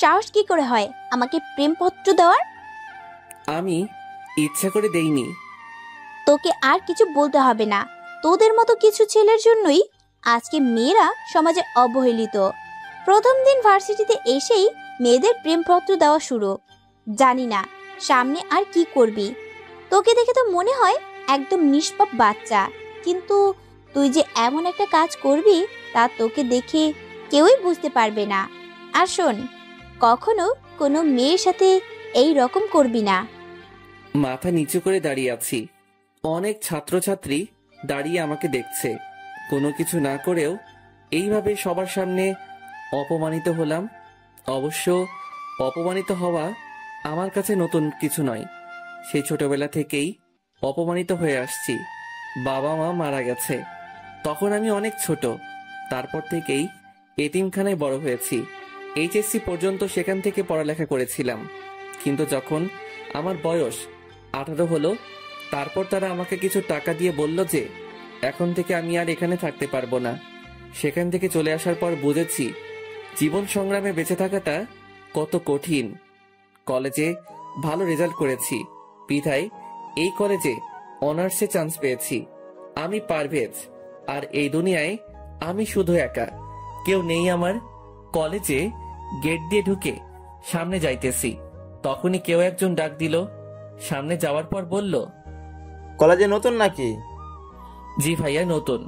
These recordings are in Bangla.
সাহস কি করে হয় আমাকে প্রেমপত্র দেওয়ার? আমি ইচ্ছা করে দেইনি। তোকে আর কিছু বলতে হবে না। তোদের মতো কিছু ছেলের জন্যই আজকে মেয়েরা সমাজে অবহেলিত। প্রথম দিন ভার্সিটিতে এসেই মেয়েদের প্রেমপত্র দেওয়া শুরু। জানি না সামনে আর কি করবি। তোকে দেখে তো মনে হয় একদম নিষ্পাপ বাচ্চা, কিন্তু তুই যে এমন একটা কাজ করবি তা তোকে দেখে কেউই বুঝতে পারবে না। আর শোন, কখনো কোনো মেয়ের সাথে এই রকম করবি না। মাথা নিচু করে দাঁড়িয়ে আছি। অনেক ছাত্রছাত্রী দাঁড়িয়ে আমাকে দেখছে। কোনো কিছু না করেও এইভাবে সবার সামনে অপমানিত হলাম। অবশ্য অপমানিত হওয়া আমার কাছে নতুন কিছু নয়। সেই ছোটবেলা থেকেই অপমানিত হয়ে আসছি। বাবা মা মারা গেছে তখন আমি অনেক ছোট। তারপর থেকেই এতিমখানায় বড় হয়েছি। এইচএসসি পর্যন্ত সেখান থেকে পড়ালেখা করেছিলাম। কিন্তু যখন আমার বয়স 18 হলো, তারপর তারা আমাকে কিছু টাকা দিয়ে বলল যে এখন থেকে আমি আর এখানে থাকতে পারবো না। সেখান থেকে চলে আসার পর বুঝেছি জীবন সংগ্রামে বেঁচে থাকাটা কত কঠিন। কলেজে ভালো রেজাল্ট করেছি বিধায় এই কলেজে অনার্সে চান্স পেয়েছি। আমি পারভেজ, আর এই দুনিয়ায় আমি শুধু একা, কেউ নেই আমার। কলেজে গেট দিয়ে ঢুকে সামনে যাইতেছি, তখনই কেউ একজন ডাক দিল। সামনে যাওয়ার পর বলল, কলেজে নতুন নাকি? জি ভাইয়া নতুন।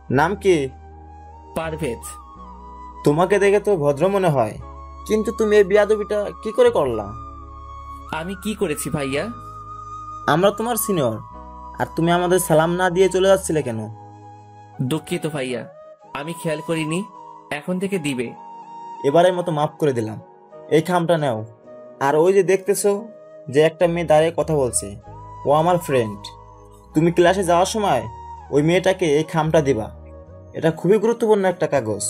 নাম কি? পারভেজ। তোমাকে দেখে তো ভদ্র মনে হয়, কিন্তু তুমি এই বিয়াদবিটা কি করে করলা? আমি কি করেছি ভাইয়া? আমরা তোমার সিনিয়র, আর তুমি আমাদের সালাম না দিয়ে চলে যাচ্ছিলে কেন? দুঃখিত ভাইয়া, আমি খেয়াল করিনি। এখন থেকে দিবে। এবারের মতো মাফ করে দিলাম। এই খামটা নাও। আর ওই যে দেখতেছো যে একটা মেয়ে দাঁড়িয়ে কথা বলছে, ও আমার ফ্রেন্ড। তুমি ক্লাসে যাওয়ার সময় ওই মেয়েটাকে এই খামটা দিবা। এটা খুবই গুরুত্বপূর্ণ একটা কাগজ।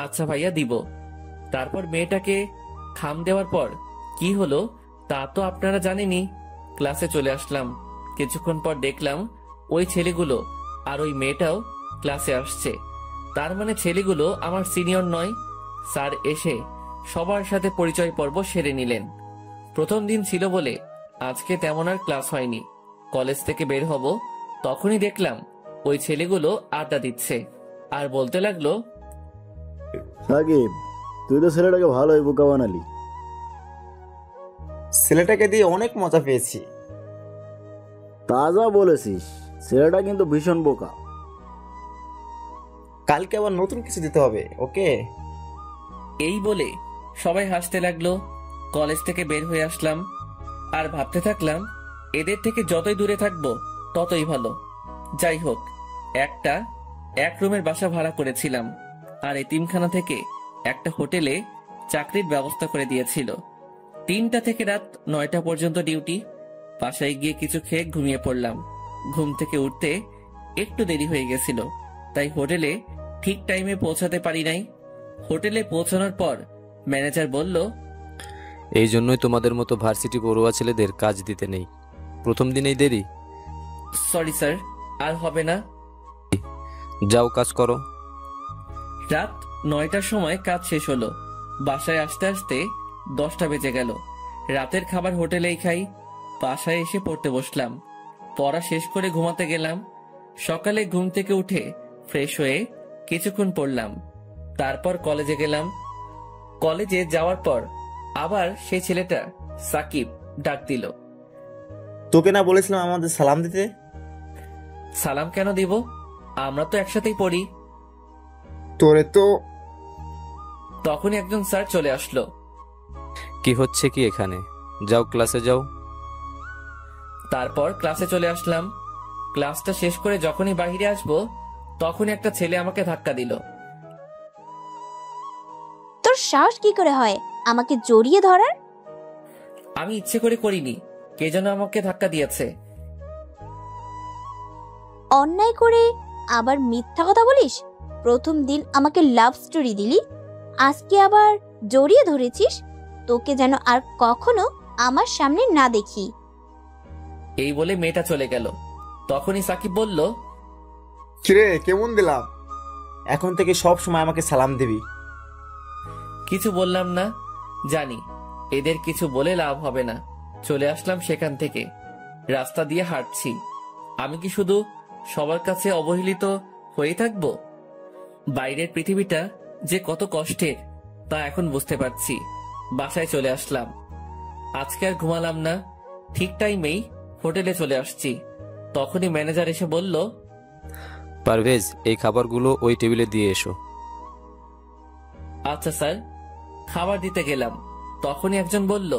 আচ্ছা ভাইয়া, দিব। তারপর মেয়েটাকে খাম দেওয়ার পর কি হলো তা তো আপনারা জানেনই। ক্লাসে চলে আসলাম। কিছুক্ষণ পর দেখলাম ওই ছেলেগুলো আর ওই মেয়েটাও ক্লাসে আসছে। তার মানে ছেলেগুলো আমার সিনিয়র নয়। স্যার এসে সবার সাথে পরিচয় পর্ব সেরে নিলেন। প্রথম দিন ছিল বলে আজকে তেমন আর ক্লাস হয়নি। কলেজ থেকে বের হব তখনই দেখলাম ওই ছেলেগুলো আড্ডা দিচ্ছে আর বলতে লাগলো, সাকিব, তুই তো ছেলেটাকে ভালোই বোকা বানালি। ছেলেটাকে দিয়ে অনেক মজা পেয়েছি। তাজা বলেছিস, ছেলেটা কিন্তু ভীষণ বোকা। কালকে আবার নতুন কিছু দিতে হবে, ওকে? এই বলে সবাই হাসতে লাগলো। কলেজ থেকে বের হয়ে আসলাম আর ভাবতে থাকলাম এদের থেকে যতই দূরে থাকবো ততই ভালো। যাই হোক, এক রুমের বাসা ভাড়া করেছিলাম আর এতিমখানা থেকে একটা হোটেলে চাকরির ব্যবস্থা করে দিয়েছিল। 3টা থেকে রাত 9টা পর্যন্ত ডিউটি। বাসায় গিয়ে কিছু খেয়ে ঘুমিয়ে পড়লাম। ঘুম থেকে উঠতে একটু দেরি হয়ে গেছিল, তাই হোটেলে ঠিক টাইমে পৌঁছাতে পারি নাই। হোটেলে পৌঁছানোর পর ম্যানেজার বলল, এই জন্যই তোমাদের মতো ভার্সিটি পড়ুয়া ছেলেদের কাজ দিতে নেই। প্রথম দিনেই দেরি। সরি স্যার, আর হবে না। যাও কাজ করো। রাত 9টার সময় কাজ শেষ হলো। বাসায় আসতে আসতে 10টা বেজে গেল। রাতের খাবার হোটেলেই খাই। বাসায় এসে পড়তে বসলাম। পড়া শেষ করে ঘুমাতে গেলাম। সকালে ঘুম থেকে উঠে ফ্রেশ হয়ে কিছুক্ষণ পড়লাম। তারপর কলেজে গেলাম। কলেজে যাওয়ার পর আবার সেই ছেলেটা সাকিব ডাক দিল। তোকে না বলেছিলাম আমাদের সালাম দিতে? সালাম কেন দিব? আমরা তো একসাথেই পড়ি। তোরে তো। তখনই একজন স্যার চলে আসলো। কি হচ্ছে কি এখানে? যাও ক্লাসে যাও। তারপর ক্লাসে চলে আসলাম। ক্লাসটা শেষ করে যখনই বাইরে আসবো তখনই একটা ছেলে আমাকে ধাক্কা দিল। তোর সাহস কি করে হয় আমাকে জড়িয়ে ধরার? আমি ইচ্ছে করে করিনি, কে যেন আমাকে ধাক্কা দিয়েছে। অন্যায় করে আবার মিথ্যা কথা বলিস? প্রথম দিন আমাকে লাভ স্টোরি দিলি, আজকে আবার জড়িয়ে ধরেছিস। তোকে যেন আর কখনো আমার সামনে না দেখি। এই বলে মেয়েটা চলে গেল। তখনই সাকিব বলল, কিরে, কেমন দিলাম? এখন থেকে সব সময় আমাকে সালাম দিবি। কিছু বললাম না, জানি এদের কিছু বলে লাভ হবে না। চলে আসলাম সেখান থেকে। রাস্তা দিয়ে হাঁটছি। আমি কি শুধু সবার কাছে অবহেলিত হয়ে থাকবো? বাইরের পৃথিবীটা যে কত কষ্টের তা এখন বুঝতে পারছি। বাসায় চলে আসলাম। আজকে আর ঘুমালাম না, ঠিক টাইমেই হোটেলে চলে আসছি। তখনই ম্যানেজার এসে বলল, পারভেজ, এই খাবারগুলো ওই টেবিলে দিয়ে এসো। আচ্ছা স্যার। খাবার দিতে গেলাম, তখনই একজন বলল,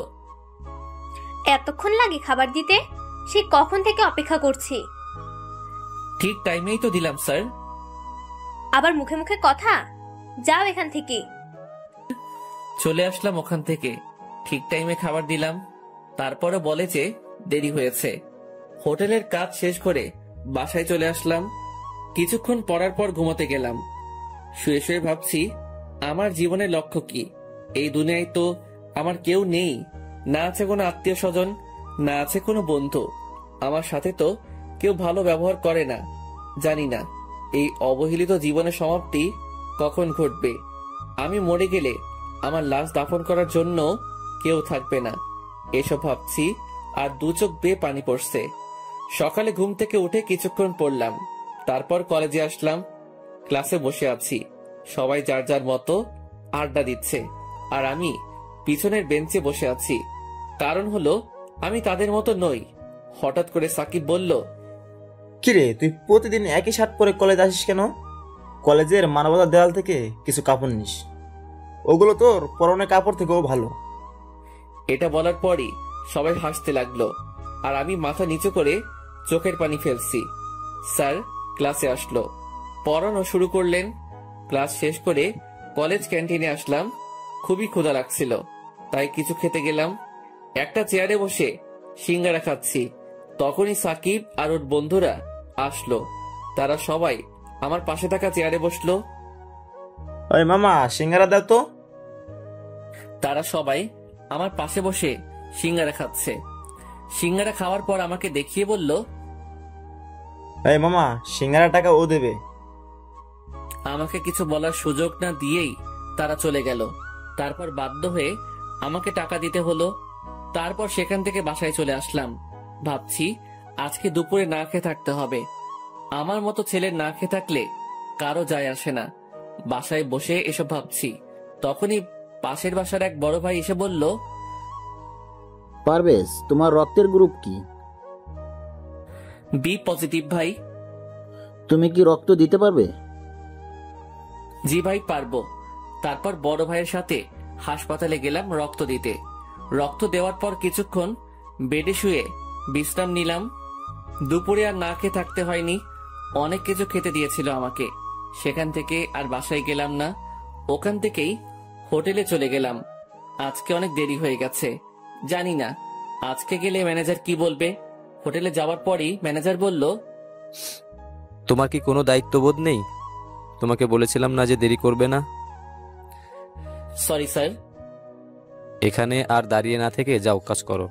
এতক্ষণ লাগে খাবার দিতে? সে কখন থেকে অপেক্ষা করছি। ঠিক টাইমেই তো দিলাম স্যার। আবার মুখে মুখে কথা, যাও এখান থেকে। চলে আসলাম ওখান থেকে, ঠিক টাইমে খাবার দিলাম। তারপরে বলে যে দেরি হয়েছে। হোটেলের কাজ শেষ করে বাসায় চলে আসলাম। কিছুক্ষণ পড়ার পর ঘুমাতে গেলাম। শুয়ে শুয়ে ভাবছি, আমার জীবনের লক্ষ্য কি? এই দুনিয়ায় তো আমার কেউ নেই, না আছে কোনো আত্মীয় স্বজন, না আছে কোনো বন্ধু। আমার সাথে তো কেউ ভালো ব্যবহার করে না। জানি না এই অবহেলিত জীবনের সমাপ্তি কখন ঘটবে। আমি মরে গেলে আমার লাশ দাফন করার জন্য কেউ থাকবে না। এসব ভাবছি আর দু চোখ বেয়ে পানি পড়ছে। সকালে ঘুম থেকে উঠে কিছুক্ষণ পড়লাম, তারপর কলেজে আসলাম। ক্লাসে বসে আছি, সবাই যার যার মতো আড্ডা দিচ্ছে, আর আমি পিছনের বেঞ্চে বসে আছি। কারণ হলো আমি তাদের মতো নই। হঠাৎ করে সাকিব বলল, কিরে, তুই প্রতিদিন একই শার্ট পরে কলেজ আসিস কেন? কলেজের মানবতার দেওয়াল থেকে কিছু কাপড় নিস, ওগুলো তোর পরনের কাপড় থেকেও ভালো। এটা বলার পরই সবাই হাসতে লাগলো, আর আমি মাথা নিচু করে চোখের পানি ফেলছি। স্যার ক্লাসে আসলো, পড়ানো শুরু করলেন। ক্লাস শেষ করে কলেজ ক্যান্টিনে আসলাম। খুবই ক্ষুধা লাগছিল, তাই কিছু খেতে গেলাম। একটা চেয়ারে বসে সিঙ্গারা খাচ্ছি, তখনই সাকিব আর ওর বন্ধুরা আসলো। তারা সবাই আমার পাশে থাকা চেয়ারে বসলো। ওই মামা, সিঙ্গারা দাও তো। তারা সবাই আমার পাশে বসে সিঙ্গারা খাচ্ছে। সিঙ্গারা খাওয়ার পর আমাকে দেখিয়ে বলল, এই মামা, সিঙ্গারা টাকা ও দেবে। আমাকে কিছু বলার সুযোগ না দিয়েই তারা চলে গেল। তারপর বাধ্য হয়ে আমাকে টাকা দিতে হলো। তারপর সেখান থেকে বাসায় চলে আসলাম। ভাবছি আজকে দুপুরে না খেয়ে থাকতে হবে। আমার মতো ছেলে না খেয়ে থাকলে কারো যায় আসে না। বাসায় বসে এসব ভাবছি, তখনই পাশের বাসার এক বড় ভাই এসে বলল, পারভেজ, তোমার রক্তের গ্রুপ কি? বি পজিটিভ ভাই। তুমি কি রক্ত দিতে পারবে? জি ভাই, পারবো। তারপর বড় ভাইয়ের সাথে হাসপাতালে গেলাম রক্ত দিতে। রক্ত দেওয়ার পর কিছুক্ষণ বেডে শুয়ে বিশ্রাম নিলাম। দুপুরে আর না খেয়ে থাকতে হয়নি, অনেক কিছু খেতে দিয়েছিল আমাকে। সেখান থেকে আর বাসায় গেলাম না, ওখান থেকেই হোটেলে চলে গেলাম। আজকে অনেক দেরি হয়ে গেছে। জানি না আজকে গেলে ম্যানেজার কি বলবে। হোটেলে যাওয়ার পরই ম্যানেজার বলল, তোমার কি কোনো দায়িত্ববোধ নেই? তোমাকে বলেছিলাম না যে দেরি করবে না? Sorry sir. এখানে আর দাঁড়িয়ে না থেকে যাও, কাজ করো।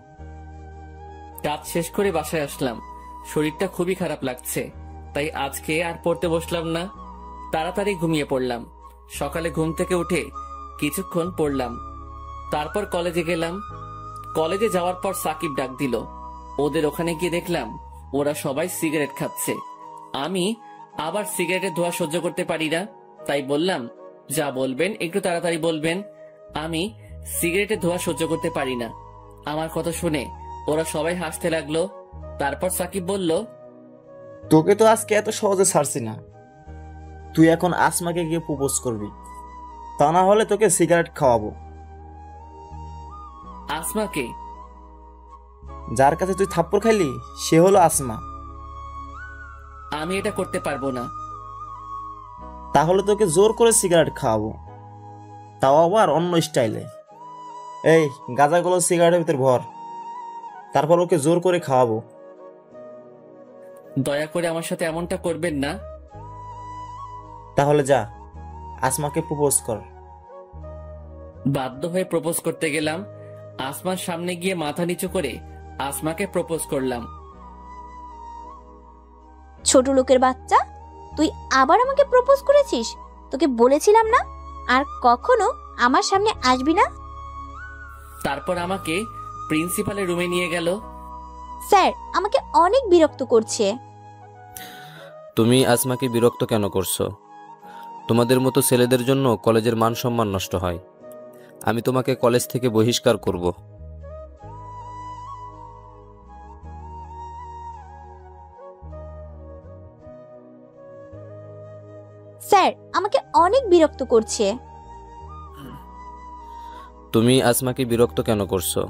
কাজ শেষ করে বাসায় আসলাম। শরীরটা খুবই খারাপ লাগছে, তাই আজকে আর পড়তে বসলাম না, তাড়াতাড়ি ঘুমিয়ে পড়লাম। সকালে ঘুম থেকে উঠে কিছুক্ষণ পড়লাম, তারপর কলেজে গেলাম। কলেজে যাওয়ার পর সাকিব ডাক দিল। ওদের ওখানে গিয়ে দেখলাম ওরা সবাই সিগারেট খাচ্ছে। আমি আবার সিগারেটের ধোঁয়া সহ্য করতে পারি না, তাই বললাম, যা বলবেন একটু তাড়াতাড়ি বলবেন। আমি সিগারেটের ধোঁয়া সহ্য করতে পারি না। আমার কথা শুনে ওরা সবাই হাসতে লাগলো। তারপর সাকিব বলল, তোকে তো আজকে এত সহজে ছাড়ছি না। তুই এখন আসমাকে গিয়ে প্রপোজ করবি, তা না হলে তোকে সিগারেট খাওয়াবো। আসমাকে? যার কাছে তুই থাপ্পড় খাইলি সে হলো আসমা। আমি এটা করতে পারবো না। তাহলে তোকে জোর করে সিগারেট খাওয়াবো, তাও আবার অন্য স্টাইলে। এই গাঁজাগুলো সিগারেটের ভিতর ভর, তারপর ওকে জোর করে খাওয়াবো। দয়া করে আমার সাথে এমনটা করবেন না। তাহলে যা, আসমাকে প্রপোজ কর। বাধ্য হয়ে প্রপোজ করতে গেলাম। আসমার সামনে গিয়ে মাথা নিচু করে আসমাকে প্রপোজ করলাম। ছোট লোকের বাচ্চা, তুই আবার আমাকে প্রপোজ করেছিস? তোকে বলেছিলাম না আর কখনো আমার সামনে আসবি না। তারপর আমাকে প্রিন্সিপালের রুমে নিয়ে গেল। স্যার আমাকে অনেক বিরক্ত করছে। তুমি আসমাকে বিরক্ত কেন করছো? তোমাদের মতো ছেলেদের জন্য কলেজের মান সম্মান নষ্ট হয়। আমি তোমাকে কলেজ থেকে বহিষ্কার করব। স্যার আমাকে অনেক বিরক্ত করছে। তুমি আসমাকে বিরক্ত কেন করছো?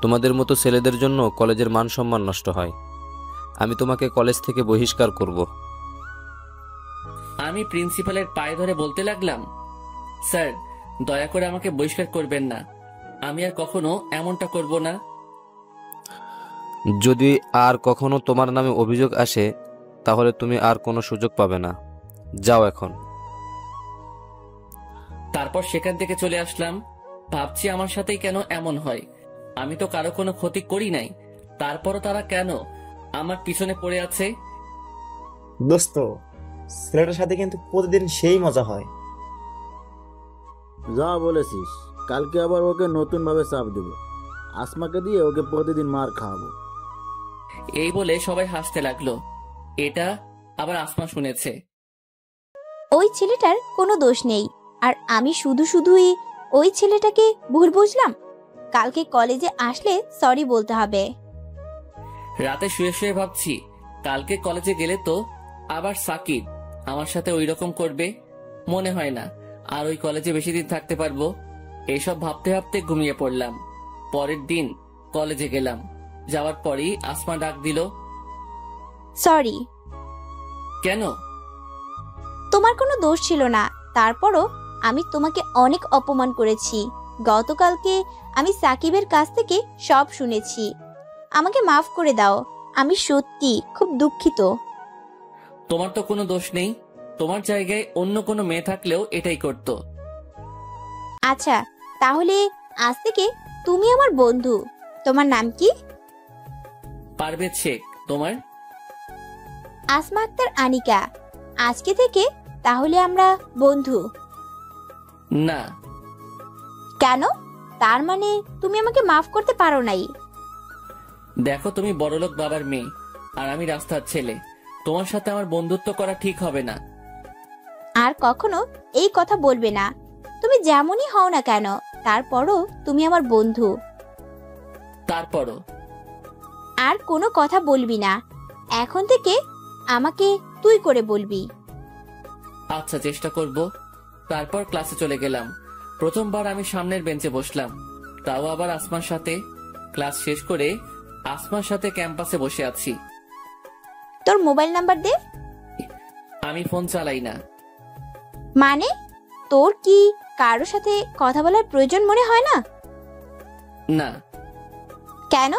তোমাদের মতো ছেলেদের জন্য কলেজের মান সম্মান নষ্ট হয়। আমি তোমাকে কলেজ থেকে বহিষ্কার করব। আমি প্রিন্সিপালের পায়ে ধরে বলতে লাগলাম, স্যার দয়া করে আমাকে বহিষ্কার করবেন না, আমি আর কখনো এমনটা করব না। যদি আর কখনো তোমার নামে অভিযোগ আসে তাহলে তুমি আর কোনো সুযোগ পাবে না। যাও এখন। তারপর সেখান থেকে চলে আসলাম। ভাবছি আমার সাথেই কেন এমন হয়, আমি তো কারো কোনো ক্ষতি করি নাই, তারপরও তারা কেন আমার পিছনে পড়ে আছে। দোস্ত, ছেলেটার সাথে কিন্তু প্রতিদিন সেই মজা হয়। যা বলেছিস, কালকে আবার ওকে নতুন ভাবে চাপ দেব। আসমাকে দিয়ে ওকে প্রতিদিন মার খাওয়াবো। এই বলে সবাই হাসতে লাগলো। এটা আবার আসমা শুনেছে। ওই ছেলেটার কোনো দোষ নেই, আর আমি শুধুই ওই ছেলেটাকে ভুল বুঝলাম। কালকে কলেজে আসলে সরি বলতে হবে। রাতে শুয়ে শুয়ে ভাবছি, কালকে কলেজে গেলে তো আবার সাকিব আমার সাথে ওই রকম করবে। মনে হয় না আর ওই কলেজে বেশি দিন থাকতে পারবো। এইসব ভাবতে ভাবতে ঘুমিয়ে পড়লাম। পরের দিন কলেজে গেলাম। যাওয়ার পরই আসমা ডাক দিল। সরি। কেন? তোমার কোনো দোষ ছিল না, তারপরও আমি তোমাকে অনেক অপমান করেছি। গতকালকে আমি সাকিবের কাছ থেকে সব শুনেছি। আমাকে মাফ করে দাও, আমি সত্যি খুব দুঃখিত। তোমার তো কোনো দোষ নেই, তোমার জায়গায় অন্য কোনো মেয়ে থাকলেও এটাই করতো। আচ্ছা তাহলে আজ থেকে তুমি আমার বন্ধু। তোমার নাম কি? পারভেজ শেখ। তোমার? আসমা আক্তার আনিকা। আজকে থেকে তাহলে আমরা বন্ধু। না। কেন? তার মানে তুমি আমাকে মাফ করতে পারো নাই? দেখো, তুমি বড়লোক বাবার মেয়ে আর আমি রাস্তার ছেলে, তোমার সাথে আমার বন্ধুত্ব করা ঠিক হবে না। আর কখনো এই কথা বলবে না। তুমি যেমনই হও না কেন, তারপরও তুমি আমার বন্ধু। তারপরও? আর কোনো কথা বলবি না, এখন থেকে আমাকে তুই করে বলবি। আচ্ছা, চেষ্টা করব। তারপর ক্লাসে চলে গেলাম। প্রথমবার আমি সামনের বেঞ্চে বসলাম, তাও আবার আসমার সাথে। ক্লাস শেষ করে আসমার সাথে ক্যাম্পাসে বসে আছি। তোর মোবাইল নাম্বার দে। আমি ফোন চালাই না। মানে তোর কি কারোর সাথে কথা বলার প্রয়োজন মনে হয় না? না। কেন?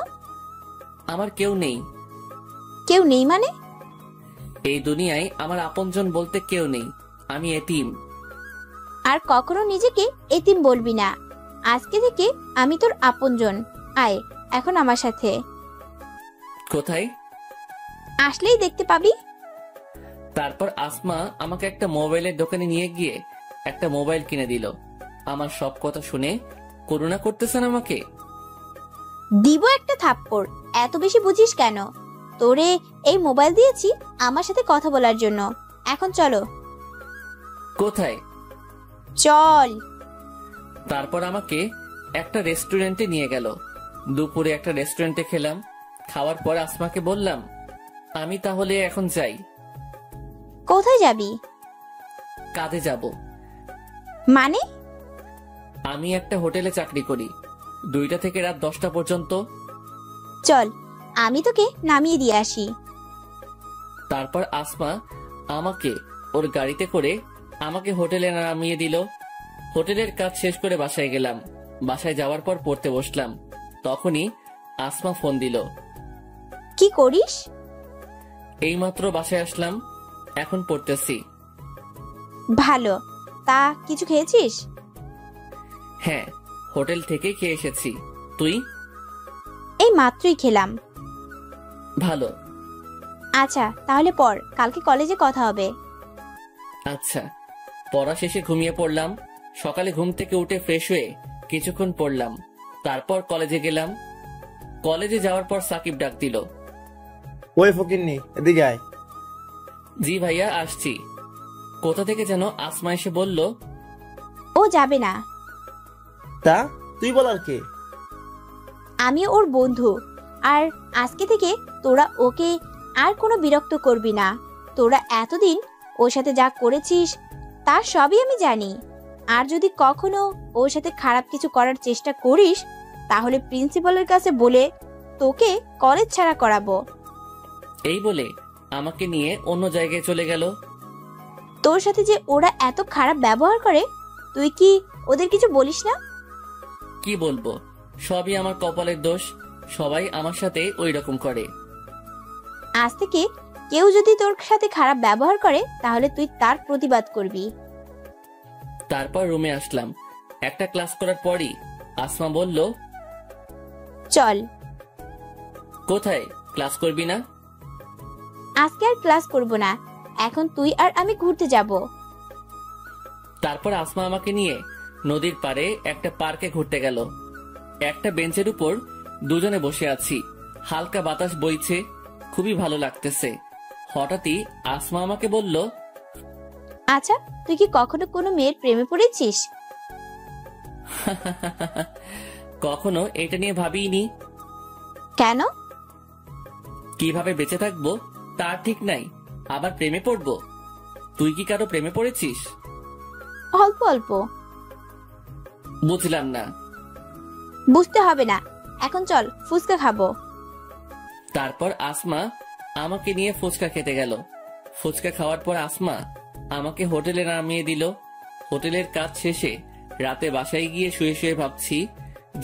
আমার কেউ নেই। কেউ নেই মানে? এই দুনিয়ায় আমার আপনজন বলতে কেউ নেই, আমি এতিম। আর কখনো নিজেকে এতিম বলবি না। আজকে থেকে আমি তোর আপনজন। আয় এখন আমার সাথে। কোথায়? আসলেই দেখতে পাবি। তারপর আসমা আমাকে একটা মোবাইলের দোকানে নিয়ে গিয়ে একটা মোবাইল কিনে দিল। আমার সব কথা শুনে করুণা করতেছেন আমাকে। দিব একটা থাপ্পড়। এত বেশি বুঝিস কেন? তোরে এই মোবাইল দিয়েছি আমার সাথে কথা বলার জন্য। এখন চলো। কোথায়? চল। তারপর আমাকে একটা রেস্টুরেন্টে নিয়ে গেল। দুপুরে একটা রেস্টুরেন্টে খেলাম। খাওয়ার পর আসমাকে বললাম, আমি তাহলে এখন যাই। কোথায় যাবি? কাজে যাব। মানে? আমি একটা হোটেলে চাকরি করি, 2টা থেকে রাত 10টা পর্যন্ত। চল আমি তোকে নামিয়ে দিয়ে আসি। তারপর আসমা আমাকে ওর গাড়িতে করে আমাকে হোটেলে নামিয়ে দিল। হোটেলের কাজ শেষ করে বাসায় গেলাম। বাসায় যাওয়ার পর পড়তে বসলাম। তখনই আসমা ফোন দিল। কি করিস? এইমাত্র বাসায় আসলাম, এখন পড়তেছি। ভালো। তা কিছু খেয়েছিস? হ্যাঁ, হোটেল থেকে খেয়ে এসেছি। তুই? এই মাত্রই খেলাম। ভালো। আচ্ছা তাহলে পর, কালকে কলেজে কথা হবে। আচ্ছা। পড়া শেষে ঘুমিয়ে পড়লাম। সকালে ঘুম থেকে উঠে ফ্রেশ হয়ে কিছুক্ষণ পড়লাম, তারপর কলেজে গেলাম। কলেজে যাওয়ার পর সাকিব ডাক দিল। ওই ফকিন্নি, এদিকে আয়। জি ভাইয়া, আসছি। কোথা থেকে যেন আসমা এসে বলল, ও যাবে না। তা তুই বলার কে? আমি ওর বন্ধু, আর আজকে থেকে তোরা ওকে আর কোনো বিরক্ত করবি না। তোরা এতদিন ওর সাথে যা করেছিস তার সবই আমি জানি। আর যদি কখনো ওর সাথে খারাপ কিছু করার চেষ্টা করিস তাহলে প্রিন্সিপালের কাছে বলে তোকে কলেজ ছাড়া করাবো। এই বলে আমাকে নিয়ে অন্য জায়গায় চলে গেল। তোর সাথে যে ওরা এত খারাপ ব্যবহার করে তুই কি ওদের কিছু বলিস না? কি বলবো, সবই আমার কপালের দোষ। সবাই আমার সাথে ওই রকম করে। আজ থেকে কেউ যদি তোর সাথে খারাপ ব্যবহার করে তাহলে তুই তার প্রতিবাদ করবি। তারপর রুমে আসলাম। একটা ক্লাস করার পরই আসমা বলল, চল। কোথায়? ক্লাস করবি না? আজকে আর ক্লাস করব না, এখন তুই আর আমি ঘুরতে যাব। তারপর আসমা আমাকে নিয়ে নদীর পাড়ে একটা পার্কে ঘুরতে গেল। একটা বেঞ্চের উপর দুজনে বসে আছি, হালকা বাতাস বইছে, খুবই ভালো লাগতেছে। হঠাৎই আসমা আমাকে বলল, আচ্ছা, তুই কি কখনো কোনো মেয়ের প্রেমে পড়েছিস? কখনো এটা নিয়ে ভাবিনি। কেন? কিভাবে বেঁচে থাকবো তার ঠিক নাই, আবার প্রেমে পড়বো? তুই কি কারো প্রেমে পড়েছিস? অল্প অল্প। বুঝলাম না। বুঝতে হবে না, এখন চল ফুচকা খাবো। তারপর আসমা আমাকে নিয়ে ফুচকা খেতে গেল। ফুচকা খাওয়ার পর আসমা আমাকে হোটেলে নামিয়ে দিল। হোটেলের কাজ শেষে রাতে বাসায় গিয়ে শুয়ে শুয়ে ভাবছি,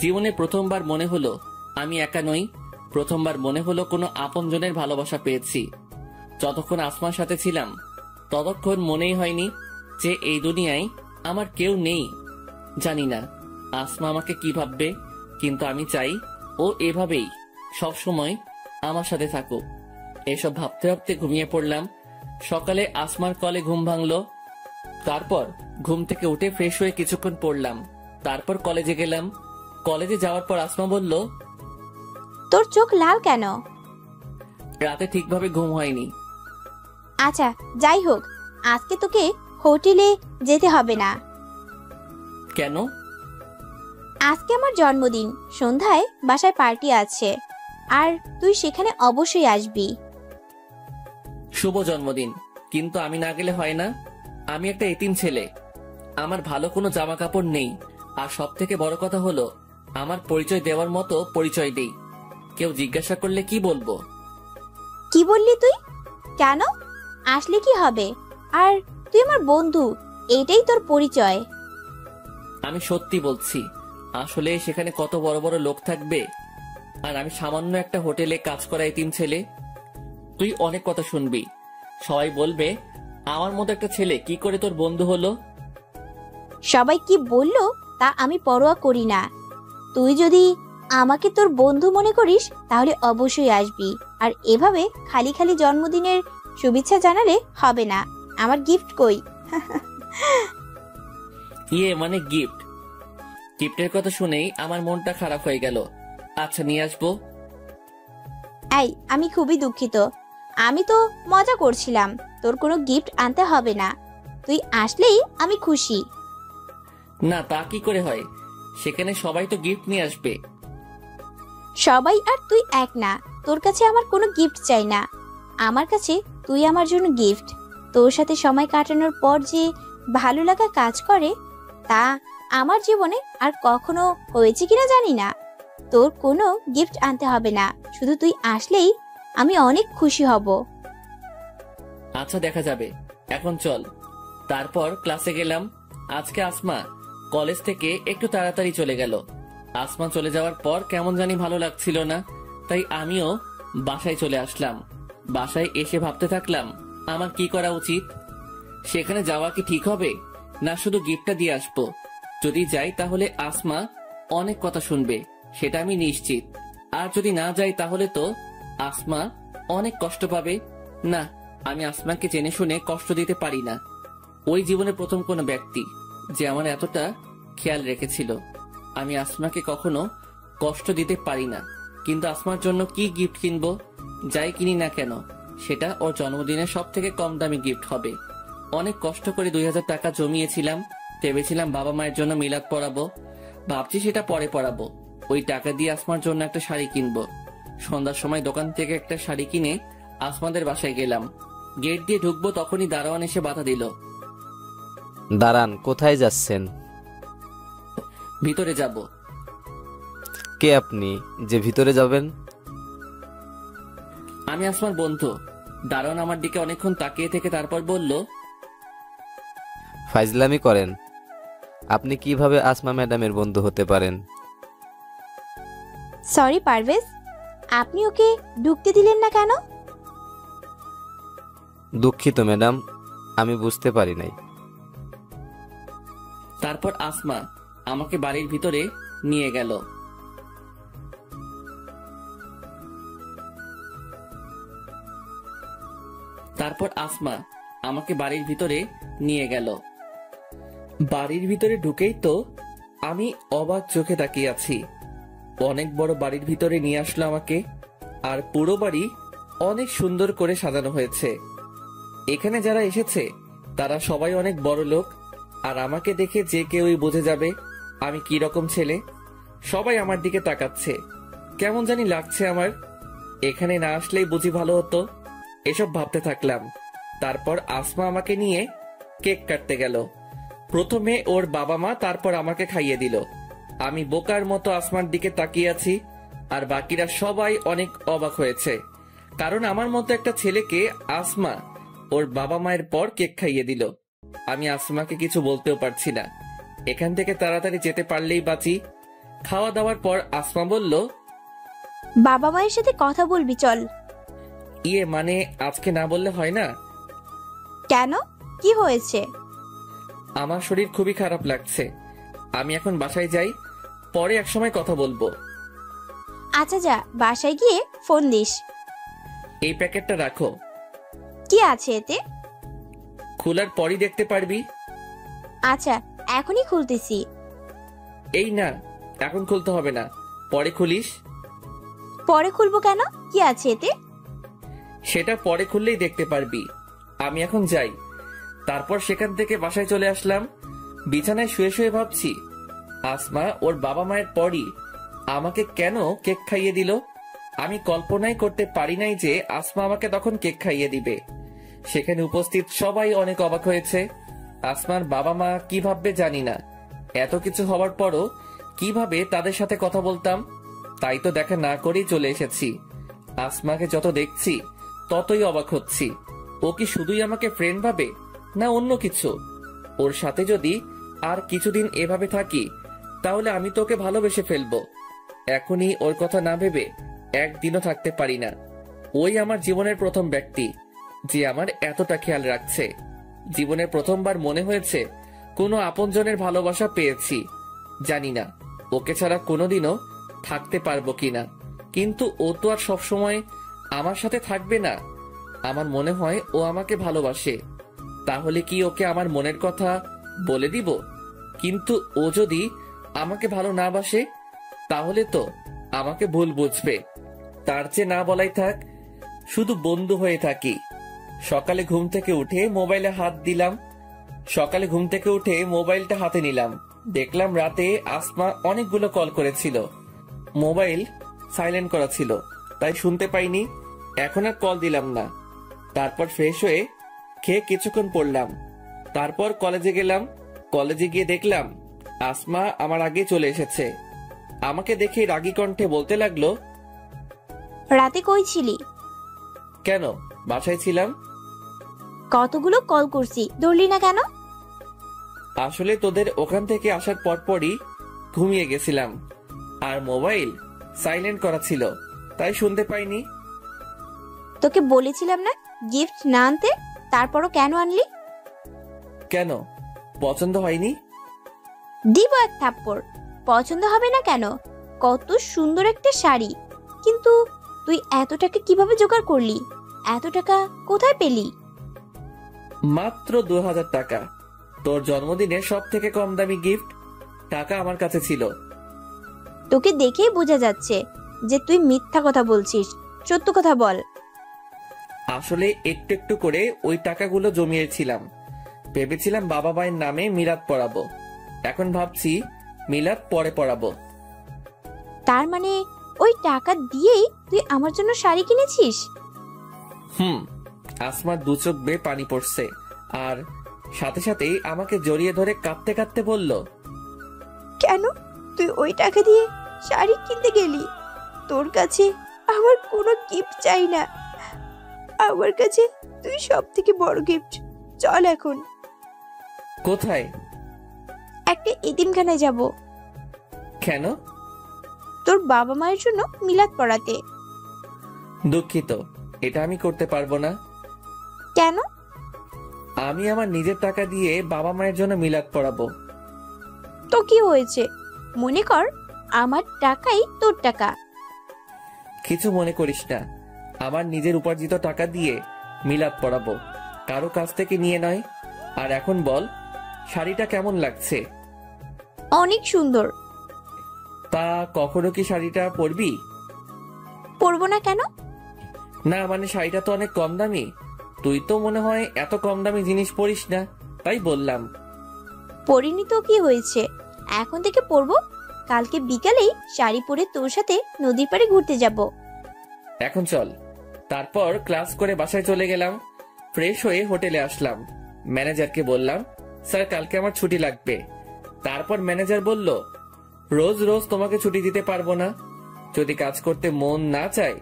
জীবনে প্রথমবার মনে হলো আমি একা নই। প্রথমবার মনে হলো কোনো আপনজনের ভালোবাসা পেয়েছি। যতক্ষণ আসমার সাথে ছিলাম ততক্ষণ মনেই হয়নি যে এই দুনিয়ায় আমার কেউ নেই। জানি না আসমা আমাকে কি ভাববে, কিন্তু আমি চাই ও এভাবেই সব সময় আমার সাথে থাকুক। এসব ভাবতে ভাবতে ঘুমিয়ে পড়লাম। সকালে আসমার কলে ঘুম ভাঙলো। তারপর ঘুম থেকে উঠে ফ্রেশ হয়ে কিছুক্ষণ পড়লাম, তারপর কলেজে গেলাম। কলেজে যাওয়ার পর আসমা বলল, তোর চোখ লাল কেন? রাতে ঠিকভাবে ঘুম হয়নি। আচ্ছা যাই হোক, আজকে তোকে হোটেলে যেতে হবে না। কেন? আজকে আমার জন্মদিন, সন্ধ্যায় বাসায় পার্টি আছে, আর তুই সেখানে অবশ্যই আসবি। শুভ জন্মদিন, কিন্তু আমি না গেলে হয় না? আমি একটা এতিম ছেলে, আমার ভালো কোনো জামা কাপড় নেই। আর সব থেকে বড় কথা হলো আমার পরিচয় দেওয়ার মতো পরিচয় দেই। কেউ জিজ্ঞাসা করলে কি বলবো? কি বললি তুই? কেন? আসলে কি হবে? আর তুই আমার বন্ধু, এইটাই তোর পরিচয়। আমি সত্যি বলছি, আসলে সেখানে কত বড় বড় লোক থাকবে, আর আমি সামান্য একটা হোটেলে কাজ করা এতিম ছেলে। তুই অনেক কথা শুনবি, সবাই বলবে আমার মতো একটা ছেলে কি করে তোর বন্ধু হলো। সবাই কি বললো তা আমি পরোয়া করি না। তুই যদি আমাকে তোর বন্ধু মনে করিস তাহলে অবশ্যই আসবি। আর এভাবে খালি খালি জন্মদিনের শুভেচ্ছা জানালে হবে না। আমার গিফট কই? ইয়ে মানে গিফট? গিফটের কথা শুনেই আমার মনটা খারাপ হয়ে গেল। আচ্ছা, নিয়ে আসবো। এই, আমি খুবই দুঃখিত, আমি তো মজা করছিলাম। তোর কোনো গিফট আনতে হবে না, তুই আসলেই আমি খুশি। না, তা কি করে হয়? সেখানে সবাই তো গিফট নিয়ে আসবে। সবাই আর তুই এক না, তোর কাছে আমার কোনো গিফট চাই না। আমার কাছে তুই আমার জন্য গিফট। তোর সাথে সময় কাটানোর পর যে ভালো লাগা কাজ করে তা আমার জীবনে আর কখনো হয়েছে কিনা জানি না। তোর কোনো গিফট আনতে হবে না, শুধু তুই আসলেই আমি অনেক খুশি হব। আচ্ছা, দেখা যাবে, এখন চল। তারপর ক্লাসে গেলাম। আজকে আসমা কলেজ থেকে একটু তাড়াতাড়ি চলে গেল। আসমা চলে যাওয়ার পর কেমন জানি ভালো লাগছিল না, তাই আমিও বাসায় চলে আসলাম। বাসায় এসে ভাবতে থাকলাম আমার কি করা উচিত। সেখানে যাওয়া কি ঠিক হবে, না শুধু গিফটটা দিয়ে আসবো? যদি যাই তাহলে আসমা অনেক কথা শুনবে, সেটা আমি নিশ্চিত। আর যদি না যাই তাহলে তো আসমা অনেক কষ্ট পাবে। না, আমি আসমাকে জেনে শুনে কষ্ট দিতে পারি না। ওই জীবনে প্রথম কোনো ব্যক্তি যে আমার এতটা খেয়াল রেখেছিল। আমি আসমাকে কখনো কষ্ট দিতে পারি না, কিন্তু আসমার জন্য কি গিফট কিনবো? যাই কিনি না কেন সেটা ওর জন্মদিনের সব থেকে কম দামি গিফট হবে। অনেক কষ্ট করে 2000 টাকা জমিয়েছিলাম, ভেবেছিলাম বাবা মায়ের জন্য মিলাদ পড়াবো, ভাবছি সেটা পরে পড়াবো। ওই টাকা দিয়ে আসমার জন্য একটা শাড়ি কিনবো। সন্ধ্যার সময় দোকান থেকে একটা শাড়ি কিনে আসমাদের বাসায় গেলাম। গেট দিয়ে ঢুকবো তখনই দারোয়ান এসে বাধা দিল। দাঁড়ান, কোথায় যাচ্ছেন? ভিতরে যাব। কে আপনি যে ভিতরে যাবেন? আমি আসমার বন্ধু। দারোয়ান আমার দিকে অনেকক্ষণ তাকিয়ে থেকে তারপর বলল, ফাইজলামি করেন? আপনি কিভাবে আসমা ম্যাডামের বন্ধু হতে পারেন? সরি পারভেজ, আপনি ওকে ঢুকতে দিলেন না কেন? দুঃখিত ম্যাডাম, আমি বুঝতে পারি নাই। তারপর আসমা আমাকে বাড়ির ভিতরে নিয়ে গেল। বাড়ির ভিতরে ঢুকেই তো আমি অবাক চোখে তাকিয়ে আছি। অনেক বড় বাড়ির ভিতরে নিয়ে আসলো আমাকে, আর পুরো বাড়ি অনেক সুন্দর করে সাজানো হয়েছে। এখানে যারা এসেছে তারা সবাই অনেক বড় লোক, আর আমাকে দেখে যে কেউই বুঝে যাবে আমি কি রকম ছেলে। সবাই আমার দিকে তাকাচ্ছে, কেমন জানি লাগছে আমার। এখানে না আসলেই বুঝি ভালো হতো, এসব ভাবতে থাকলাম। তারপর আসমা আমাকে নিয়ে কেক কাটতে গেল। প্রথমে ওর বাবা মা, তারপর আমাকে খাইয়ে দিল। আমি বোকার মতো আসমার দিকে তাকিয়ে আছি, আর বাকিরা সবাই অনেক অবাক হয়েছে, কারণ আমার মতো একটা ছেলেকে আসমা ওর বাবা মায়ের পর কেক খাইয়ে দিল। আমি আসমাকে কিছু বলতেও পারছি না। এখান থেকে তাড়াতাড়ি যেতে পারলেই বাঁচি। খাওয়া দাওয়ার পর আসমা বলল, বাবা মায়ের সাথে কথা বলবি চল। মানে আজকে না বললে হয় না? কেন, কি হয়েছে? আমার শরীর খুবই খারাপ লাগছে, আমি এখন বাসায় যাই, পরে একসময় কথা বলবো। আচ্ছা যা, বাসায় গিয়ে ফোন দিস। এই প্যাকেটটা রাখো। কি আছে এতে? খোলার পরই দেখতে পারবি। আচ্ছা, এখনই খুলতেছি। এই না, এখন খুলতে হবে না, পরে খুলিস। পরে খুলবো কেন? কি আছে এতে? সেটা পরে খুললেই দেখতে পারবি। আমি এখন যাই। তারপর সেখান থেকে বাসায় চলে আসলাম। বিছানায় শুয়ে শুয়ে ভাবছি, আসমা ওর বাবা মায়ের পরই আমাকে কেন কেক খাইয়ে দিল। আমি কল্পনাই করতে পারি নাই যে আসমা আমাকে তখন কেক খাইয়ে দিবে। সেখানে উপস্থিত সবাই অনেক অবাক হয়েছে। আসমার বাবা মা কি ভাববে জানি না। এত কিছু হওয়ার পরও কিভাবে তাদের সাথে কথা বলতাম, তাই তো দেখা না করেই চলে এসেছি। আসমাকে যত দেখছি ততই অবাক হচ্ছি। ও কি শুধুই আমাকে ফ্রেন্ড ভাবে, না অন্য কিছু? ওর সাথে যদি আর কিছুদিন এভাবে থাকি তাহলে আমি তো ওকে ভালোবেসে ফেলবো। এখনই ওর কথা না ভেবে একদিনও থাকতে পারি না। ওই আমার জীবনের প্রথম ব্যক্তি যে আমার এতটা খেয়াল রাখছে। জীবনের প্রথমবার মনে হয়েছে কোনো আপনজনের ভালোবাসা পেয়েছি। জানি না ওকে ছাড়া কোনোদিনও থাকতে পারবো কিনা, কিন্তু ও তো আর সবসময় আমার সাথে থাকবে না। আমার মনে হয় ও আমাকে ভালোবাসে। তাহলে কি ওকে আমার মনের কথা বলে দিব? কিন্তু ও যদি আমাকে ভালো না বাসে তাহলে তো আমাকে ভুল বুঝবে। তার চেয়ে না বলাই থাক, শুধু বন্ধু হয়ে থাকি। সকালে ঘুম থেকে উঠে মোবাইলটা হাতে নিলাম। দেখলাম রাতে আসমা অনেকগুলো কল করেছিল। মোবাইল সাইলেন্ট করা ছিল, তাই শুনতে পাইনি। এখন আর কল দিলাম না। তারপর ফ্রেশ হয়ে খেয়ে কিছুক্ষণ পড়লাম। তারপর কলেজে গেলাম। কলেজে গিয়ে দেখলাম আসমা আমার আগে চলে এসেছে। আমাকে দেখে রাগী কণ্ঠে বলতে লাগলো, রাতে কই ছিলি? কেন, বাসায় ছিলাম। কতগুলো কল করছি, ধরলি না কেন? আসলে তোদের ওখান থেকে আসার পরপরই ঘুমিয়ে গেছিলাম, আর মোবাইল সাইলেন্ট করা ছিল, তাই শুনতে পাইনি। তোকে বলেছিলাম না গিফট না আনতে, তারপরও কেন আনলি? কেন, পছন্দ হয়নি? দিব এক থাপ্পড়। পছন্দ হবে না কেন? কত সুন্দর একটা শাড়ি, কিন্তু তুই এত টাকা কিভাবে জোগাড় করলি? এত টাকা কোথায় পেলি? মাত্র 2000 টাকা। তোর জন্মদিনে সব থেকে কম দামি গিফট। টাকা আমার কাছে ছিল। তোকে দেখেই বোঝা যাচ্ছে যে তুই মিথ্যা কথা বলছিস। সত্য কথা বল। আসলে একটু একটু করে ওই টাকাগুলো জমিয়েছিলাম। ভেবেছিলাম বাবা মায়ের নামে মিলাদ পড়াবো। এখন ভাবছি মিলাদ পরে পড়াবো। তার মানে ওই টাকা দিয়েই তুই আমার জন্য শাড়ি কিনেছিস? আসমার দু চোখ বেয়ে পানি পড়ছে, আর সাথে সাথেই আমাকে জড়িয়ে ধরে কাঁদতে কাঁদতে বলল, কেন তুই ওই টাকা দিয়ে শাড়ি কিনতে গেলি? তোর কাছে আমার কোনো গিফট চাই না। আমার কাছে তুই সব থেকে বড় গিফট। চল এখন কোথায়? একটা এতিমখানায় যাব, কেন? তোর বাবা মায়ের জন্য মিলাদ পড়াতে। দুঃখিত, এটা আমি করতে পারবো না। কেন? আমি আমার নিজের টাকা দিয়ে বাবা মায়ের জন্য মিলাদ পড়াবো। তো কি হয়েছে? মনে কর আমার টাকাই তোর টাকা। কিছু মনে করিস না, আমার নিজের উপার্জিত টাকা দিয়ে মিলাদ পড়াবো, কারো কাছ থেকে নিয়ে নয়। আর এখন বল, শাড়িটা কেমন লাগছে? অনেক সুন্দর। তা কখনো কি শাড়িটা পরবি? পরবো না কেন? না মানে শাড়িটা তো অনেক কম দামি। তুই তো মনে হয় এত কম দামি জিনিস পরিস না, তাই বললাম। পরিনি তো কি হয়েছে, এখন থেকে পরবো। কালকে বিকালেই শাড়ি পরে তোর সাথে নদীর পাড়ে ঘুরতে যাব। এখন চল। তারপর ক্লাস করে বাসায় চলে গেলাম। ফ্রেশ হয়ে হোটেলে আসলাম। ম্যানেজারকে বললাম, স্যার কালকে আমার ছুটি লাগবে। তারপর ম্যানেজার বলল, রোজ রোজ তোমাকে ছুটি দিতে পারবো না। যদি কাজ করতে মন না চায়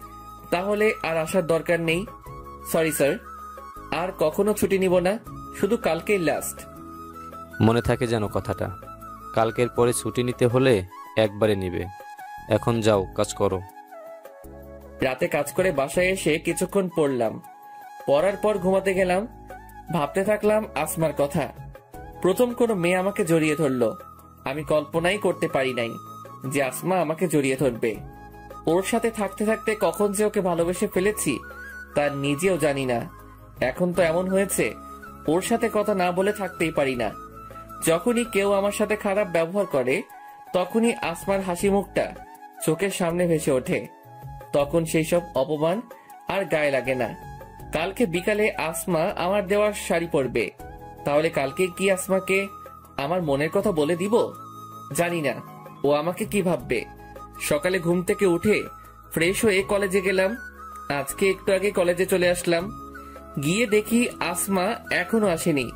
তাহলে আর আসার দরকার নেই। সরি স্যার, আর কখনো ছুটি নিব না, শুধু কালকেই লাস্ট। মনে থাকে যেন কথাটা। কালকের পরে ছুটি নিতে হলে একবারে নিবে। এখন যাও, কাজ করো। রাতে কাজ করে বাসায় এসে কিছুক্ষণ পড়লাম। পড়ার পর ঘুমাতে গেলাম। ভাবতে থাকলাম আসমার কথা। প্রথম কোনো মেয়ে আমাকে জড়িয়ে ধরলো। আমি কল্পনাই করতে পারি নাই যে আসমা আমাকে জড়িয়ে ধরবে। ওর সাথে থাকতে থাকতে কখন যে ওকে ভালোবেসে ফেলেছি তা নিজেও জানি না। এখন তো এমন হয়েছে, ওর সাথে কথা না বলে থাকতেই পারি না। যখনই কেউ আমার সাথে খারাপ ব্যবহার করে তখনই আসমার হাসি মুখটা চোখের সামনে ভেসে ওঠে। তখন সেই সব অপমান আর গায়ে লাগে না। কালকে বিকালে আসমা আমার দেওয়ার শাড়ি পরবে। তাহলে কালকে কি আসমাকে আমার মনের কথা বলে দিব? জানি না ও আমাকে কি ভাববে। সকালে ঘুম থেকে উঠে ফ্রেশ হয়ে কলেজে গেলাম। আজকে একটু আগে কলেজে চলে আসলাম। গিয়ে দেখি আসমা এখনো আসেনি।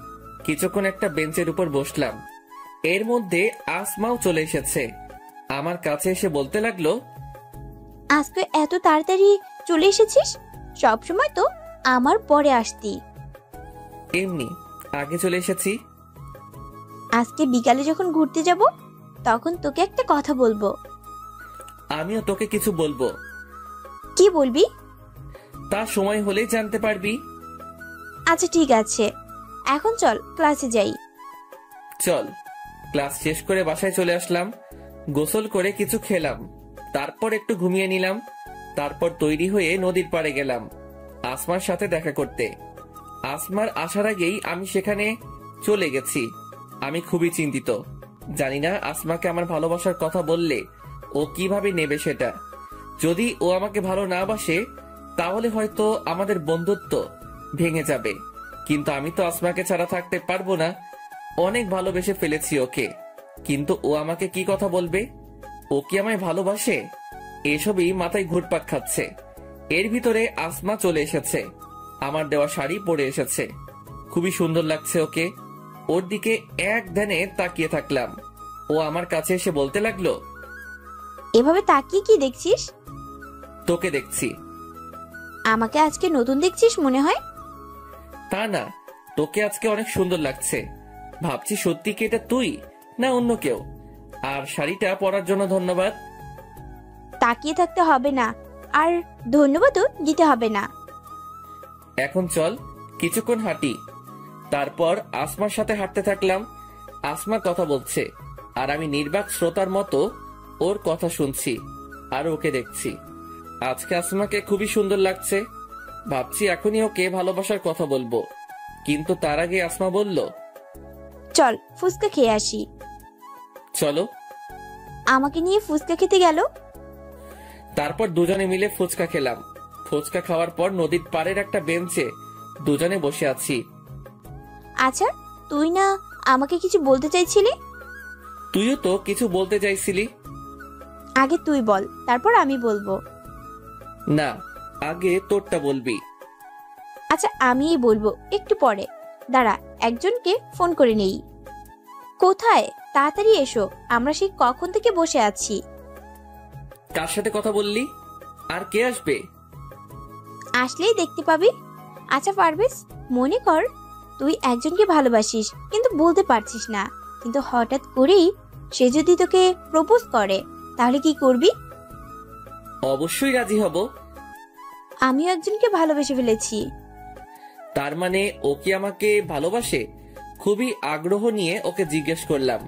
কিছুক্ষণ একটা বেঞ্চের উপর বসলাম। এর মধ্যে আসমাও চলে এসেছে। আমার কাছে এসে বলতে লাগলো, আজকে এত তাড়াতাড়ি চলে এসেছিস? সবসময় তো আমার পরে আসতি। এমনি আগে চলে এসেছি। আজকে বিকালে যখন ঘুরতে যাব তখন তোকে একটা কথা বলবো। আমিও তোকে কিছু বলবো। কি বলবি? তা সময় হলেই জানতে পারবি। আচ্ছা ঠিক আছে, এখন চল ক্লাসে যাই। চল। ক্লাস শেষ করে বাসায় চলে আসলাম। গোসল করে কিছু খেলাম। তারপর একটু ঘুমিয়ে নিলাম। তারপর তৈরি হয়ে নদীর পাড়ে গেলাম আসমার সাথে দেখা করতে। আসমার আসার আগেই আমি সেখানে চলে গেছি। আমি খুবই চিন্তিত। জানি না আসমাকে আমার ভালোবাসার কথা বললে ও কিভাবে নেবে সেটা। যদি ও আমাকে ভালো না বাসে তাহলে হয়তো আমাদের বন্ধুত্ব ভেঙে যাবে। কিন্তু আমি তো আসমাকে ছাড়া থাকতে পারবো না। অনেক ভালোবেসে ফেলেছি ওকে। কিন্তু ও আমাকে কি কথা বলবে? ও কি আমায় ভালোবাসে? এসবই মাথায় ঘুরপাক খাচ্ছে। এর ভিতরে আসমা চলে এসেছে। আমার দেওয়া শাড়ি পরে এসেছে। খুবই সুন্দর লাগছে ওকে। ওর দিকে এক ধ্যানে তাকিয়ে থাকলাম। ও আমার কাছে এসে বলতে লাগলো, এভাবে তাকিয়ে কি দেখছিস? তোকে দেখছি। আমাকে আজকে নতুন দেখছিস মনে হয়? তা না, তোকে আজকে অনেক সুন্দর লাগছে। ভাবছি সত্যি কি এটা তুই না অন্য কেউ। আর শাড়িটা পরার জন্য ধন্যবাদ। তাকিয়ে থাকতে হবে না, আর ধন্যবাদও দিতে হবে না। এখন চল কিছুক্ষণ হাঁটি। তারপর আসমার সাথে হাঁটতে থাকলাম। আসমা কথা বলছে আর আমি নির্বাক শ্রোতার মতো ওর কথা শুনছি আর ওকে দেখছি। আজকে আসমাকে খুবই সুন্দর লাগছে। ভাবছি এখনই ওকে ভালোবাসার কথা বলবো। কিন্তু তার আগে আসমা বলল, চল ফুচকা খেয়ে আসি। চলো। আমাকে নিয়ে ফুচকা খেতে গেল। তারপর দুজনে মিলে ফুচকা খেলাম। ফুচকা খাওয়ার পর নদীর পাড়ের একটা বেঞ্চে দুজনে বসে আছি। আচ্ছা, তুই না আমাকে কিছু বলতে চাইছিলি? তুইও তো কিছু বলতে চাইছিলি। আগে তুই বল, তারপর আমি বলবো। না, আগে তোরটা বলবি। আচ্ছা, আমিই বলবো একটু পরে। দাঁড়া, একজনকে ফোন করে নেই। কোথায়? তাড়াতাড়ি এসো, আমরা সেই কখন থেকে বসে আছি। কার সাথে কথা বললি? আর কে আসবে? আসলেই দেখতে পাবি। আচ্ছা পারভেজ, মনে কর তুই একজনকে ভালোবাসিস কিন্তু বলতে পারছিস না, কিন্তু হঠাৎ করেই সে যদি তোকে প্রপোজ করে, তাহলে কি করবি? অবশ্যই রাজি হব। আমিও একজনকে ভালোবেসে ফেলেছি। তার মানে ও কি আমাকে ভালোবাসে? খুবই আগ্রহ নিয়ে ওকে জিজ্ঞেস করলাম,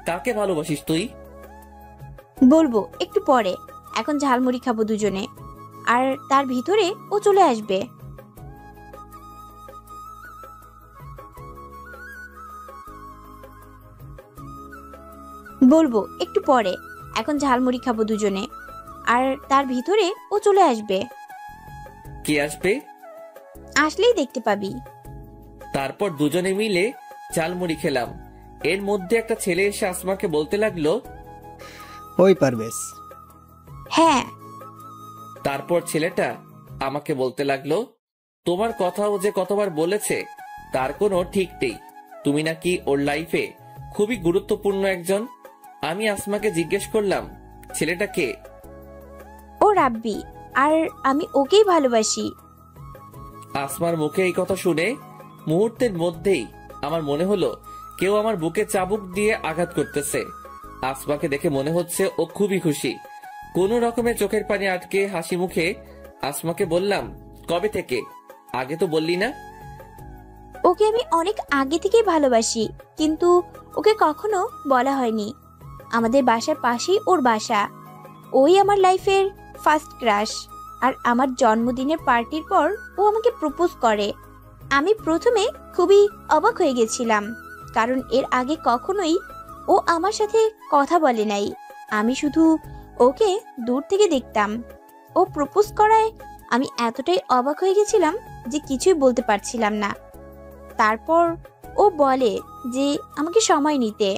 কাকে ভালোবাসিস তুই? বলবো একটু পরে, এখন ঝালমুড়ি খাবো দুজনে, আর তার ভিতরে ও চলে আসবে। বলবো একটু পরে, এখন ঝালমুড়ি খাবো দুজনে, আর তার ভিতরে ও চলে আসবে। কে আসবে? আসলেই দেখতে পাবি। তারপর দুজনে মিলে ঝালমুড়ি খেলাম। এর মধ্যে একটা ছেলে এসে আসমাকে বলতে লাগলো, ওই পারভেজ। হ্যাঁ। তারপর ছেলেটা আমাকে বলতে লাগলো, তোমার কথাও যে কতবার বলেছে তার কোনো ঠিক নেই, তুমি নাকি ওর লাইফে খুবই গুরুত্বপূর্ণ একজন। আমি আসমাকে জিজ্ঞেস করলাম, ছেলেটা কে? ও রাব্বি, আর আমি ওকেই ভালোবাসি। আসমার মুখে এই কথা শুনে মুহূর্তের মধ্যেই আমার মনে হলো কেউ আমার বুকে চাবুক দিয়ে আঘাত করতেছে। আসমাকে দেখে মনে হচ্ছে ও খুবই খুশি। কোন রকমে চোখের পানি আটকে হাসি মুখে আসমাকে বললাম, কবে থেকে? আগে তো বললি না। ওকে আমি অনেক আগে থেকেই ভালোবাসি, কিন্তু ওকে কখনো বলা হয়নি। আমাদের বাসার পাশেই ওর বাসা। ওই আমার লাইফের ফার্স্ট ক্রাশ। আর আমার জন্মদিনের পার্টির পর ও আমাকে প্রপোজ করে। আমি প্রথমে খুবই অবাক হয়ে গেছিলাম, কারণ এর আগে কখনোই ও আমার সাথে কথা বলে নাই। আমি শুধু ওকে দূর থেকে দেখতাম। ও প্রপোজ করায় আমি এতটাই অবাক হয়ে গেছিলাম যে কিছুই বলতে পারছিলাম না। তারপর ও বলে যে আমাকে সময় নিতে।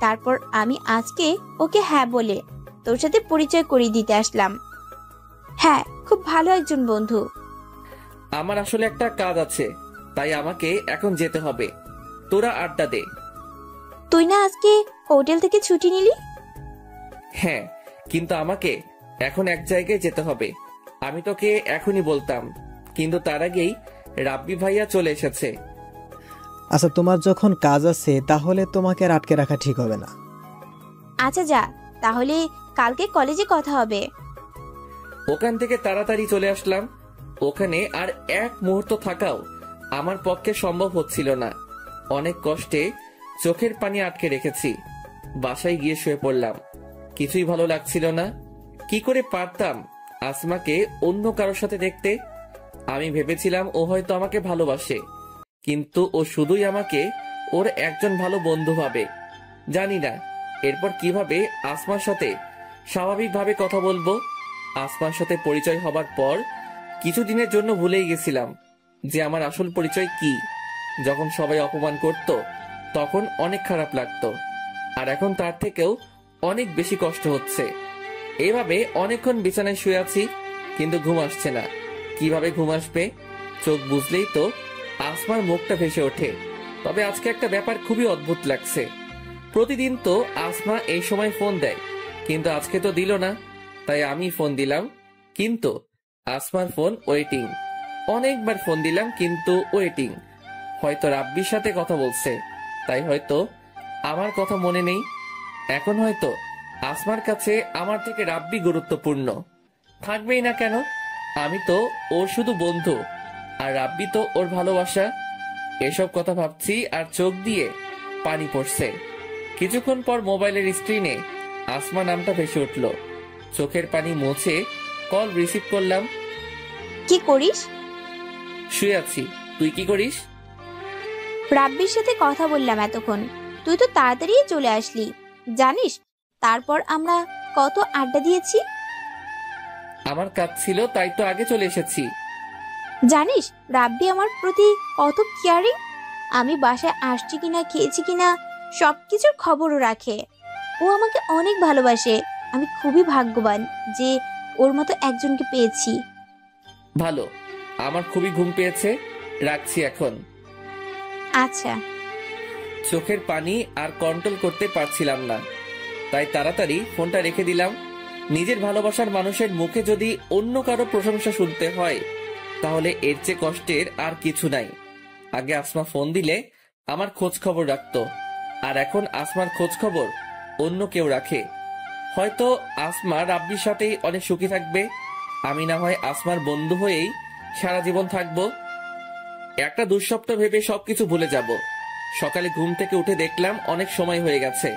তারপর আমি আজকে ওকে হ্যাঁ বলে তোর সাথে পরিচয় করিয়ে দিতে আসলাম। হ্যাঁ, খুব ভালো একজন বন্ধু। আমার আসলে একটা কাজ আছে, তাই আমাকে এখন যেতে হবে। তোরা আড্ডা দে। তুই না আজকে হোটেল থেকে ছুটি নিলি? হ্যাঁ, কিন্তু আমাকে এখন এক জায়গায় যেতে হবে। আমি তোকে এখনই বলতাম, কিন্তু তার আগেই রাব্বি ভাইয়া চলে এসেছে। আচ্ছা, তোমার যখন কাজ আছে তাহলে তোমাকে আর আটকে রাখা ঠিক হবে না। আচ্ছা যা, তাহলে কালকে কলেজে কথা হবে। ওখান থেকে তাড়াতাড়ি চলে আসলাম। ওখানে আর এক মুহূর্ত থাকাও আমার পক্ষে সম্ভব হচ্ছিল না। অনেক কষ্টে চোখের পানি আটকে রেখেছি। বাসায় গিয়ে শুয়ে পড়লাম। কিছুই ভালো লাগছিল না। কি করে পারতাম আসমাকে অন্য কারোর সাথে দেখতে? আমি ভেবেছিলাম ও হয়তো আমাকে ভালোবাসে, কিন্তু ও শুধুই আমাকে ওর একজন ভালো বন্ধু ভাবে। জানি না এরপর কিভাবে আসমার সাথে স্বাভাবিকভাবে কথা বলবো। আসমার সাথে পরিচয় হবার পর কিছুদিনের জন্য ভুলেই গেছিলাম যে আমার আসল পরিচয় কি। যখন সবাই অপমান করত তখন অনেক খারাপ লাগতো, আর এখন তার থেকেও অনেক বেশি কষ্ট হচ্ছে। এভাবে অনেকক্ষণ বিছানায় শুয়ে আছি, কিন্তু ঘুম আসছে না। কিভাবে ঘুম আসবে? চোখ বুঝলেই তো আসমার মুখটা ভেসে ওঠে। তবে আজকে একটা ব্যাপার খুবই অদ্ভুত লাগছে। প্রতিদিন তো আসমা এই সময় ফোন দেয়, কিন্তু আজকে তো দিল না। তাই আমি ফোন দিলাম, কিন্তু আসমার ফোন ওয়েটিং। অনেকবার ফোন দিলাম, কিন্তু ওয়েটিং। হয়তো রাব্বির সাথে কথা বলছে, তাই হয়তো আমার কথা মনে নেই। এখন হয়তো আসমার কাছে আমার থেকে রাব্বি গুরুত্বপূর্ণ। থাকবেই না কেন? আমি তো ওর শুধু বন্ধু, আর রাব্বি তো ওর ভালোবাসা। এসব কথা ভাবছি আর চোখ দিয়ে পানি পড়ছে। কিছুক্ষণ পর মোবাইলের স্ক্রিনে আসমা নামটা ভেসে উঠল। চোখের পানি মুছে কল রিসিভ করলাম। কি করিস? শুয়ে আছি। তুই কি করিস? রাব্বির সাথে কথা বললাম এতক্ষণ, তুই তো তাড়াতাড়ি চলে আসলি। জানিস তারপর আমরা কত আড্ডা দিয়েছি? আমার কাজ ছিল তাই তো আগে চলে এসেছি। জানিস রাব্বি আমার প্রতি কত কেয়ারিং। আমি বাসায় আসছি কিনা, খেয়েছি কিনা সবকিছুর খবরও রাখে। ও আমাকে অনেক ভালোবাসে। আমি খুবই ভাগ্যবান যে ওর মতো একজনকে পেয়েছি। ভালো, আমার খুবই ঘুম পেয়েছে, রাখছি এখন। আচ্ছা। চোখের পানি আর কন্ট্রোল করতে পারছিলাম না, তাই তাড়াতাড়ি ফোনটা রেখে দিলাম। নিজের ভালোবাসার মানুষের মুখে যদি অন্য কারো প্রশংসা শুনতে হয় তাহলে এর চেয়ে কষ্টের আর কিছু নাই। আগে আসমা ফোন দিলে আমার খোঁজ খবর রাখতো, আর এখন আসমার খোঁজ খবর অন্য কেউ রাখে। হয়তো আসমা রাব্বির সাথেই অনেক সুখী থাকবে, আমি না হয় আসমার বন্ধু হয়েই সারা জীবন থাকবো। একটা দুঃস্বপ্ন ভেবে সবকিছু ভুলে যাব। সকালে ঘুম থেকে উঠে দেখলাম অনেক সময় হয়ে গেছে।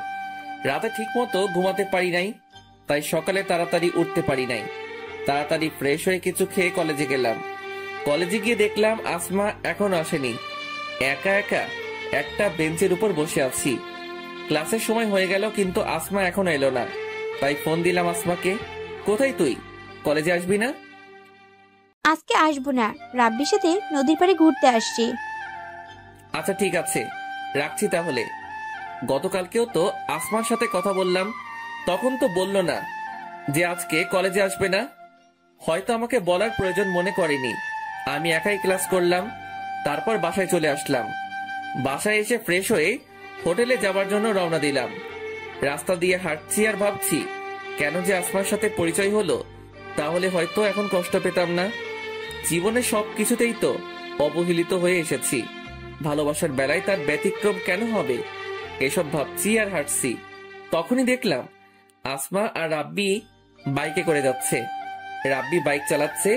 রাতে ঠিক মতো ঘুমাতে পারি নাই, তাই সকালে তাড়াতাড়ি উঠতে পারি নাই। তাড়াতাড়ি ফ্রেশ হয়ে কিছু খেয়ে কলেজে গেলাম। কলেজে গিয়ে দেখলাম আসমা এখনো আসেনি। একা একা একটা বেঞ্চের উপর বসে আছি। ক্লাসের সময় হয়ে গেল কিন্তু আসমা এখনো এলো না, তাই ফোন দিলাম আসমাকে। কোথায় তুই? কলেজে আসবি না? আজকে আসবো না, রাব্বির সাথে নদীর পাড়ে ঘুরতে আসছি। আচ্ছা ঠিক আছে, রাখছি তাহলে। গতকালকেও তো আসমার সাথে কথা বললাম, তখন তো বলল না যে আজকে কলেজে আসবে না। হয়তো আমাকে বলার প্রয়োজন মনে করেনি। আমি একাই ক্লাস করলাম, তারপর বাসায় চলে আসলাম। বাসায় এসে ফ্রেশ হয়ে হোটেলে যাবার জন্য রওনা দিলাম। রাস্তা দিয়ে হাঁটছি আর ভাবছি কেন যে আসমার সাথে পরিচয় হলো, তাহলে হয়তো এখন কষ্ট পেতাম না। জীবনে সব কিছুতেই তো অবহেলিত হয়ে এসেছি, ভালোবাসার বেলায় তার ব্যতিক্রম কেন হবে? এসব ভাবছি আর হাঁটছি, তখনই দেখলাম আসমা আর রাব্বি বাইকে করে যাচ্ছে। রাব্বি বাইক চালাচ্ছে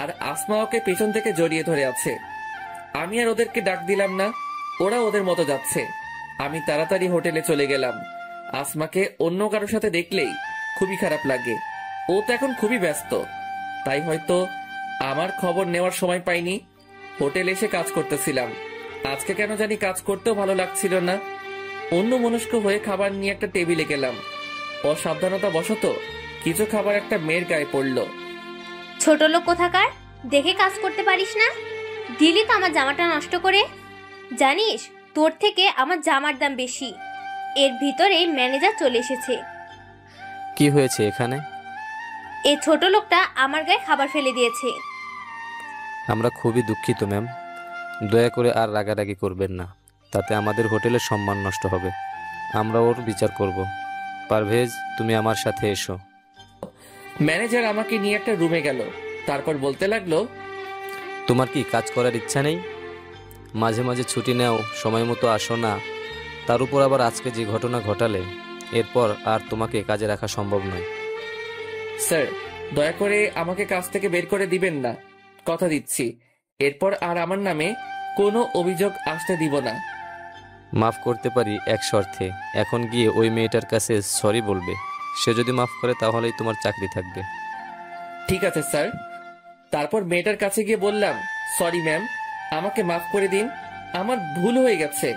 আর আসমা ওকে পেছন থেকে জড়িয়ে ধরে আছে। আমি আর ওদেরকে ডাক দিলাম না, ওরা ওদের মতো যাচ্ছে। আমি তাড়াতাড়ি হোটেলে চলে গেলাম। আসমাকে অন্য কারোর সাথে দেখলেই খুবই খারাপ লাগে। ও তো এখন খুবই ব্যস্ত, তাই হয়তো আমার খবর নেওয়ার সময় পাইনি। হোটেলে এসে কাজ করতেছিলাম। আজকে কেন জানি কাজ করতেও ভালো লাগছিল না। অন্য মনস্ক হয়ে খাবার নিয়ে একটা টেবিলে গেলাম। অসাবধানতা বশত কিছু খাবার একটা মেয়ের গায়ে পড়লো। ছোট লোক কোথাকার, দেখে কাজ করতে পারিস না? দিলি তো আমার জামাটা নষ্ট করে। জানিস তোর থেকে আমার জামার দাম বেশি। এর ভিতরে ম্যানেজার চলে এসেছে। কি হয়েছে এখানে? এই ছোট লোকটা আমার গায়ে খাবার ফেলে দিয়েছে। আমরা খুবই দুঃখিত ম্যাম, দয়া করে আর রাগারাগি করবেন না, তাতে আমাদের হোটেলের সম্মান নষ্ট হবে। আমরা ওর বিচার করব। পারভেজ, তুমি আমার সাথে এসো। ম্যানেজার আমাকে নিয়ে একটা রুমে গেল, তারপর বলতে লাগলো, তোমার কি কাজ করার ইচ্ছা নেই? মাঝে মাঝে ছুটি নাও, সময় মতো আসো না। তার উপর আবার আজকে যে ঘটনা ঘটালে, এরপর আর তোমাকে কাজে রাখা সম্ভব নয়। স্যার দয়া করে আমাকে কাজ থেকে বের করে দিবেন না, কথা দিচ্ছি এরপর আর আমার নামে কোনো অভিযোগ আসতে দিব না। মাফ করতে পারি এক শর্তে, এখন গিয়ে ওই মেয়েটার কাছে সরি বলবে। সে যদি মাফ করে তাহলেই তোমার চাকরি থাকবে। ঠিক আছে স্যার। তারপর মেয়েটার কাছে গিয়ে বললাম, সরি ম্যাম, আমাকে মাফ করে দিন, আমার ভুল হয়ে গেছে।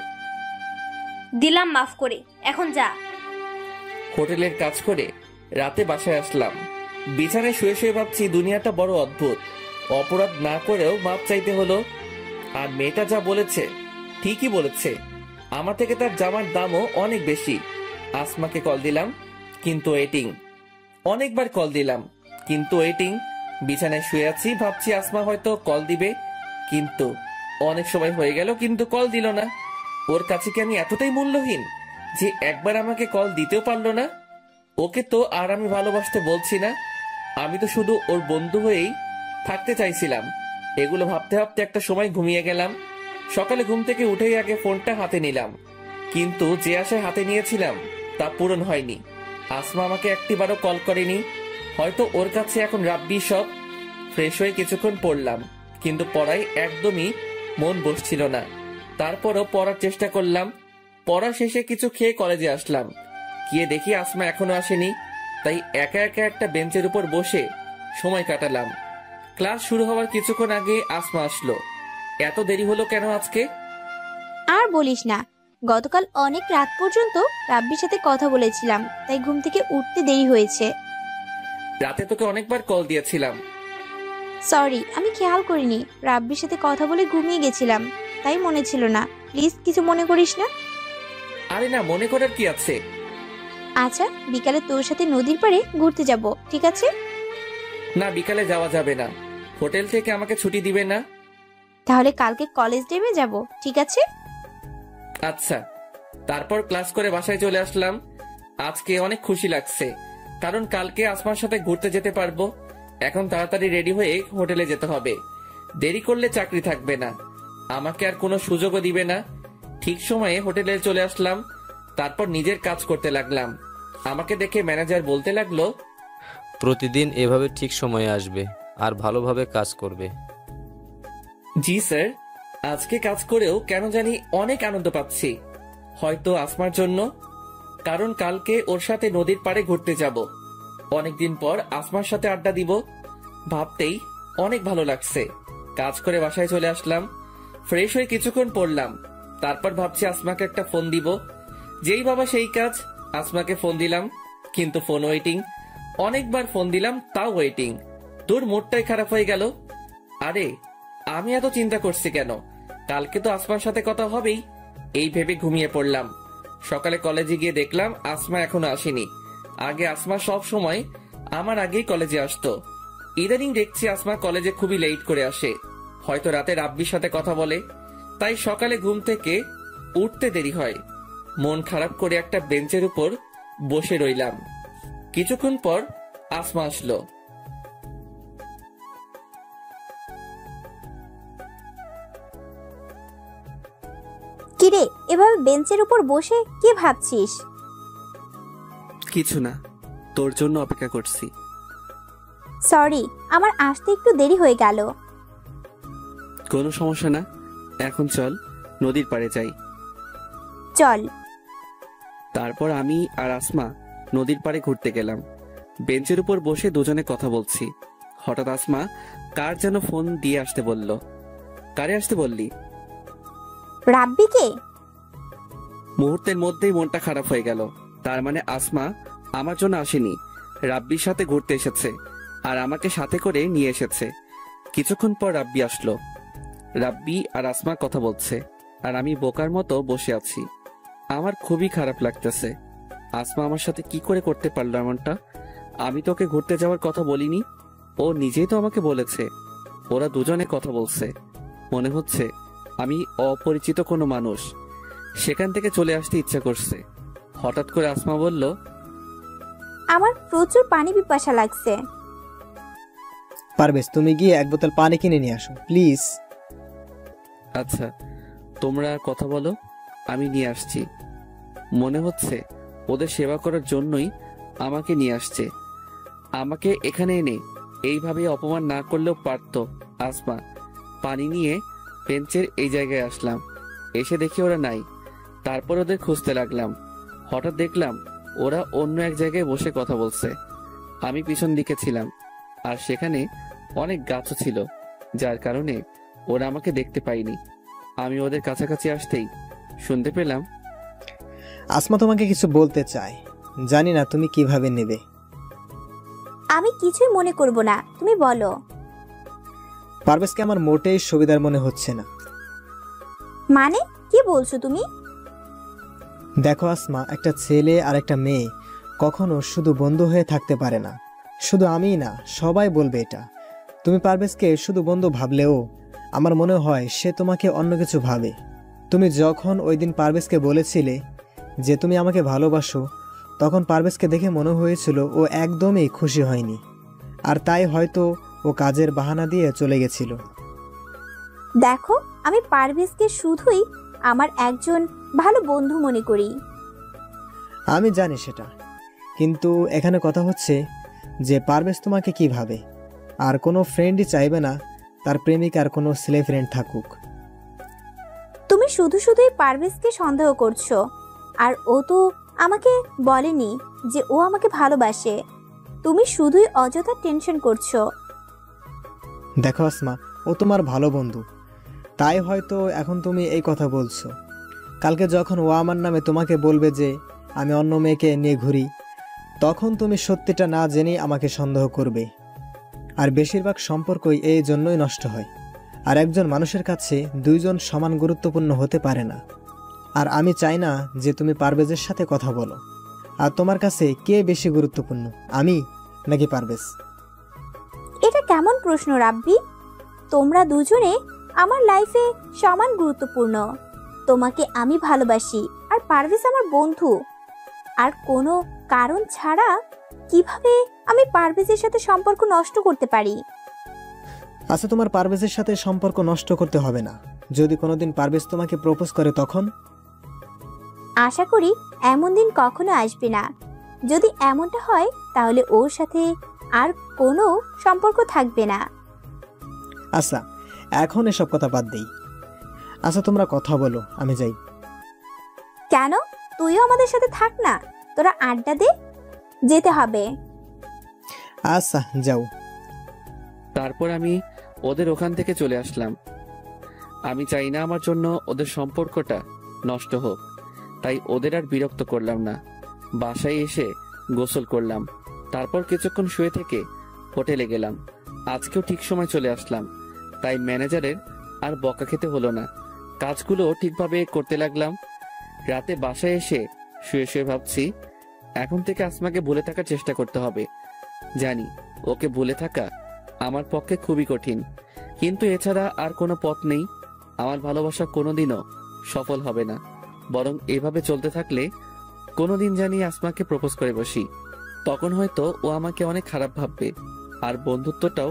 দিলাম মাফ করে, এখন যা। হোটেলের কাজ করে রাতে বাসায় আসলাম। বিছানায় শুয়ে শুয়ে ভাবছি দুনিয়াটা বড় অদ্ভুত। অপরাধ না করেও মাপ চাইতে হলো। আর মেয়েটা যা বলেছে ঠিকই বলেছে, আমার থেকে তার জামার দামও অনেক বেশি। আসমাকে কল দিলাম কিন্তু ওয়েটিং। অনেকবার কল দিলাম কিন্তু ওয়েটিং। বিছানায় শুয়ে আছি, ভাবছি আসমা হয়তো কল দিবে, কিন্তু অনেক সময় হয়ে গেল কিন্তু কল দিল না। ওর কাছে কি আমি এতটাই মূল্যহীন যে একবার আমাকে কল দিতেও পারলো না? ওকে তো আর আমি ভালোবাসতে বলছি না, আমি তো শুধু ওর বন্ধু হয়েই থাকতে চাইছিলাম। এগুলো ভাবতে ভাবতে একটা সময় ঘুমিয়ে গেলাম। সকালে ঘুম থেকে উঠেই আগে ফোনটা হাতে নিলাম, কিন্তু যে আশায় হাতে নিয়েছিলাম তা পূরণ হয়নি। আসমা আমাকে একটিবারও কল করেনি। হয়তো ওর কাছে এখন রাব্বি সব। ফ্রেশ হয়ে কিছুক্ষণ পড়লাম, কিন্তু পড়ায় একদমই মন বসছিল না। তারপরও পড়ার চেষ্টা করলাম। পড়া শেষে কিছু খেয়ে কলেজে আসলাম। গিয়ে দেখি আসমা এখনো আসেনি, তাই একা একা একটা বেঞ্চের উপর বসে সময় কাটালাম। ক্লাস শুরু হওয়ার কিছুক্ষণ আগে আসমা আসলো। এত দেরি হলো কেন আজকে? আর বলিস না, গতকাল অনেক রাত পর্যন্ত রাব্বির সাথে কথা বলেছিলাম, তাই ঘুম থেকে উঠতে দেরি হয়েছে। রাতে তোকে অনেকবার কল দিয়েছিলাম। সরি, আমি খেয়াল করিনি। রাব্বির সাথে কথা বলে ঘুমিয়ে গেছিলাম, তাই মনে ছিল না। প্লিজ কিছু মনে করিস না। আরে না, মনে করার কি আছে? আচ্ছা, বিকালে তোর সাথে নদীর পাড়ে ঘুরতে যাব, ঠিক আছে? না, বিকালে যাওয়া যাবে না। হোটেল থেকে আমাকে ছুটি দিবে না। তাহলে কালকে কলেজ ডেমে যাব, ঠিক আছে? আচ্ছা। তারপর ক্লাস করে বাসায় চলে আসলাম। আজকে অনেক খুশি লাগছে, কারণ কালকে আসমার সাথে ঘুরতে যেতে পারবো। এখন তাড়াতাড়ি রেডি হয়ে হোটেলে যেতে হবে। দেরি করলে চাকরি থাকবে না, আমাকে আর কোনো সুযোগও দিবে না। ঠিক সময়ে হোটেলে চলে আসলাম। তারপর নিজের কাজ করতে লাগলাম। আমাকে দেখে ম্যানেজার বলতে লাগলো, প্রতিদিন এভাবে ঠিক সময়ে আসবে আর ভালোভাবে কাজ করবে। জি স্যার। আজকে কাজ করেও কেন জানি অনেক আনন্দ পাচ্ছি। হয়তো আসমার জন্য, কারণ কালকে ওর সাথে নদীর পাড়ে ঘুরতে যাব। অনেকদিন পর আসমার সাথে আড্ডা দিব, ভাবতেই অনেক ভালো লাগছে। কাজ করে বাসায় চলে আসলাম। ফ্রেশ হয়ে কিছুক্ষণ পড়লাম। তারপর ভাবছি আসমাকে একটা ফোন দিব। যেই বাবা সেই কাজ, আসমাকে ফোন দিলাম, কিন্তু ফোন ওয়েটিং। অনেকবার ফোন দিলাম, তাও ওয়েটিং। তোর মুডটাই খারাপ হয়ে গেল। আরে, আমি এত চিন্তা করছি কেন? কালকে তো আসমার সাথে কথা হবেই, এই ভেবে ঘুমিয়ে পড়লাম। সকালে কলেজে গিয়ে দেখলাম আসমা এখনো আসেনি। আগে আসমা সব সময় আমার আগেই কলেজে আসতো। ইদানিং দেখছি আসমা কলেজে খুবই লেট করে আসে। হয়তো রাতে রাব্বির সাথে কথা বলে, তাই সকালে ঘুম থেকে উঠতে দেরি হয়। মন খারাপ করে একটা বেঞ্চের উপর বসে রইলাম। কিছুক্ষণ পর আসমা আসলো। কিরে, এভাবে বেঞ্চের উপর বসে কি ভাবছিস? কিছু না, তোর জন্য অপেক্ষা করছি। সরি, আমার আসতে একটু দেরি হয়ে গেল। কোনো সমস্যা না, এখন চল নদীর পাড়ে যাই। চল। তারপর আমি আর আসমা নদীর পাড়ে ঘুরতে গেলাম। বেঞ্চের উপর বসে দুজনে কথা বলছি। হঠাৎ আসমা কার যেন ফোন দিয়ে আসতে বলল। কারে আসতে বললি? রাব্বিকে। মুহূর্তের মধ্যেই মনটা খারাপ হয়ে গেল। তার মানে আসমা আমার জন্য আসেনি, রাব্বির সাথে ঘুরতে এসেছে, আর আমাকে সাথে করে নিয়ে এসেছে। কিছুক্ষণ পর রাব্বি আসলো। রাব্বি আর আসমা কথা বলছে, আর আমি বোকার মতো বসে আছি। আমার খুবই খারাপ লাগতেছে। আসমা আমার সাথে কি করে করতে পারলো এমনটা? আমি তোকে ঘুরতে যাওয়ার কথা বলিনি, ও নিজেই তো আমাকে বলেছে। ওরা দুজনে কথা বলছে, মনে হচ্ছে আমি অপরিচিত কোনো মানুষ। সেখান থেকে চলে আসতে ইচ্ছা করছে। হঠাৎ করে আসমা বলল, আমার প্রচুর পানি পিপাসা লাগছে। পারভেজ, তুমি গিয়ে এক বোতল পানি কিনে নিয়ে আসো প্লিজ। আচ্ছা, তোমরা কথা বলো, আমি নিয়ে আসছি। মনে হচ্ছে ওদের সেবা করার জন্যই আমাকে নিয়ে আসছে। আমাকে এখানে এনে এইভাবে অপমান না করলেও পারতো আসমা। পানি নিয়ে বেঞ্চের এই জায়গায় আসলাম। এসে দেখি ওরা নাই। তারপর ওদের খুঁজতে লাগলাম। হঠাৎ দেখলাম ওরা অন্য এক জায়গায় বসে কথা বলছে। আমি পিছন দিকে ছিলাম, আর সেখানে অনেক গাছও ছিল, যার কারণে ওরা আমাকে দেখতে পায়নি। আমি ওদের কাছাকাছি আসতেই শুনতে পেলাম, আসমা তোমাকে কিছু বলতে চায়, জানি না তুমি কিভাবে নেবে। আমি কিছুই মনে করব না, তুমি বলো। পারভেজকে আমার মোটেই সুবিধার মনে হচ্ছে না। মানে কি বলছো তুমি? দেখো আসমা, একটা ছেলে আর একটা মেয়ে কখনো শুধু বন্ধু হয়ে থাকতে পারে না। শুধু আমিই না, সবাই বলবে এটা। তুমি পারভেজকে শুধু বন্ধু ভাবলেও আমার মনে হয় সে তোমাকে অন্য কিছু ভাবে। তুমি যখন ওই দিন পারভেজকে বলেছিলে যে তুমি আমাকে ভালোবাসো, তখন পারভেজকে দেখে মনে হয়েছিল ও একদমই খুশি হয়নি, আর তাই হয়তো ও কাজের বাহানা দিয়ে চলে গেছিল। দেখো, আমি পারভেজকে শুধুই আমার একজন ভালো বন্ধু মনে করি। আমি জানি সেটা, কিন্তু এখানে কথা হচ্ছে যে পারভেজ তোমাকে কি ভাবে। আর কোনো ফ্রেন্ডই চাইবে না তার প্রেমিকার কোনো ছেলে ফ্রেন্ড থাকুক। তুমি শুধু শুধুই পারভেজকে সন্দেহ করছো, আর ও তো আমাকে বলেনি যে ও আমাকে ভালোবাসে। তুমি শুধুই অযথা টেনশন করছো। দেখো আসমা, ও তোমার ভালো বন্ধু, তাই হয়তো এখন তুমি এই কথা বলছো, কালকে যখন ও আমার নামে তোমাকে বলবে যে আমি অন্য মেয়েকে নিয়ে ঘুরি, তখন তুমি সত্যিটা না জেনেই আমাকে সন্দেহ করবে। আর বেশিরভাগ সম্পর্কই এই জন্যই নষ্ট হয়। আর একজন মানুষের কাছে দুইজন সমান গুরুত্বপূর্ণ হতে পারে না। আর আমি চাই না যে তুমি পারভেজের সাথে কথা বলো। আর তোমার কাছে কে বেশি গুরুত্বপূর্ণ, আমি নাকি পারভেজ? এটা কেমন প্রশ্ন রাব্বি? তোমরা দুজনে আমার লাইফে সমান গুরুত্বপূর্ণ। তোমাকে আমি ভালোবাসি আর পারভেজ আমার বন্ধু। আর কোনো কারণ ছাড়া কিভাবে আমি পারভেজের সাথে সম্পর্ক নষ্ট করতে পারি? আচ্ছা, তোমার পারভেজের সাথে সম্পর্ক নষ্ট করতে হবে না। যদি কোনোদিন পারভেজ তোমাকে প্রপোজ করে তখন? আশা করি এমন দিন কখনো আসবে না। যদি এমনটা হয় তাহলে ওর সাথে আর কোনো সম্পর্ক থাকবে না। আচ্ছা, এখন এসব কথা বাদ দেই। আচ্ছা, তোমরা কথা বলো, আমি যাই। কেন? তুইও আমাদের সাথে থাক না, তোরা আড্ডা দে। যেতে হবে। আচ্ছা, যাও। তারপর আমি ওদের ওখান থেকে চলে আসলাম। আমি চাই না আমার জন্য ওদের সম্পর্কটা নষ্ট হোক, তাই ওদের আর বিরক্ত করলাম না। বাসায় এসে গোসল করলাম, তারপর কিছুক্ষণ শুয়ে থেকে হোটেলে গেলাম। আজকেও ঠিক সময় চলে আসলাম, তাই ম্যানেজারের আর বকা খেতে হলো না। কাজগুলো ঠিকভাবে করতে লাগলাম। রাতে বাসায় এসে শুয়ে শুয়ে ভাবছি, এখন থেকে আসমাকে ভুলে থাকার চেষ্টা করতে হবে। জানি ওকে ভুলে থাকা আমার পক্ষে খুবই কঠিন, কিন্তু এছাড়া আর কোনো পথ নেই। আমার ভালোবাসা কোনোদিনও সফল হবে না, বরং এভাবে চলতে থাকলে কোনোদিন জানি আসমাকে প্রপোজ করে বসি। তখন হয়তো ও আমাকে অনেক খারাপ ভাববে আর বন্ধুত্বটাও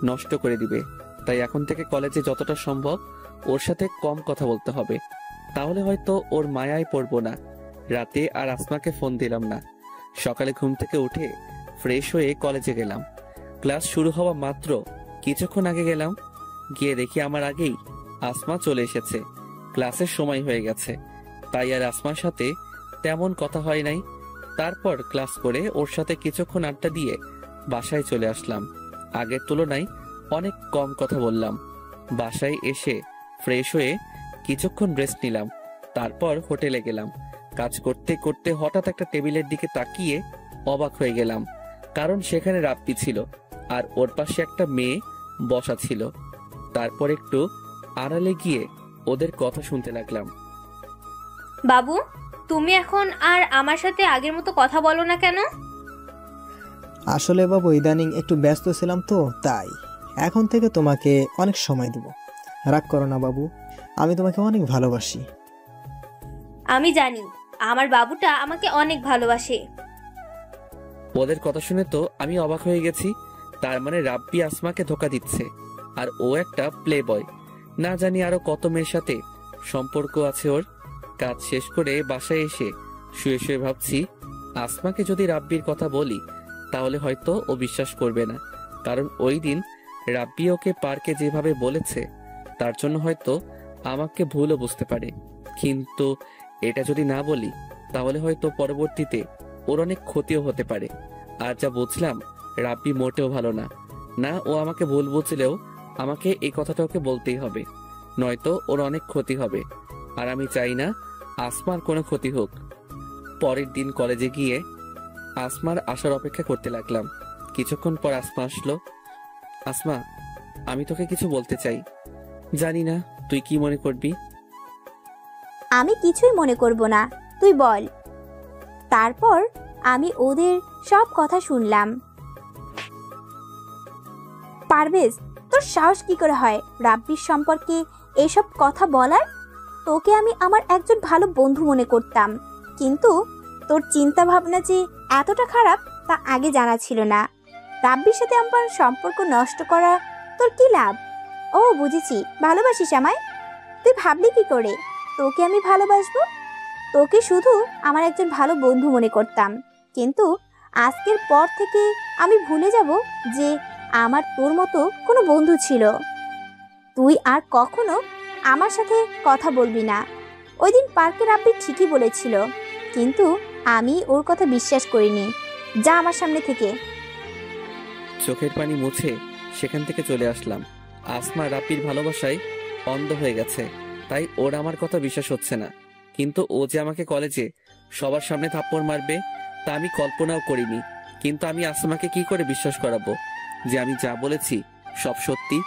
নষ্ট করে দিবে। তাই এখন থেকে কলেজে যতটা সম্ভব ওর সাথে কম কথা বলতে হবে, তাহলে হয়তো ওর মায়ায় পড়বো না। রাতে আর আসমাকে ফোন দিলাম না। সকালে ঘুম থেকে উঠে ফ্রেশ হয়ে কলেজে গেলাম। ক্লাস শুরু হওয়া মাত্র কিছুক্ষণ আগে গেলাম, গিয়ে দেখি আমার আগেই আসমা চলে এসেছে। ক্লাসের সময় হয়ে গেছে, তাই আর আসমার সাথে তেমন কথা হয় নাই। তারপর ক্লাস করে ওর সাথে কিছুক্ষণ আড্ডা দিয়ে বাসায় চলে আসলাম। আগের তুলনায় অনেক কম কথা বললাম। বাসায় এসে ফ্রেশ হয়ে কিছুক্ষণ রেস্ট নিলাম। তারপর হোটেলে গেলাম। কাজ করতে করতে হঠাৎ একটা টেবিলের দিকে তাকিয়ে অবাক হয়ে গেলাম, কারণ সেখানে রাব্বি ছিল আর ওর পাশে একটা মেয়ে বসা ছিল। তারপর একটু আড়ালে গিয়ে ওদের কথা শুনতে লাগলাম। বাবু, তুমি এখন আর আমার সাথে আগের মতো কথা বলো না কেন? আসলে বাবু, ইদানিং একটু ব্যস্ত ছিলাম তো, তাই এখন থেকে তোমাকে অনেক সময় দেব। রাগ করো না বাবু, আমি তোমাকে অনেক ভালোবাসি। আমি জানি আমার বাবুটা আমাকে অনেক ভালোবাসে। ওদের কথা শুনে তো আমি অবাক হয়ে গেছি। তার মানে রাব্বি আসমাকে ধোকা দিচ্ছে আর ও একটা প্লে বয়। না জানি আরো কত মেয়ের সাথে সম্পর্ক আছে ওর। কাজ শেষ করে বাসায় এসে শুয়ে শুয়ে ভাবছি, আসমাকে যদি রাব্বির কথা বলি তাহলে হয়তো ও বিশ্বাস করবে না, কারণ ওই দিন রাব্বি ওকে পার্কে যেভাবে বলেছে তার জন্য হয়তো আমাকে ভুলও বুঝতে পারে। কিন্তু এটা যদি না বলি তাহলে হয়তো পরবর্তীতে ওর অনেক ক্ষতিও হতে পারে। আর যা বুঝলাম, রাব্বি মোটেও ভালো না। না ও আমাকে ভুল বুঝলেও আমাকে এই কথাটা ওকে বলতেই হবে, নয়তো ওর অনেক ক্ষতি হবে। আর আমি চাই না আসমার কোনো ক্ষতি হোক। পরের দিন কলেজে গিয়ে আসমার আসার অপেক্ষা করতে লাগলাম। কিছুক্ষণ পর আসমা আসলো। আসমা, আমি তোকে কিছু বলতে চাই, জানি না তুই কি মনে করবি। আমি কিছুই মনে করব না, তুই বল। তারপর আমি ওদের সব কথা শুনলাম। পারভেজ, তোর সাহস কি করে হয় রাব্বির সম্পর্কে এসব কথা বলার? তোকে আমি আমার একজন ভালো বন্ধু মনে করতাম, কিন্তু তোর চিন্তা ভাবনা যে এতটা খারাপ তা আগে জানা ছিল না। রাব্বির সাথে আমার সম্পর্ক নষ্ট করা তোর কি লাভ? ও বুঝেছি, ভালোবাসিস আমায়। তুই ভাবলি কি করে তোকে আমি ভালোবাসবো? তোকে শুধু আমার একজন ভালো বন্ধু মনে করতাম, কিন্তু আজকের পর থেকে আমি ভুলে যাব যে আমার তোর মতো কোনো বন্ধু ছিল। তুই আর কখনো আমার সাথে কথা বলবি না। ওই দিন পার্কে রাব্বি ঠিকই বলেছিল, কিন্তু আমি ওর কথা বিশ্বাস করিনি। যা আমার সামনে থেকে। চোখের পানি মুছে সেখান থেকে চলে আসলাম। আসমা রাব্বির ভালোবাসায় অন্ধ হয়ে গেছে, তাই ওর আমার কথা বিশ্বাস হচ্ছে না। কিন্তু ও যে আমাকে কলেজে সবার সামনে থাপ্পড় মারবে তা আমি কল্পনাও করিনি। কিন্তু আমি আসমাকে কি করে বিশ্বাস করাবো যে আমি যা বলেছি সব সত্যি?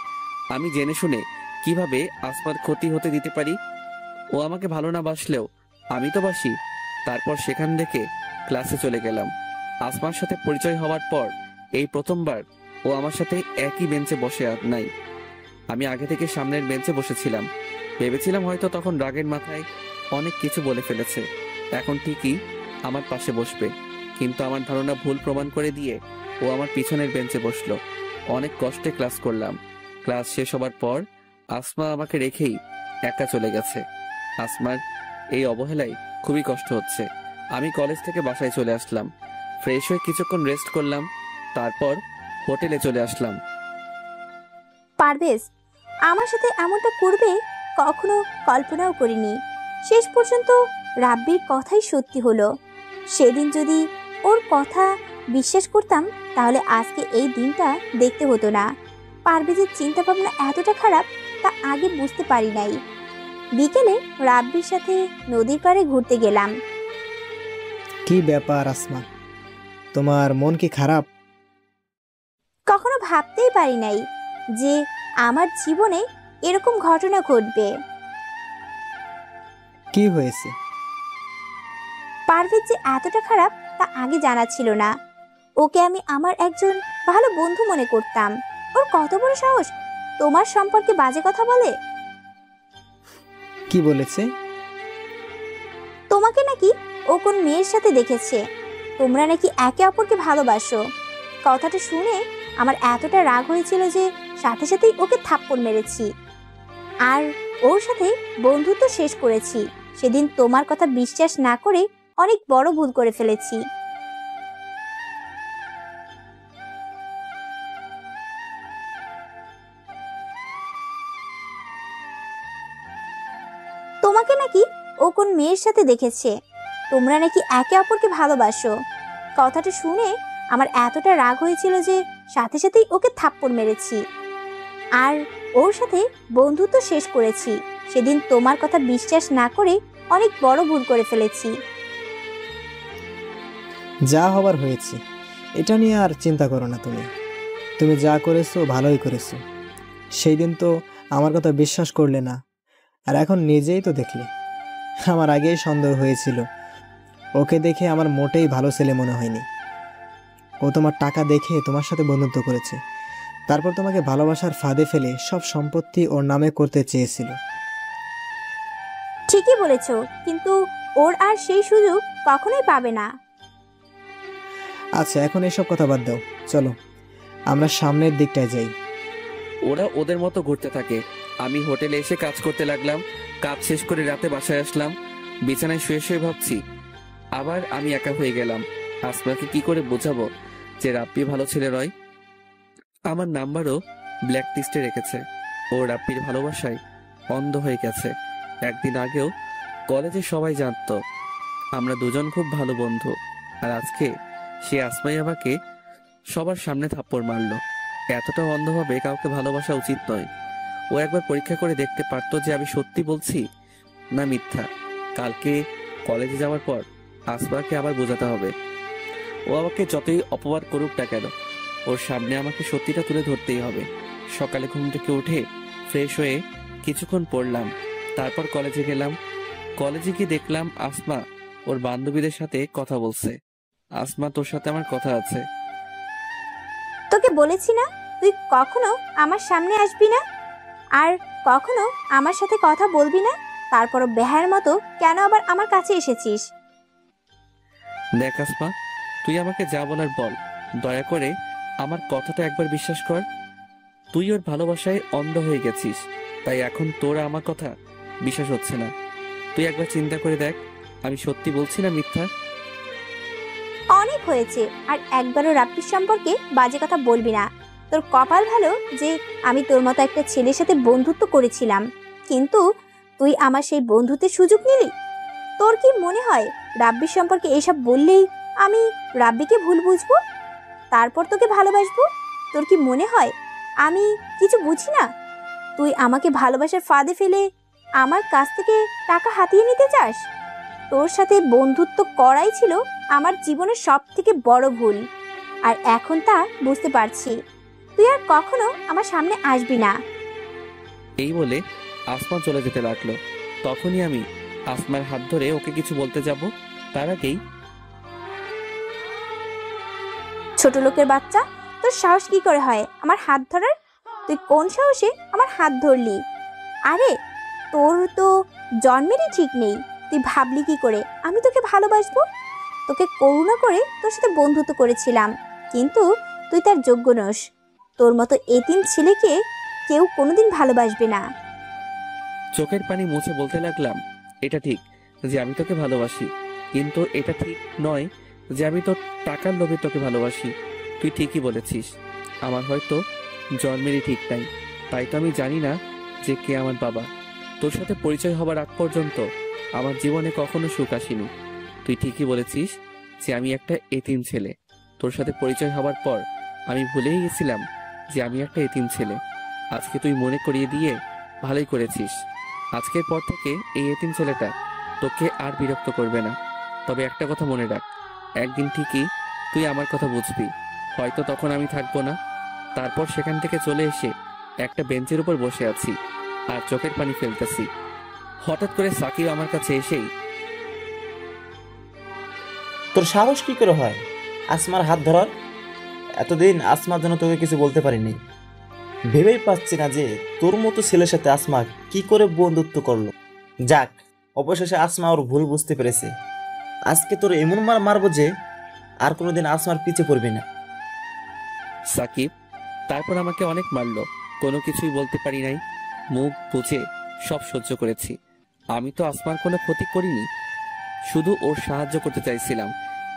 আমি জেনে শুনে কিভাবে আসমার ক্ষতি হতে দিতে পারি? ও আমাকে ভালো না বাসলেও আমি তো বাসি। তারপর সেখান থেকে ক্লাসে চলে গেলাম। আসমার সাথে পরিচয় হওয়ার পর এই প্রথমবার ও আমার সাথে একই বেঞ্চে বসে নাই। আমি আগে থেকে সামনের বেঞ্চে বসেছিলাম। ভেবেছিলাম হয়তো তখন রাগের মাথায় অনেক কিছু বলে ফেলেছে, এখন ঠিকই আমার পাশে বসবে। কিন্তু আমার ধারণা ভুল প্রমাণ করে দিয়ে ও আমার পিছনের বেঞ্চে বসলো। অনেক কষ্টে ক্লাস করলাম। ক্লাস শেষ হবার পর আসমা আমাকে রেখেই একা চলে গেছে। আসমার এই অবহেলায় খুবই কষ্ট হচ্ছে। আমি কলেজ থেকে বাসায় চলে আসলাম। ফ্রেশ হয়ে কিছুক্ষণ রেস্ট করলাম, তারপর হোটেলে চলে আসলাম। পারভেজ আমার সাথে এমনটা করবে কখনো কল্পনাও করিনি। শেষ পর্যন্ত রাব্বির কথাই সত্যি হলো। সেদিন যদি ওর কথা বিশ্বাস করতাম তাহলে আজকে এই দিনটা দেখতে হতো না। পারভেজের চিন্তা ভাবনা এতটা খারাপ তা আগে বুঝতে পারি নাই। বিকেলে রাব্বির সাথে নদীর পাড়ে ঘুরতে গেলাম। কি ব্যাপার আসমা, তোমার মন কি খারাপ? কখনো ভাবতেই পারি নাই যে আমার জীবনে এরকম ঘটনা ঘটবে। কি হয়েছে? পারভেজ যে এতটা খারাপ তা আগে জানা ছিল না। ওকে আমি আমার একজন ভালো বন্ধু মনে করতাম। ওর কত বড় সাহস তোমার সম্পর্কে বাজে কথা বলে। কি বলেছে? তোমাকে নাকি ও কোন মেয়ের সাথে দেখেছে, তোমরা নাকি একে অপরকে ভালোবাসো। কথাটা শুনে আমার এতটা রাগ হয়েছিল যে সাথে সাথেই ওকে থাপ্পড় মেরেছি আর ওর সাথে বন্ধুত্ব শেষ করেছি। সেদিন তোমার কথা বিশ্বাস না করে অনেক বড় ভুল করে ফেলেছি। তোমাকে নাকি ও কোন মেয়ের সাথে দেখেছে, তোমরা নাকি একে অপরকে ভালোবাসো। কথাটা শুনে আমার এতটা রাগ হয়েছিল যে সাথে সাথেই ওকে থাপ্পড় মেরেছি আর ওর সাথে বন্ধুত্ব শেষ করেছি। সেদিন তোমার কথা বিশ্বাস না করে অনেক বড় ভুল করে ফেলেছি। যা হবার হয়েছে, এটা নিয়ে আর চিন্তা করো না। তুমি যা করেছো ভালোই করেছো। সেই দিন তো আমার কথা বিশ্বাস করলে না, আর এখন নিজেই তো দেখলে। আমার আগেই সন্দেহ হয়েছিল। ওকে দেখে আমার মোটেই ভালো ছেলে মনে হয়নি। ও তোমার টাকা দেখে তোমার সাথে বন্ধুত্ব করেছে, তারপর তোমাকে ভালোবাসার ফাঁদে ফেলে সব সম্পত্তি ওর নামে করতে চেয়েছিল। ঠিকই বলেছো, কিন্তু ওর আর সেই সুযোগ কখনোই পাবে না। আচ্ছা, এখন এসব কথা বাদ দাও, চলো আমরা সামনের দিকটায় যাই। ওরা ওদের মতো ঘুরতে থাকে। আমি হোটেলে এসে কাজ করতে লাগলাম। কাজ শেষ করে রাতে বাসায় আসলাম। বিছানায় শুয়ে শুয়ে ভাবছি আবার আমি একা হয়ে গেলাম। আসমাকে কি করে বোঝাবো যে রাব্বি ভালো ছেলে নয়? আমার নাম্বারও ব্ল্যাক লিস্টে রেখেছে। ও রাব্বির ভালোবাসায় অন্ধ হয়ে গেছে। একদিন আগেও কলেজে সবাই জানতো আমরা দুজন খুব ভালো বন্ধু, আর আজকে সে আসমাই আমাকে সবার সামনে থাপ্পড় মারলো। এতটা অন্ধভাবে কাউকে ভালোবাসা উচিত নয়। ও একবার পরীক্ষা করে দেখতে পারতো যে আমি সত্যি বলছি না মিথ্যা। কালকে কলেজে যাওয়ার পর আসমাকে আবার বোঝাতে হবে। ও আমাকে যতই অপবাদ করুক না কেন, ওর সামনে আমাকে সত্যিটা তুলে ধরতেই হবে। সকালে ঘুম থেকে উঠে ফ্রেশ হয়ে কিছুক্ষণ পড়লাম, তারপর কলেজে গেলাম। কলেজে গিয়ে দেখলাম আসমা ওর বান্ধবীদের সাথে কথা বলছে। আসমা, তোর সাথে আমার কথা আছে। তোকে বলেছি না তুই কখনো আমার সামনে আসবি না আর কখনো আমার সাথে কথা বলবি না, তারপরও বেহায়ের মতো কেন আবার আমার কাছে এসেছিস? দেখ আসমা, তুই আমাকে যা বলার বল, দয়া করে আমার কথাটা একবার বিশ্বাস কর। তুই ওর ভালোবাসায় অন্ধ হয়ে গেছিস, তাই এখন তোর আমার কথা বিশ্বাস হচ্ছে না। তুই একবার চিন্তা করে দেখ, আমি সত্যি বলছি না মিথ্যা। অনেক হয়েছে, আর একবারও রাব্বির সম্পর্কে বাজে কথা বলবি না। তোর কপাল ভালো যে আমি তোর মতো একটা ছেলের সাথে বন্ধুত্ব করেছিলাম, কিন্তু তুই আমার সেই বন্ধুত্বের সুযোগ নিলি। তোর কি মনে হয় রাব্বির সম্পর্কে এসব বললেই আমি রাব্বিকে ভুল বুঝবো, তারপর তোকে ভালোবাসবো? তোর কি মনে হয় আমি কিছু বুঝি না? তুই আমাকে ভালোবাসার ফাঁদে ফেলে আমার কাছ থেকে টাকা হাতিয়ে নিতে চাস? তোর সাথে বন্ধুত্ব করাই ছিল আমার জীবনের সব থেকে বড় ভুল। আর এখন তা বুঝতে পারছি। তুই আর কখনো আমার সামনে আসবি না। এই বলে আসমা চলে যেতে লাগলো। তখনই আমি আসমার হাত ধরে ওকে কিছু বলতে যাব, তার আগেই ছোট লোকের বাচ্চা, তোর সাহস কি করে হয় আমার হাত ধরার? তুই কোন সাহসে আমার হাত ধরলি? আরে তোর তো জন্মেরই ঠিক নেই। তুই ভাবলি কি করে আমি তোকে ভালোবাসবো? তোকে করুণা করে তোর সাথে বন্ধুত্ব করেছিলাম, কিন্তু তুই তার যোগ্য নস। তোর মতো এতিম ছেলেকে কেউ কোনোদিন ভালোবাসবে না। চোখের পানি মুছে বলতে লাগলাম, এটা ঠিক যে আমি তোকে ভালোবাসি, কিন্তু এটা ঠিক নয় যে আমি তোর টাকার লোভে তোকে ভালোবাসি। তুই ঠিকই বলেছিস, আমার হয়তো জন্মেরই ঠিক নাই, তাই তো আমি জানি না যে কে আমার বাবা। তোর সাথে পরিচয় হবার আগ পর্যন্ত আমার জীবনে কখনো সুখ আসেনি। তুই ঠিকই বলেছিস যে আমি একটা এতিম ছেলে। তোর সাথে পরিচয় হবার পর আমি ভুলেই গেছিলাম যে আমি একটা এতিম ছেলে। আজকে তুই মনে করিয়ে দিয়ে ভালোই করেছিস। আজকের পর থেকে এই এতিম ছেলেটা তোকে আর বিরক্ত করবে না। তবে একটা কথা মনে রাখ, একদিন ঠিকই তুই আমার কথা বুঝবি। হয়তো তখন আমি থাকবো না। তারপর সেখান থেকে চলে এসে একটা বেঞ্চের উপর বসে আছি আর চোখের পানি ফেলতেছি। হঠাৎ করে সাকিব আমার কাছে এসেই, তোর সাহস কি করে হয় আসমার হাত ধরার? এতদিন আসমার জন্য তোকে কিছু বলতে পারিনি। ভেবেই পাচ্ছি না যে তোর মতো ছেলের সাথে আসমা কি করে বন্ধুত্ব করলো। যাক, অবশেষে আসমা ওর ভুল বুঝতে পেরেছে। আজকে তোর এমন মার মারবো যে আর কোনোদিন আসমার পিছে পড়বি না। সাকিব তারপর আমাকে অনেক মারলো, কোনো কিছুই বলতে পারি নাই। মুখ বুঝে সব সহ্য করেছি। আমি তো আসমার কোনো ক্ষতি করিনি, শুধু ওর সাহায্য করতে চাইছিলাম।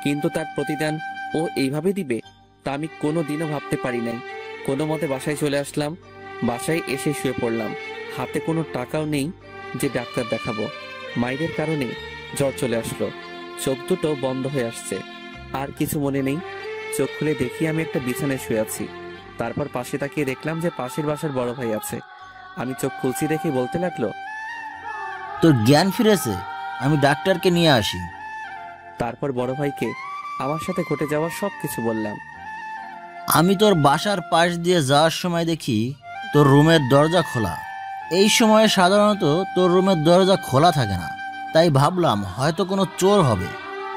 কিন্তু তার প্রতিদান ও এইভাবে দিবে তা আমি কোনো দিনও ভাবতে পারি নাই। কোনো মতে বাসায় চলে আসলাম। বাসায় এসে শুয়ে পড়লাম। হাতে কোনো টাকাও নেই যে ডাক্তার দেখাবো। মায়ের কারণে জ্বর চলে আসলো। চোখ দুটো বন্ধ হয়ে আসছে, আর কিছু মনে নেই। চোখ খুলে দেখি আমি একটা বিছানায় শুয়ে আছি। তারপর পাশে তাকিয়ে দেখলাম যে পাশের বাসার বড় ভাই আছে। আমি চোখ খুলছি দেখে বলতে লাগলো, তোর জ্ঞান ফিরেছে, আমি ডাক্তারকে নিয়ে আসি। তারপর বড় ভাইকে আমার সাথে ঘটে যাওয়া সব কিছু বললাম। আমি তোর বাসার পাশ দিয়ে যাওয়ার সময় দেখি তোর রুমের দরজা খোলা। এই সময়ে সাধারণত তোর রুমের দরজা খোলা থাকে না, তাই ভাবলাম হয়তো কোনো চোর হবে।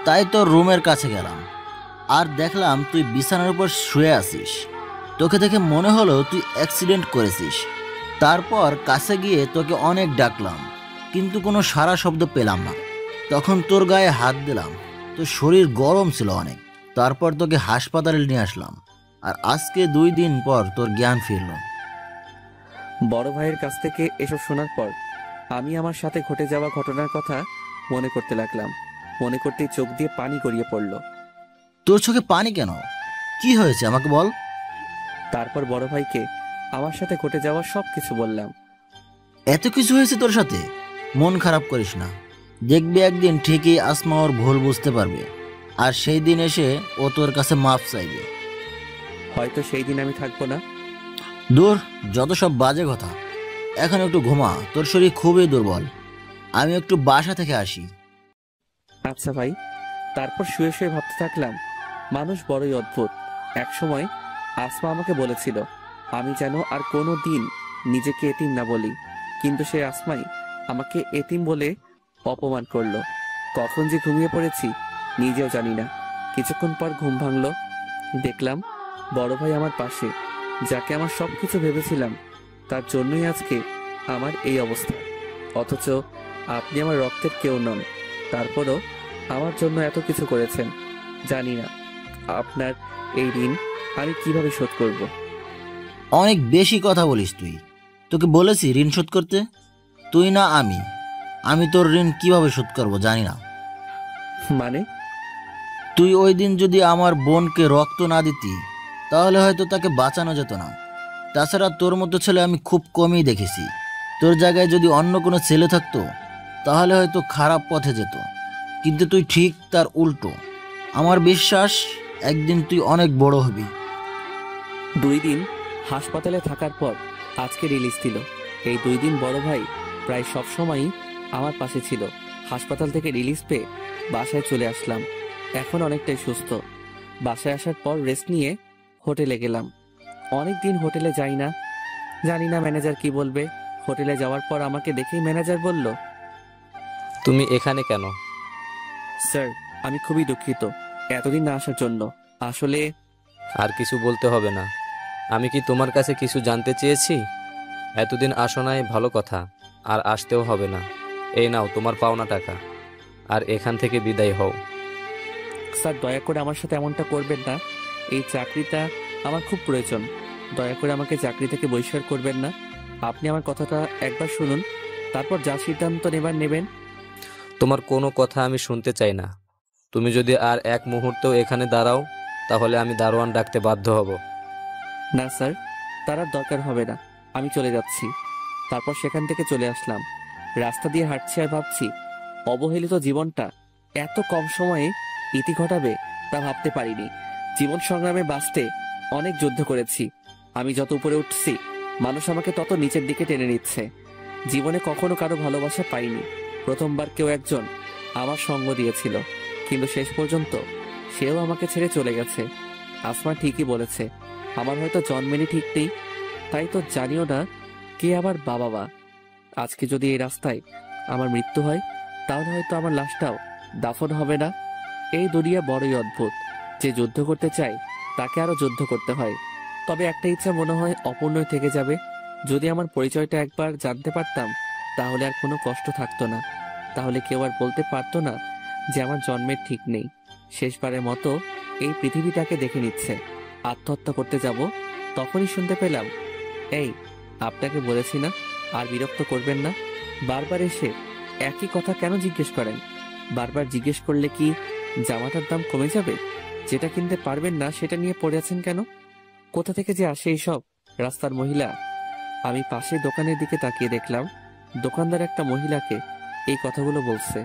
তাই তোর রুমের কাছে গেলাম আর দেখলাম তুই বিছানার উপর শুয়ে আছিস। তোকে দেখে মনে হলো তুই অ্যাক্সিডেন্ট করেছিস। তারপর কাছে গিয়ে তোকে অনেক ডাকলাম, কিন্তু কোনো সাড়া শব্দ পেলাম না। তখন তোর গায়ে হাত দিলাম, তোর শরীর গরম ছিল অনেক। তারপর তোকে হাসপাতালে নিয়ে আসলাম, আর আজকে 2 দিন পর তোর জ্ঞান ফিরল। বড় ভাইয়ের কাছ থেকে এসব শোনার পর আমি আমার সাথে ঘটে যাওয়া ঘটনার কথা মনে করতে লাগলাম। মনে করতেই চোখ দিয়ে পানি গড়িয়ে পড়ল। তোর চোখে পানি কেন? কি হয়েছে আমাকে বল। তারপর বড় ভাইকে আমার সাথে ঘটে যাওয়া সব কিছু বললাম। এত কিছু হয়েছে তোর সাথে? মন খারাপ করিস না, দেখবি একদিন ঠিকই আসমা ওর ভুল বুঝতে পারবে, আর সেই দিন এসে ও তোর কাছে মাপ চাইবে। হয়তো সেই দিন আমি থাকবো না। দূর, যত সব বাজে কথা। এখন একটু ঘুমা, তোর শরীর খুবই দুর্বল। আমি একটু বাসা থেকে আসি। আচ্ছা ভাই। তারপর শুয়ে শুয়ে ভাবতে থাকলাম, মানুষ বড়ই অদ্ভুত। একসময় আসমা আমাকে বলেছিল আমি যেন আর কোনো দিন নিজেকে এতিম না বলি, কিন্তু সে আসমাই আমাকে এতিম বলে অপমান করলো। কখন যে ঘুমিয়ে পড়েছি নিজেও জানি না। কিছুক্ষণ পর ঘুম ভাঙলো, দেখলাম বড় ভাই আমার পাশে। যাকে আমার সব কিছু ভেবেছিলাম তার জন্যই আজকে আমার এই অবস্থা। অথচ আপনি আমার রক্তের কেউ নন, তারপরও আমার জন্য এত কিছু করেছেন। জানি না আপনার এই ঋণ আমি কিভাবে শোধ করব। অনেক বেশি কথা বলিস তুই। তোকে বলেছি ঋণ শোধ করতে, তুই না আমি। আমি তোর ঋণ কিভাবে শোধ করবো জানি না। মানে? তুই ওই দিন যদি আমার বোনকে রক্ত না দিতি তাহলে হয়তো তাকে বাঁচানো যেত না। তাছাড়া তোর মতো ছেলে আমি খুব কমই দেখেছি। তোর জায়গায় যদি অন্য কোনো ছেলে থাকতো তাহলে হয়তো খারাপ পথে যেত, কিন্তু তুই ঠিক তার উল্টো। আমার বিশ্বাস একদিন তুই অনেক বড় হবি। 2 দিন হাসপাতালে থাকার পর আজকে রিলিজ দিল। এই 2 দিন বড় ভাই প্রায় সব সময়ই আমার পাশে ছিল। হাসপাতাল থেকে রিলিজ পেয়ে বাসায় চলে আসলাম। এখন অনেকটাই সুস্থ। বাসায় আসার পর রেস্ট নিয়ে হোটেলে গেলাম। অনেক দিন হোটেলে যাই না, জানি না ম্যানেজার কি বলবে। হোটেলে যাওয়ার পর আমাকে দেখেই ম্যানেজার বলল, তুমি এখানে কেন? স্যার আমি খুবই দুঃখিত এতদিন না আসার জন্য। আসলে আর কিছু বলতে হবে না। আমি কি তোমার কাছে কিছু জানতে চেয়েছি? এতদিন আসো নাই ভালো কথা, আর আসতেও হবে না। এই নাও তোমার পাওনা টাকা, আর এখান থেকে বিদায় হও। স্যার দয়া করে আমার সাথে এমনটা করবেন না। এই চাকরিটা আমার খুব প্রয়োজন। দয়া করে আমাকে চাকরি থেকে বহিষ্কার করবেন না। আপনি আমার কথাটা একবার শুনুন, তারপর যা সিদ্ধান্ত নেবেন। তোমার কোনো কথা আমি শুনতে চাই না। তুমি যদি আর এক মুহূর্তেও এখানে দাঁড়াও, তাহলে আমি দারোয়ান ডাকতে বাধ্য হব। না স্যার, তার আর দরকার হবে না, আমি চলে যাচ্ছি। তারপর সেখান থেকে চলে আসলাম। রাস্তা দিয়ে হাঁটছি আর ভাবছি, অবহেলিত জীবনটা এত কম সময়ে ইতি ঘটাবে তা ভাবতে পারিনি। জীবন সংগ্রামে বাঁচতে অনেক যুদ্ধ করেছি। আমি যত উপরে উঠছি, মানুষ আমাকে তত নিচের দিকে টেনে নিচ্ছে। জীবনে কখনো কারো ভালোবাসা পাইনি। প্রথমবার কেউ একজন আমার সঙ্গ দিয়েছিল, কিন্তু শেষ পর্যন্ত সেও আমাকে ছেড়ে চলে গেছে। আসমা ঠিকই বলেছে, আমার হয়তো জন্মেরই ঠিক নেই, তাই তো জানিও না কে আবার বাবা মা। আজকে যদি এই রাস্তায় আমার মৃত্যু হয়, তাহলে হয়তো আমার লাশটাও দাফন হবে না। এই দুনিয়া বড়ই অদ্ভুত। যে যুদ্ধ করতে চায় তাকে আরো যুদ্ধ করতে হয়। তবে একটা ইচ্ছা মনে হয় অপূর্ণই থেকে যাবে। যদি আমার পরিচয়টা একবার জানতে পারতাম, তাহলে আর কোনো কষ্ট থাকতো না। তাহলে কেউ আর বলতে পারতো না যে আমার জন্মের ঠিক নেই। শেষবারের মতো এই পৃথিবীটাকে দেখে নিচ্ছে। আত্মহত্যা করতে যাব, তখনই শুনতে পেলাম, এই আপনাকে বলেছি না আর বিরক্ত করবেন না। বারবার এসে একই কথা কেন জিজ্ঞেস করেন? বারবার জিজ্ঞেস করলে কি জামাটার দাম কমে যাবে? যেটা কিনতে পারবেন না সেটা নিয়ে পড়ে আছেন কেন? কোথা থেকে যে আসে এইসব রাস্তার মহিলা? আমি পাশে দোকানের দিকে তাকিয়ে দেখলাম দোকানদার একটা মহিলাকে এই কথাগুলো বলছে।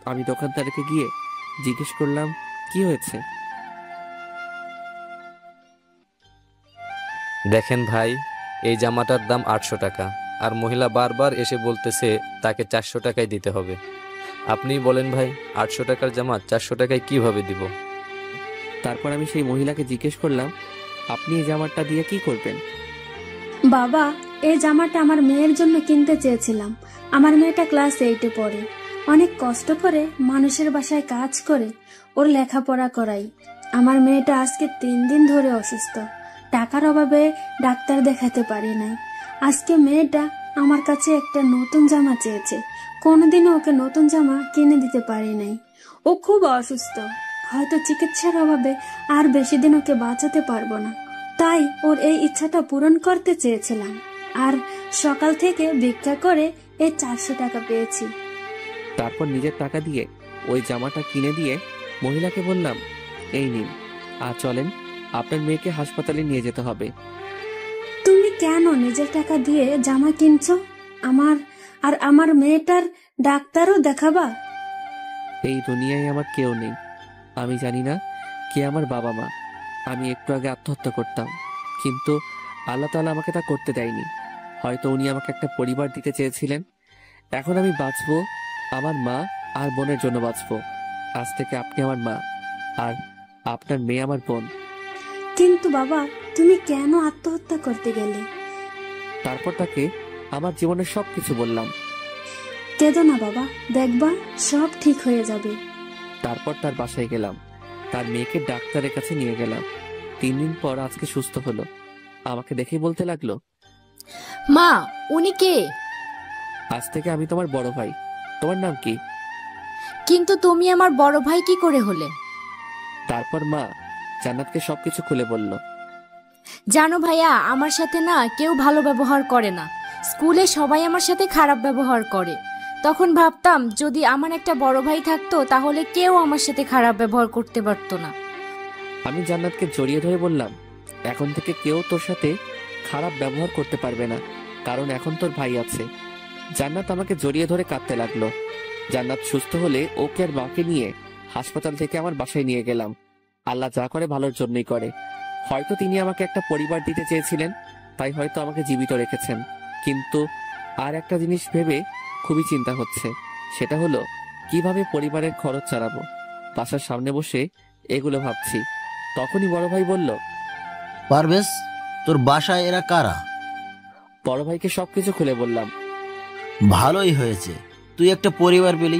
আমি দোকানদারকে গিয়ে জিজ্ঞেস করলাম, কি হয়েছে? দেখেন ভাই, এই জামাটার দাম 800 টাকা, আর মহিলা বারবার এসে বলতেছে তাকে 400 টাকায় দিতে হবে। আপনিই বলেন ভাই, 800 টাকার জামা 400 টাকায় কিভাবে দিব? তারপর আমি সেই মহিলাকে জিজ্ঞেস করলাম, আপনি এই জামাটা দিয়ে কি করবেন? বাবা, এই জামাটা আমার মেয়ের জন্য কিনতে চেয়েছিলাম। আমার মেয়েটা ক্লাস 8-এ পড়ে। অনেক কষ্ট করে মানুষের বাসায় কাজ করে ওর লেখাপড়া করাই। আমার মেয়েটা আজকে 3 দিন ধরে অসুস্থ। টাকার অভাবে ডাক্তার দেখাতে পারি নাই। আজকে মেয়েটা আমার কাছে একটা নতুন জামা চেয়েছে। কোনোদিনও ওকে নতুন জামা কিনে দিতে পারি নাই। ও খুব অসুস্থ, হয়তো চিকিৎসার অভাবে আর বেশি দিন ওকে বাঁচাতে পারবো না। তাই ওর এই ইচ্ছাটা পূরণ করতে চেয়েছিলাম, আর সকাল থেকে ভিক্ষা করে এই 400 টাকা পেয়েছি। তারপর নিজের টাকা দিয়ে ওই জামাটা কিনে দিয়ে মহিলাকে বললাম, এই নিন, আর চলেন, আপনার মেয়েকে হাসপাতালে নিয়ে যেতে হবে। তুমি কেন নিজের টাকা দিয়ে জামা কিনছো? আমার মেয়েটার ডাক্তারও দেখাবা? এই দুনিয়ায় আমার কেউ নেই। আমি জানি না কে আমার বাবা মা। আমি একটু আগে আত্মহত্যা করতাম, কিন্তু আল্লাহ তাআলা আমাকে তা করতে দেয়নি। হয়তো উনি আমাকে একটা পরিবার দিতে চেয়েছিলেন। এখন আমি বাঁচবো আমার মা আর বোনের জন্য বাঁচবো। আজ থেকে আপনি আমার মা, আর আপনার মেয়ে আমার বোন। কিন্তু বাবা, তুমি কেন আত্মহত্যা করতে গেলে? তারপর তাকে আমার জীবনের সবকিছু বললাম। কেঁদো না বাবা, দেখবা সব ঠিক হয়ে যাবে। তারপর তার বাসায় গেলাম, তার মেয়েকে ডাক্তারের কাছে নিয়ে গেলাম। 3 দিন পর আজকে সুস্থ হলো। আমাকে দেখেই বলতে লাগলো, মা, উনি কে? আজ থেকে আমি তোমার বড় ভাই। তোমার নাম কি? কিন্তু তুমি আমার বড় ভাই কি করে হলে? তারপর মা জান্নাতকে সবকিছু খুলে বলল। জানো ভাইয়া, আমার সাথে না কেউ ভালো ব্যবহার করে না। স্কুলে সবাই আমার সাথে খারাপ ব্যবহার করে। তখন ভাবতাম যদি আমার একটা বড় ভাই থাকতো, তাহলে কেউ আমার সাথে খারাপ ব্যবহার করতে পারতো না। আমি জান্নাতকে জড়িয়ে ধরে বললাম, এখন থেকে কেউ তোর সাথে খারাপ ব্যবহার করতে পারবে না, কারণ এখন তোর ভাই আছে। জান্নাত আমাকে জড়িয়ে ধরে কাঁদতে লাগলো। জান্নাত সুস্থ হলে ওকে আর মাকে নিয়ে হাসপাতাল থেকে আমার বাসায় নিয়ে গেলাম। আল্লাহ যা করে ভালোর জন্যই করে। হয়তো তিনি আমাকে একটা পরিবার দিতে চেয়েছিলেন, তাই হয়তো আমাকে জীবিত রেখেছেন। কিন্তু আর একটা জিনিস ভেবে খুবই চিন্তা হচ্ছে, সেটা হলো কিভাবে পরিবারের খরচ চালাবো। বাসার সামনে বসে এগুলো ভাবছি, তখনই বড় ভাই বলল, পারভেজ, তোর বাসায় এরা কারা? বড় ভাইকে সবকিছু খুলে বললাম। ভালোই হয়েছে, তুই একটা পরিবার পেলি।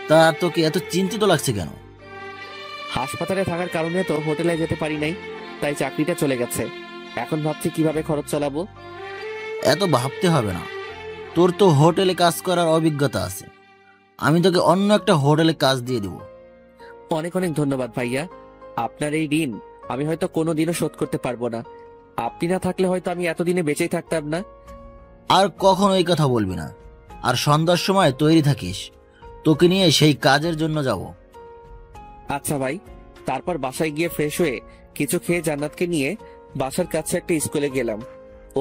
তা তোকে এত চিন্তিত লাগছে কেন? হাসপাতালে থাকার কারণে তো হোটেলে যেতে পারি নাই, তাই চাকরিটা চলে গেছে। এখন ভাবছি কিভাবে খরচ চালাবো। এত ভাবতে হবে না, তোর তো হোটেলে কাজ করার অভিজ্ঞতা আছে। আমি তোকে অন্য একটা হোটেলে কাজ দিয়ে দেব। অনেক অনেক ধন্যবাদ ভাইয়া। আপনার এই ঋণ আমি হয়তো কোনোদিনও শোধ করতে পারবো না। আপনি না থাকলে হয়তো আমি এতদিনে বেঁচেই থাকতাম না। আর কখনো এই কথা বলবি না। আর সন্ধ্যার সময় তৈরি থাকিস, তোকে নিয়ে সেই কাজের জন্য যাব। আচ্ছা ভাই। তারপর বাসায় গিয়ে ফ্রেশ হয়ে কিছু খেয়ে জান্নাতকে নিয়ে বাসার কাছে একটা স্কুলে গেলাম।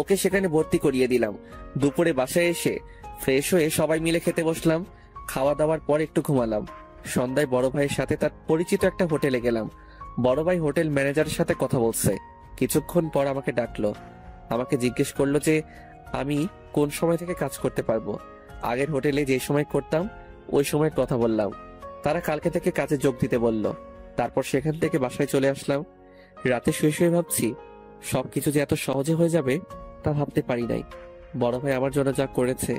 ওকে সেখানে ভর্তি করিয়ে দিলাম। দুপুরে বাসায় এসে ফ্রেশ হয়ে সবাই মিলে খেতে বসলাম। খাওয়া দাওয়ার পর একটু ঘুমালাম। সন্ধ্যায় বড় ভাইয়ের সাথে তার পরিচিত একটা হোটেলে গেলাম। বড় ভাই হোটেল ম্যানেজারের সাথে কথা বলছে। কিছুক্ষণ পর আমাকে ডাকলো। আমাকে জিজ্ঞেস করলো যে আমি কোন সময় থেকে কাজ করতে পারবো। আগের হোটেলে যে সময় করতাম ওই সময়ের কথা বললাম। তারা কালকে থেকে কাজে যোগ দিতে বলল। তারপর সেখান থেকে বাসায় চলে আসলাম। রাতে শুয়ে শুয়ে ভাবছি সবকিছু যে এত সহজে হয়ে যাবে তা ভাবতে পারি নাই। বড় ভাই আমার জন্য যা করেছে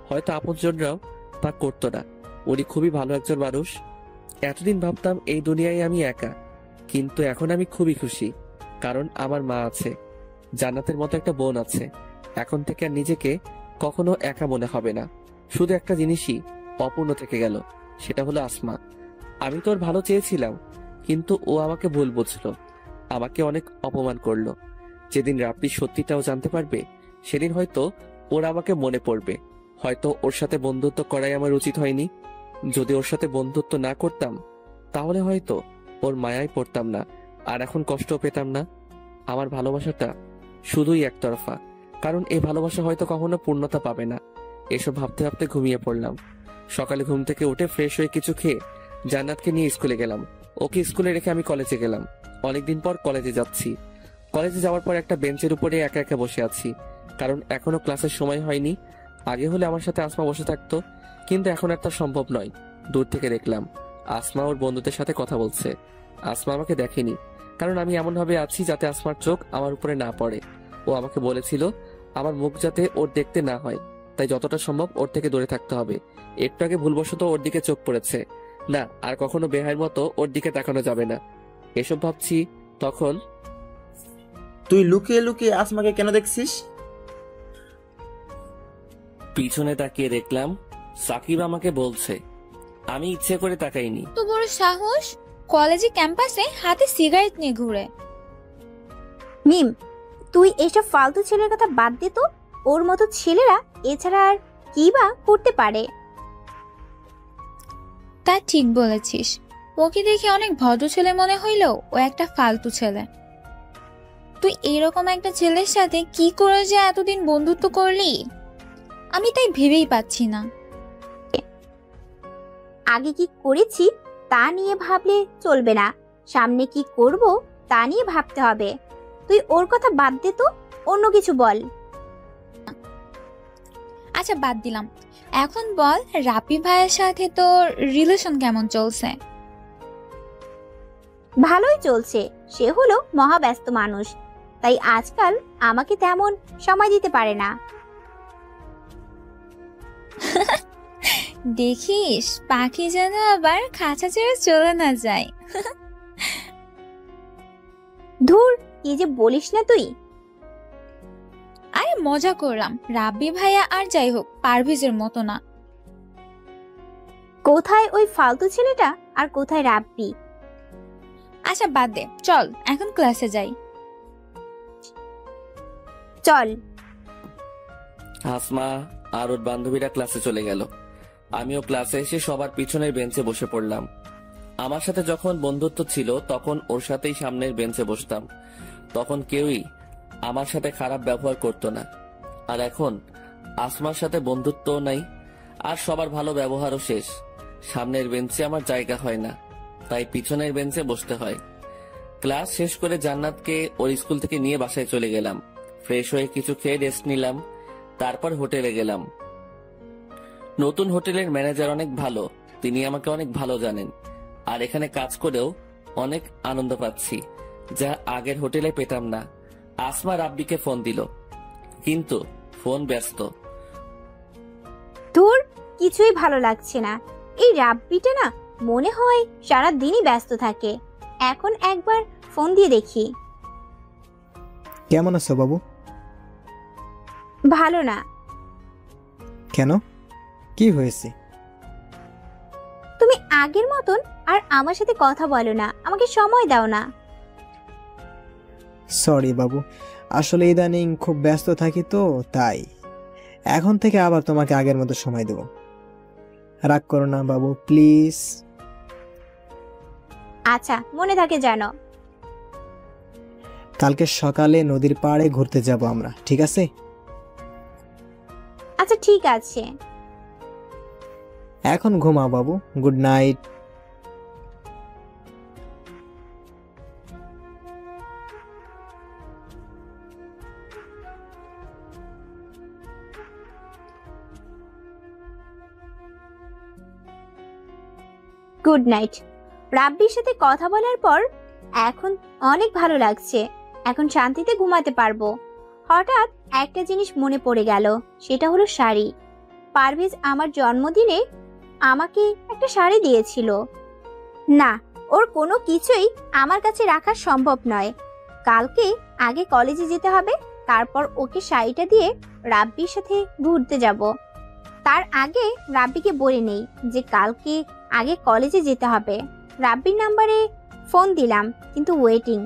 হয়তো আপনজনরাও তা করতো না। উনি খুবই ভালো একজন মানুষ। এতদিন ভাবতাম এই দুনিয়ায় আমি একা, কিন্তু এখন আমি খুবই খুশি, কারণ আমার মা আছে, জান্নাতের মতো একটা বোন আছে। এখন থেকে আর নিজেকে কখনো একা মনে হবে না। শুধু একটা জিনিসই অপূর্ণ থেকে গেল, সেটা হলো আসমা। আমি তো ওর ভালো চেয়েছিলাম, কিন্তু ও আমাকে ভুল বুঝলো, আমাকে অনেক অপমান করলো। যেদিন রাব্বি সত্যিটাও জানতে পারবে সেদিন হয়তো ওর আমাকে মনে পড়বে। হয়তো ওর সাথে বন্ধুত্ব করাই আমার উচিত হয়নি। যদি ওর সাথে বন্ধুত্ব না করতাম তাহলে হয়তো ওর মায়ায় পড়তাম না, আর এখন কষ্টও পেতাম না। আমার ভালোবাসাটা শুধুই একতরফা, কারণ এই ভালোবাসা হয়তো কখনো পূর্ণতা পাবে না। এসব ভাবতে ভাবতে ঘুমিয়ে পড়লাম। সকালে ঘুম থেকে উঠে ফ্রেশ হয়ে কিছু খেয়ে জান্নাতকে নিয়ে স্কুলে গেলাম। ওকে স্কুলে রেখে আমি কলেজে গেলাম। অনেকদিন পর কলেজে যাচ্ছি। কলেজে যাওয়ার পর একটা বেঞ্চের উপরে একা একা বসে আছি, কারণ এখনো ক্লাসের সময় হয়নি। আগে হলে আমার সাথে আসমা বসে থাকতো, কিন্তু এখন আর তা সম্ভব নয়। দূর থেকে দেখলাম আসমা ওর বন্ধুদের সাথে কথা বলছে। আসমা আমাকে দেখেনি, কারণ আমি এমন ভাবে আছি যাতে আসমার চোখ আমার উপরে না পড়ে। ও আমাকে বলেছিল আমার মুখ যাতে ওর দেখতে না হয়, তাই যতটা সম্ভব ওর থেকে দূরে থাকতে হবে। একটু আগে ভুলবশত ওর দিকে চোখ পড়েছে, না আর কখনো বেহাইয়ের মতো ওর দিকে তাকানো যাবে না। এসব ভাবছি তখন তুই লুকিয়ে লুকিয়ে আসমাকে কেন দেখছিস? পিছনে তাকিয়ে দেখলাম সাকিব আমাকে বলছে। আমি ইচ্ছে করে তাকাইনি। তো বড় সাহস, কলেজে ক্যাম্পাসে হাতে সিগারেট নিয়ে ঘুরে। মিম, তুই এসব ফালতু ছেলের কথা বাদ দে তো। ওর মতো ছেলেরা এছাড়া আর কি বা করতে পারে? তা ঠিক বলেছিস, ওকে দেখে অনেক ভদ্র ছেলে মনে হইলেও ও একটা ফালতু ছেলে। তুই এরকম একটা ছেলের সাথে কি করে যে এতদিন বন্ধুত্ব করলি, আমি তাই ভেবেই পাচ্ছি না। আগে কি করেছি তা নিয়ে ভাবলে চলবে না, সামনে কি করব তা নিয়ে ভাবতে হবে। তুই ওর কথা বাদ দে তো, অন্য কিছু বল। আচ্ছা বাদ দিলাম, এখন বল রাপি ভাইয়ের সাথে তোর রিলেশন কেমন চলছে? ভালোই চলছে। সে হলো মহাব্যস্ত মানুষ, তাই আজকাল আমাকে তেমন সময় দিতে পারে না। দেখিস পাখি যেন আবার খাঁচা ছেড়ে চলে না যায়। ধুর, কি যে বলিস না তুই। আরে মজা করলাম, রাব্বি ভাইয়া আর যাই হোক পারভেজের মতো না। কোথায় ওই ফালতু ছেলেটা আর কোথায় রাব্বি? আচ্ছা বাদ দে, চল এখন ক্লাসে যাই। চল। আসমা আর ওর বান্ধবীরা ক্লাসে চলে গেল। আমিও ক্লাসে এসে সবার পিছনের বেঞ্চে বসে পড়লাম। আমার সাথে যখন বন্ধুত্ব ছিল তখন ওর সাথেই সামনের বেঞ্চে বসতাম, তখন কেউই আমার সাথে খারাপ ব্যবহার করতো না। আর এখন আসমার সাথে বন্ধুত্বও নাই, আর সবার ভালো ব্যবহারও শেষ। সামনের বেঞ্চে আমার জায়গা হয় না, তাই পিছনের বেঞ্চে বসতে হয়। ক্লাস শেষ করে জান্নাতকে ওর স্কুল থেকে নিয়ে বাসায় চলে গেলাম। ফ্রেশ হয়ে কিছু খেয়ে রেস্ট নিলাম। তারপর হোটেলে গেলাম। নতুন হোটেলের ম্যানেজার অনেক ভালো, তিনি আমাকে অনেক ভালো জানেন। আর এখানে কাজ করেও অনেক আনন্দ পাচ্ছি, যা আগের হোটেলে পেতাম না। আসমা রাব্বিকে ফোন দিল, কিন্তু ফোন ব্যস্ত। তোর কিছুই ভালো লাগছে না। এই রাব্বিটা না মনে হয় সারা দিনই ব্যস্ত থাকে। এখন একবার ফোন দিয়ে দেখি। কেমন আছো বাবু? ভালো না। কেন, কি হয়েছে? তুমি আগের মতন আর আমার সাথে কথা বলো না, আমাকে সময় দাও না। সরি বাবু, আসলে ইদানিং খুব ব্যস্ত থাকি তো তাই। এখন থেকে আবার তোমাকে আগের মতো সময় দেব। রাগ করো না বাবু, প্লিজ। আচ্ছা, মনে থাকে জানো। কালকে সকালে নদীর পাড়ে ঘুরতে যাব আমরা, ঠিক আছে? আচ্ছা ঠিক আছে। এখন ঘুমাও বাবু, গুড নাইট। Good night. রাব্বির সাথে কথা বলার পর এখন অনেক ভালো লাগছে। এখন শান্তিতে ঘুমাতে পারবো। হঠাৎ একটা জিনিস মনে পড়ে গেল, সেটা হলো শাড়ি। পারভেজ আমার জন্মদিনে আমাকে একটা শাড়ি দিয়েছিল। না, ওর কোনো কিছুই আমার কাছে রাখা সম্ভব নয়। কালকে আগে কলেজে যেতে হবে, তারপর ওকে শাড়িটা দিয়ে রাব্বির সাথে ঘুরতে যাব। তার আগে রাব্বিকে বলে নেই যে কালকে আগে কলেজে যেতে হবে। রাব্বির নাম্বারে ফোন দিলাম, কিন্তু ওয়েটিং।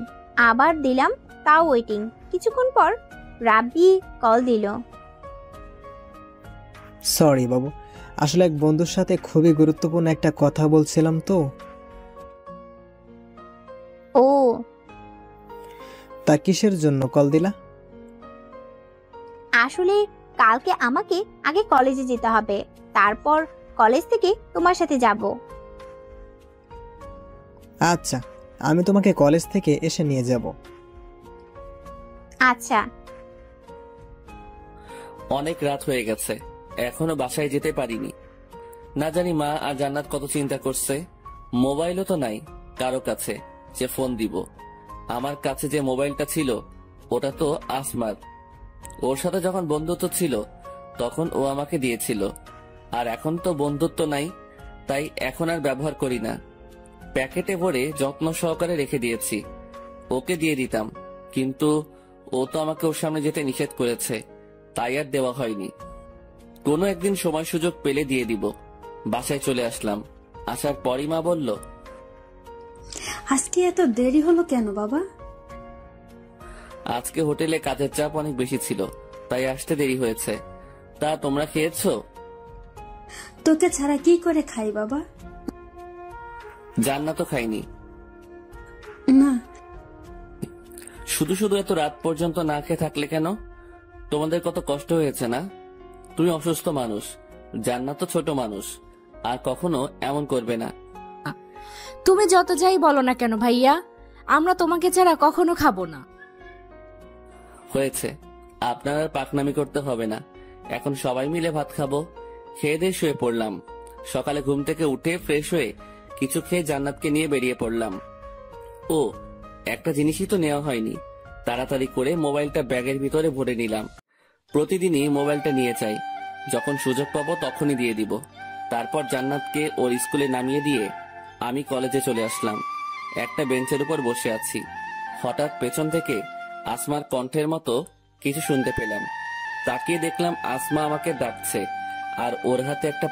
আবার দিলাম, তাও ওয়েটিং। কিছুক্ষণ পর রাব্বি কল দিল। সরি বাবু, আসলে এক বন্ধুর সাথে খুবই গুরুত্বপূর্ণ একটা কথা বলছিলাম তো। ও, তা কিসের জন্য কল দিলা? আসলে কালকে আমাকে আগে কলেজে যেতে হবে, তারপর কলেজ থেকে তোমার সাথে যাব। আচ্ছা, আমি তোমাকে কলেজ থেকে এসে নিয়ে যাব। আচ্ছা। অনেক রাত হয়ে গেছে, এখনো বাসায় যেতে পারিনি। না জানি মা আর জান্নাত কত চিন্তা করছে। মোবাইলও তো নাই কারো কাছে যে ফোন দিব। আমার কাছে যে মোবাইলটা ছিল ওটা তো আসমার। ওর সাথে যখন বন্ধুত্ব ছিল তখন ও আমাকে দিয়েছিল, আর এখন তো বন্ধুত্ব নাই, তাই এখন আর ব্যবহার করি না। প্যাকেটে ভরে যত্ন সহকারে রেখে দিয়েছি। ওকে দিয়ে দিতাম, কিন্তু ও তো আমাকে ওর সামনে যেতে নিষেধ করেছে, তাই আর দেওয়া হয়নি। কোনো একদিন সময় সুযোগ পেলে দিয়ে দিব। বাসায় চলে আসলাম। আসার পরই মা বলল, আজকে এত দেরি হলো কেন বাবা? আজকে হোটেলে কাজের চাপ অনেক বেশি ছিল, তাই আসতে দেরি হয়েছে। তা তোমরা খেয়েছো? তোকে ছাড়া কি করে খাই বাবা? জান্নাত তো খাইনি। না, শুধু শুধু এত রাত পর্যন্ত না খেয়ে থাকলে কেন? তোমাদের কত কষ্ট হয়েছে না? তুমি অসুস্থ মানুষ, জান্নাত তো ছোট মানুষ, আর কখনো এমন করবে না। তুমি যত যাই বলো না কেন ভাইয়া, আমরা তোমাকে ছাড়া কখনো খাবো না। হয়েছে, আপনার আর পাকনামি করতে হবে না। এখন সবাই মিলে ভাত খাবো। খেয়ে দিয়ে শুয়ে পড়লাম। সকালে ঘুম থেকে উঠে ফ্রেশ হয়ে কিছু খেয়ে জান্নাতকে নিয়ে বেরিয়ে পড়লাম। ও, একটা জিনিসই তো নেওয়া হয়নি। তাড়াতাড়ি করে মোবাইলটা ব্যাগের ভিতরে ভরে নিলাম। প্রতিদিনই মোবাইলটা নিয়ে যাই, যখন সুযোগ পাবো তখনই দিয়ে দিব। তারপর জান্নাতকে ওর স্কুলে নামিয়ে দিয়ে আমি কলেজে চলে আসলাম। একটা বেঞ্চের উপর বসে আছি। হঠাৎ পেছন থেকে আসমার কণ্ঠের মতো কিছু শুনতে পেলাম। তাকিয়ে দেখলাম আসমা আমাকে ডাকছে, আর ওর হাতে একটা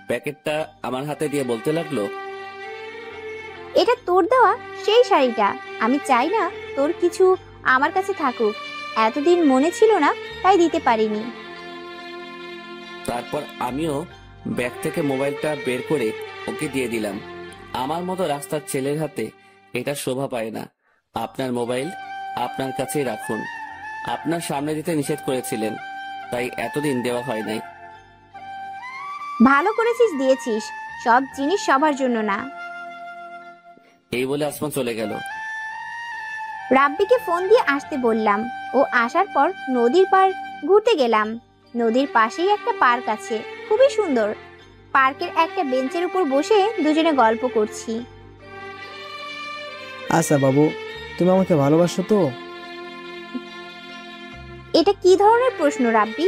প্যাকেটটা আমার হাতে দিয়ে বলতে লাগলো, এটা তোর দেওয়া সেই শাড়িটা। আমি চাই না তোর কিছু আমার কাছে থাকুক। এতদিন মনে ছিল না, তাই দিতে পারিনি। তারপর আমিও ব্যাগ থেকে মোবাইলটা বের করে ওকে দিয়ে দিলাম। আমার মতো রাস্তার ছেলের হাতে এটা শোভা পায় না। আপনার মোবাইল আপনার কাছেই রাখুন। আপনার সামনে দিতে নিষেধ করেছিলেন, তাই এতদিন দেওয়া হয় নাই। ভালো করেছিস, দিয়েছিস। সব জিনিস সবার জন্য না। এই বলে আসমা চলে গেল। রাব্বিকে ফোন দিয়ে আসতে বললাম। ও আসার পর নদীর পাড় ঘুরতে গেলাম। নদীর পাশেই একটা পার্ক আছে, খুবই সুন্দর। পার্কের একটা বেঞ্চের উপর বসে দুজনে গল্প করছি। আচ্ছা বাবু, তুমি আমাকে ভালোবাসো তো? এটা কি ধরনের প্রশ্ন রাব্বি?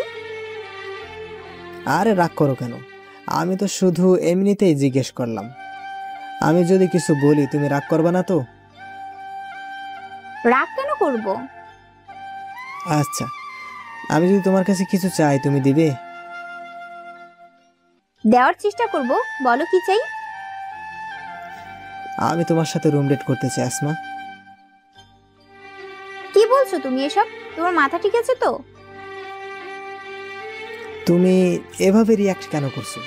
আরে রাগ করো কেন? আমি তো শুধু এমনিতেই জিজ্ঞেস করলাম। আমি যদি কিছু বলি তুমি রাগ করবে না তো? রাগ কেন করব? আচ্ছা, আমি যদি তোমার কাছে কিছু চাই তুমি দিবে? দেওয়ার চেষ্টা করব, বলো কি চাই? আমি তোমার সাথে রুম ডেট করতে চাই আসমা। কি বলছো তুমি এসব? তোমার মাথা ঠিক আছে তো? তুমি এভাবে রিয়াক্ট কেন করছো?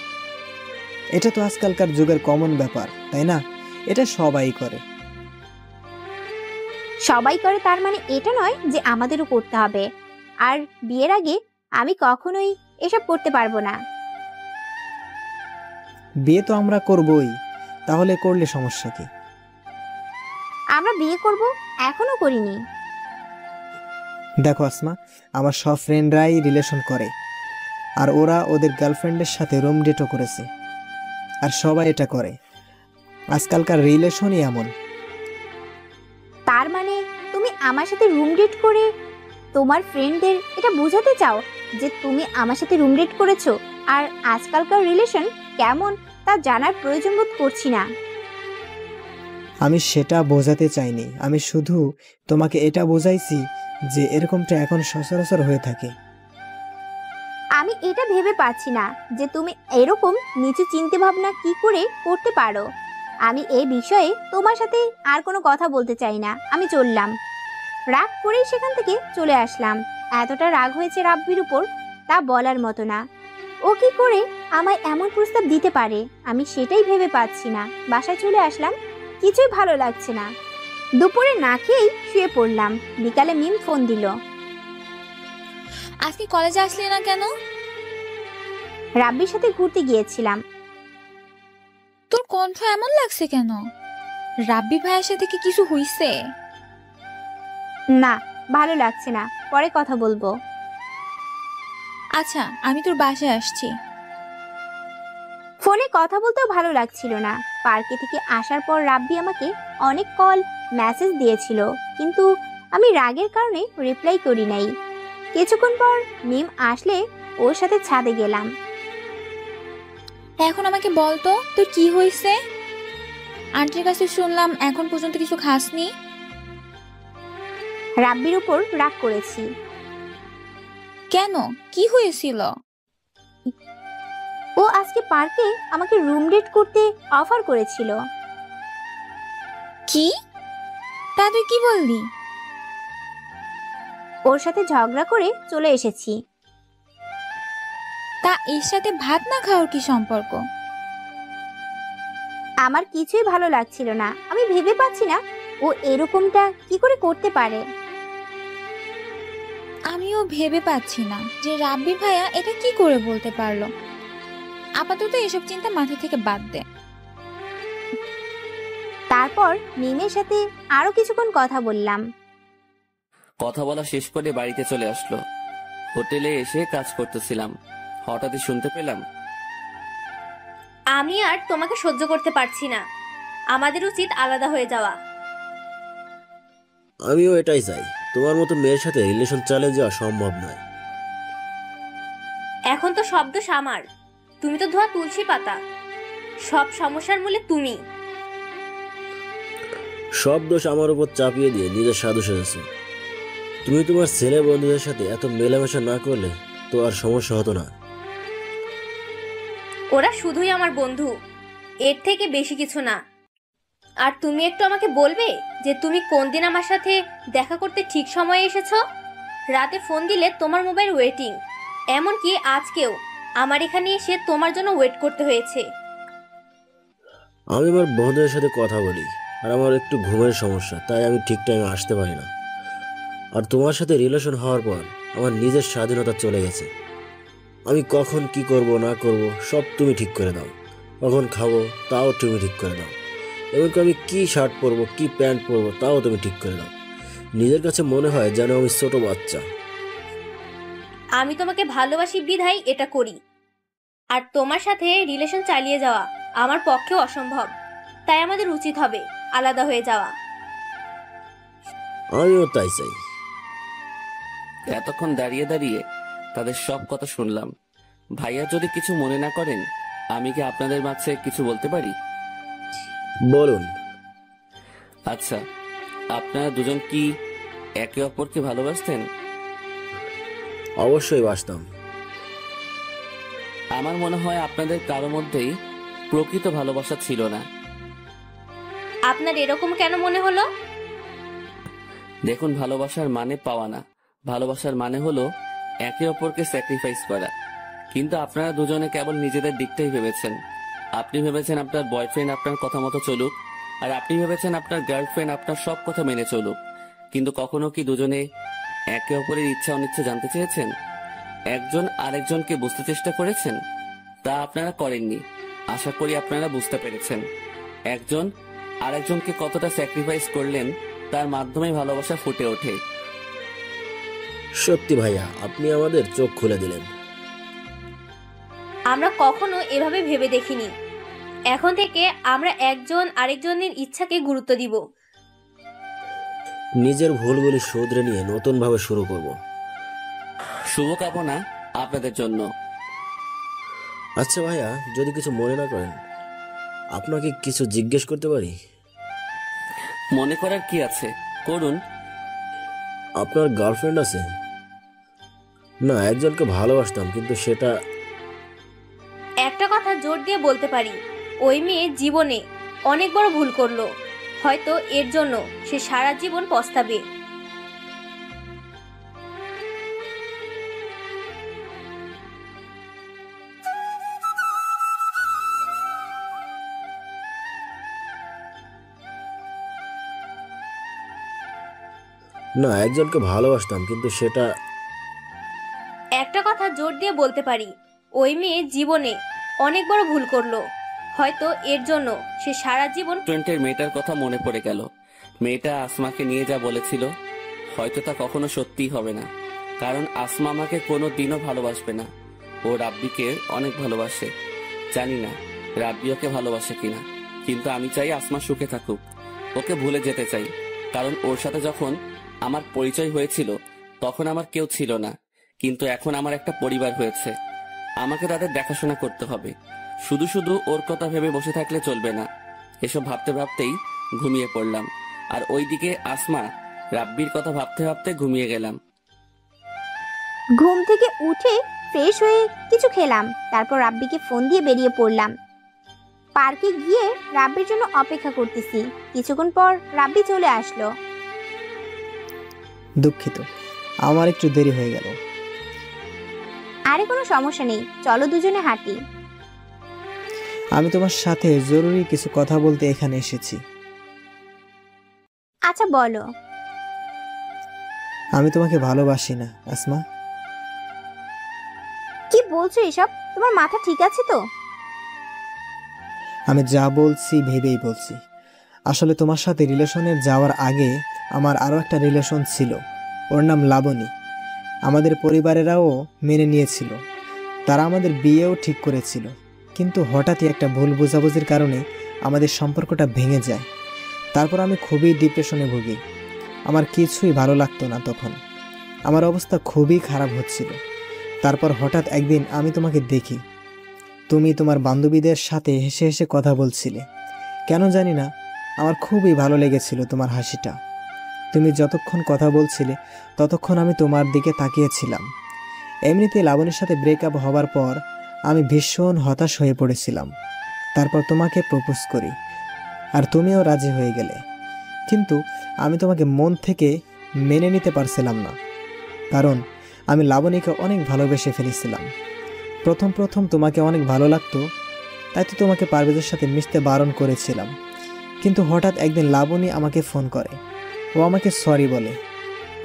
এটা তো আজকালকার যুগের কমন ব্যাপার, তাই না? এটা সবাই করে। সবাই করে তার মানে এটা নয় যে আমাদেরও করতে হবে। আর বিয়ের আগে আমি কখনোই এসব করতে পারবো না। বিয়ে তো আমরা করবই, তাহলে করলে সমস্যা কি? আমরা বিয়ে করব, এখনো করিনি। দেখো আসমা, আমার সব ফ্রেন্ডরাই রিলেশন করে, আর ওরা ওদের গার্লফ্রেন্ডের সাথে রুম ডেটও করেছে। আর সবাই এটা করে, আজকালকার রিলেশনই এমন। তার মানে তুমি আমার সাথে রুম ডেট করে তোমার ফ্রেন্ডদের এটা বোঝাতে চাও যে তুমি আমার সাথে রুম ডেট করেছো, আর আজকালকার রিলেশন কেমন তা জানার প্রয়োজন বোধ করছি না। আমি সেটা বোঝাতে চাইনি, আমি শুধু তোমাকে এটা বোঝাইছি যে এরকমটা এখন সচরাচর হয়ে থাকে। আমি এটা ভেবে পাচ্ছি না যে তুমি এরকম নিচু চিন্তা ভাবনা কি করে করতে পারো। আমি এই বিষয়ে তোমার সাথে আর কোনো কথা বলতে চাই না। আমি চললাম। রাগ করেই সেখান থেকে চলে আসলাম। এতটা রাগ হয়েছে রাব্বির উপর তা বলার মতো না। ও কি করে আমায় এমন প্রস্তাব দিতে পারে আমি সেটাই ভেবে পাচ্ছি না। বাসায় চলে আসলাম, কিছুই ভালো লাগছে না। দুপুরে না খেয়েই শুয়ে পড়লাম। বিকালে মিম ফোন দিল। আজকে কলেজে আসলি না কেন? রাব্বির সাথে ঘুরতে গিয়েছিলাম। তোর কণ্ঠ এমন লাগছে কেন? রাব্বি ভাইয়ের সাথে কি কিছু হইছে? না, ভালো লাগছে না, পরে কথা বলবো। আচ্ছা, আমি তোর বাসায় আসছি। ফোনে কথা বলতেও ভালো লাগছিল না। পার্কে থেকে আসার পর রাব্বি আমাকে অনেক কল মেসেজ দিয়েছিল, কিন্তু আমি রাগের কারণে রিপ্লাই করি নাই। কিছুক্ষণ পর মিম আসলে ওর সাথে ছাদে গেলাম। এখন আমাকে বল তো তোর কি হয়েছে? আন্টির কাছে শুনলাম এখন পর্যন্ত কিছু খাসনি। রাব্বির উপর রাগ করেছি। কেন, কি হয়েছিল? ও আজকে পার্কে আমাকে রুম ডেট করতে অফার করেছিল। কি? তা তুই কি বললি? ওর সাথে ঝগড়া করে চলে এসেছি। তা এর সাথে ভাত না খাওয়ার কি সম্পর্ক? আমার কিছুই ভালো লাগছিল না। আমি ভেবে পাচ্ছি না ও এরকমটা কি করে করতে পারে। আমিও ভেবে পাচ্ছি না যে রাব্বি ভাইয়া এটা কি করে বলতে পারলো। আপাতত এসব চিন্তা মাথা থেকে বাদ দে। তারপর মিমের সাথে আরো কিছুক্ষণ কথা বললাম। কথা বলা শেষ করে বাড়িতে চলে আসলো। হোটেলে এসে কাজ করতেছিলাম, হঠাৎই শুনতে পেলাম, আমি আর তোমাকে সহ্য করতে পারছি না। আমাদের উচিত আলাদা হয়ে যাওয়া। আমিও এটাই চাই। তোমার মতো মেয়ের সাথে রিলেশন চালিয়ে যাওয়া সম্ভব নয়। এখন তো শব্দ আমার। তুমি তো ধোয়া তুলসী পাতা। সব সমস্যার মূলে তুমি। সব দোষ আমার উপর চাপিয়ে দিয়ে নিজের সাধু সেজেছো। তুমি তোমার ছেলে বন্ধুদের সাথে এত মেলামেশা না করলে তো আর সমস্যা হতো না। ওরা শুধুই আমার বন্ধু, এর থেকে বেশি কিছু না। আর তুমি একটু আমাকে বলবে যে তুমি কোন দিন আমার সাথে দেখা করতে ঠিক সময়ে এসেছো? রাতে ফোন দিলে তোমার মোবাইল ওয়েটিং, এমনকি আজকেও আমার এখানে এসে তোমার জন্য ওয়েট করতে হয়েছে। আমি আমার বন্ধুদের সাথে কথা বলি, আর আমার একটু ঘুমের সমস্যা, তাই আমি ঠিক টাইমে আসতে পারি না। আর তোমার সাথে রিলেশন হওয়ার পর আমার নিজের স্বাধীনতা চলে গেছে। আমি কখন কি করব না করব সব তুমি ঠিক করে দাও। কখন খাবো তাও তুমি ঠিক করে দাও। এমনকি আমি কি শার্ট পরবো কি প্যান্ট পরবো তাও তুমি ঠিক করে দাও। নিজের কাছে মনে হয় যেন আমি ছোট বাচ্চা। আমি তোমাকে ভালোবাসি বিধায় এটা করি। আর তোমার সাথে রিলেশন চালিয়ে যাওয়া আমার পক্ষেও অসম্ভব। তাই আমাদের উচিত হবে আলাদা হয়ে যাওয়া। আমিও তাই চাই। এতক্ষণ দাঁড়িয়ে দাঁড়িয়ে তাদের সব কথা শুনলাম। ভাইয়া যদি কিছু মনে না করেন, আমি কি আপনাদের মাঝে কিছু বলতে পারি? বলুন। আচ্ছা, আপনারা দুজন কি একে অপরকে ভালোবাসতেন? অবশ্যই বাসতাম। আমার মনে হয় আপনাদের কারো মধ্যেই প্রকৃত ভালোবাসা ছিল না। আপনার এরকম কেন মনে হলো? দেখুন, ভালোবাসার মানে পাওয়া না, ভালোবাসার মানে হলো একে অপরকে স্যাক্রিফাইস করা। কিন্তু আপনারা দুজনে কেবল নিজেদের দিকটাই ভেবেছেন। আপনি ভেবেছেন আপনার বয়ফ্রেন্ড আপনার কথা মতো চলুক, আর আপনি ভেবেছেন আপনার গার্লফ্রেন্ড আপনার সব কথা মেনে চলুক। কিন্তু কখনো কি দুজনে একে অপরের ইচ্ছা অনিচ্ছা জানতে চেয়েছেন? একজন আরেকজনকে বুঝতে চেষ্টা করেছেন? তা আপনারা করেননি। আশা করি আপনারা বুঝতে পেরেছেন একজন আরেকজনকে কতটা স্যাক্রিফাইস করলেন, তার মাধ্যমে ভালোবাসা ফুটে ওঠে। সত্যি ভাইয়া, আপনি আমাদের চোখ খুলে দিলেন। আমরা কখনো এভাবে ভেবে দেখিনি। এখন থেকে আমরা একজন আরেকজনের ইচ্ছাকে গুরুত্ব দিব। নিজের ভুলগুলি শুধরে নিয়ে নতুনভাবে শুরু করব। শুভকামনা আপনাদের জন্য। আচ্ছা ভাইয়া, যদি কিছু মনে না করেন, আপনাকে কিছু জিজ্ঞেস করতে পারি? মনে করার কি আছে, করুন। আপনার গার্লফ্রেন্ড আছে? না, একজনকে ভালোবাসতাম, কিন্তু সেটা... একটা কথা জোর দিয়ে বলতে পারি, ওই মেয়ে জীবনে অনেক বড় ভুল করলো। হয়তো এর জন্য সে সারা জীবন পস্তাবে। না, একজনকে ভালোবাসতাম, কিন্তু সেটা... একটা কথা জোর দিয়ে বলতে পারি, ওই মেয়ে জীবনে অনেক বড় ভুল করলো। হয়তো এর জন্য সে সারা জীবন... রেস্টুরেন্টের মেয়েটার কথা মনে পড়ে গেল। মেয়েটা আসমাকে নিয়ে যা বলেছিল, হয়তো তা কখনো সত্যিই হবে না। কারণ আসমা আমাকে কোনো দিনও ভালোবাসবে না। ও রাব্বিকে অনেক ভালোবাসে। জানি না রাব্বি ওকে ভালোবাসে কিনা, কিন্তু আমি চাই আসমা সুখে থাকুক। ওকে ভুলে যেতে চাই। কারণ ওর সাথে যখন আমার পরিচয় হয়েছিল, তখন আমার কেউ ছিল না। কিন্তু এখন আমার একটা পরিবার হয়েছে। আমাকে তাদের দেখাশোনা করতে হবে। শুধু শুধু ওর কথা ভেবে বসে থাকলে চলবে না। এসব ভাবতে ভাবতেই ঘুমিয়ে পড়লাম। আর ওইদিকে আসমা রাব্বির কথা ভাবতে ভাবতে ঘুমিয়ে গেলাম। ঘুম থেকে উঠে ফ্রেশ হয়ে কিছু খেলাম, তারপর রাব্বিকে ফোন দিয়ে বেরিয়ে পড়লাম। পার্কে গিয়ে রাব্বির জন্য অপেক্ষা করতেছি। কিছুক্ষণ পর রাব্বি চলে আসলো। দুঃখিত, আমার একটু দেরি হয়ে গেল। আরে কোনো সমস্যা নেই, চলো দুজনে হাঁটি। আমি তোমার সাথে জরুরি কিছু কথা বলতে এখানে এসেছি। আচ্ছা বলো। আমি তোমাকে ভালোবাসি না আসমা। কি বলছো এসব? তোমার মাথা ঠিক আছে তো? আমি যা বলছি ভেবেই বলছি। আসলে তোমার সাথে রিলেশনে যাওয়ার আগে আমার আরও একটা রিলেশন ছিল। ওর নাম লাবণী। আমাদের পরিবারেরাও মেনে নিয়েছিল। তারা আমাদের বিয়েও ঠিক করেছিল। কিন্তু হঠাৎই একটা ভুল বোঝাবুঝির কারণে আমাদের সম্পর্কটা ভেঙে যায়। তারপর আমি খুবই ডিপ্রেশনে ভুগি। আমার কিছুই ভালো লাগতো না তখন। আমার অবস্থা খুবই খারাপ হচ্ছিল। তারপর হঠাৎ একদিন আমি তোমাকে দেখি। তুমি তোমার বান্ধবীদের সাথে হেসে হেসে কথা বলছিলে। কেন জানি না, আমার খুবই ভালো লেগেছিল তোমার হাসিটা। তুমি যতক্ষণ কথা বলছিলে ততক্ষণ আমি তোমার দিকে তাকিয়েছিলাম। এমনিতে লাবণীর সাথে ব্রেকআপ হবার পর আমি ভীষণ হতাশ হয়ে পড়েছিলাম। তারপর তোমাকে প্রপোজ করি, আর তুমিও রাজি হয়ে গেলে। কিন্তু আমি তোমাকে মন থেকে মেনে নিতে পারছিলাম না, কারণ আমি লাবণীকে অনেক ভালোবেসে ফেলেছিলাম। প্রথম তোমাকে অনেক ভালো লাগতো, তাই তো তোমাকে পারভেজের সাথে মিশতে বারণ করেছিলাম। কিন্তু হঠাৎ একদিন লাবণী আমাকে ফোন করে। ও আমাকে সরি বলে,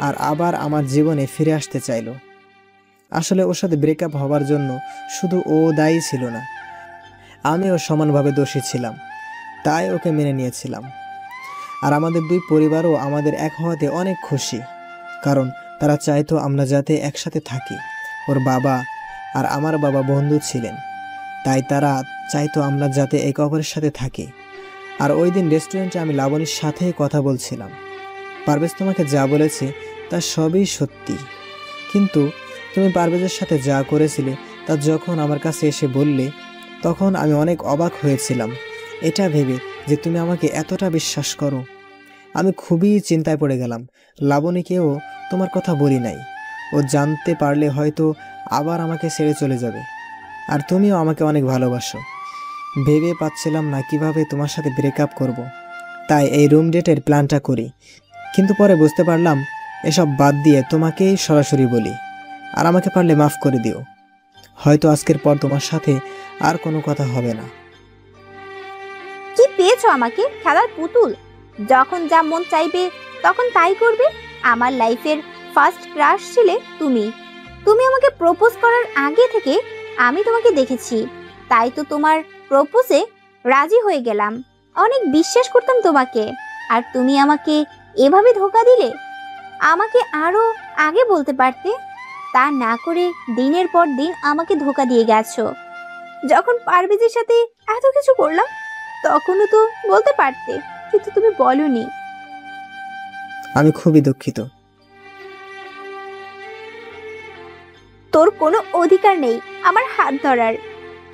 আর আবার আমার জীবনে ফিরে আসতে চাইলো। আসলে ওর সাথে ব্রেকআপ হওয়ার জন্য শুধু ও দায়ী ছিল না, আমিও সমানভাবে দোষী ছিলাম। তাই ওকে মেনে নিয়েছিলাম। আর আমাদের দুই পরিবারও আমাদের এক হওয়াতে অনেক খুশি, কারণ তারা চাইতো আমরা যাতে একসাথে থাকি। ওর বাবা আর আমার বাবা বন্ধু ছিলেন। তাই তারা চাইতো আমরা যাতে একে অপরের সাথে থাকি। আর ওই দিন রেস্টুরেন্টে আমি লাবণীর সাথেই কথা বলছিলাম। পারভেজ তোমাকে যা বলেছে তা সবই সত্যি, কিন্তু তুমি পারভেজের সাথে যা করেছিলে তা যখন আমার কাছে এসে বললে তখন আমি অনেক অবাক হয়েছিলাম, এটা ভেবে যে তুমি আমাকে এতটা বিশ্বাস করো। আমি খুবই চিন্তায় পড়ে গেলাম। লাবণীকেও তোমার কথা বলি নাই, ও জানতে পারলে হয়তো আবার আমাকে ছেড়ে চলে যাবে। আর তুমিও আমাকে অনেক ভালোবাসো। ভেবে পাচ্ছিলাম না কিভাবে তোমার সাথে ব্রেকআপ করব। তাই এই রুম ডেটের প্ল্যানটা করি, কিন্তু পরে বুঝতে পারলাম এসব বাদ দিয়ে তোমাকেই সরাসরি বলি। আর আমাকে পারলে মাফ করে দিও। হয়তো আজকের পর তোমার সাথে আর কোনো কথা হবে না। কি পেয়েছো আমাকে? খেলার পুতুল? যখন যা মন চাইবে তখন তাই করবে। আমার লাইফের ফার্স্ট ক্রাশ ছিলে তুমি। তুমি আমাকে প্রপোজ করার আগে থেকে আমি তোমাকে দেখেছি, তাই তো তোমার প্রপোজে রাজি হয়ে গেলাম। অনেক বিশ্বাস করতাম তোমাকে, আর তুমি আমাকে এভাবে ধোঁকা দিলে। আমাকে আরো আগে বলতে পারতে, তা না করে দিনের পর দিন আমাকে ধোঁকা দিয়ে গেছো। যখন পারভেজের সাথে এত কিছু করলাম তখনও তো বলতে পারতে, কিন্তু তুমি বলনি। আমি খুবই দুঃখিত। তোর কোনো অধিকার নেই আমার হাত ধরার।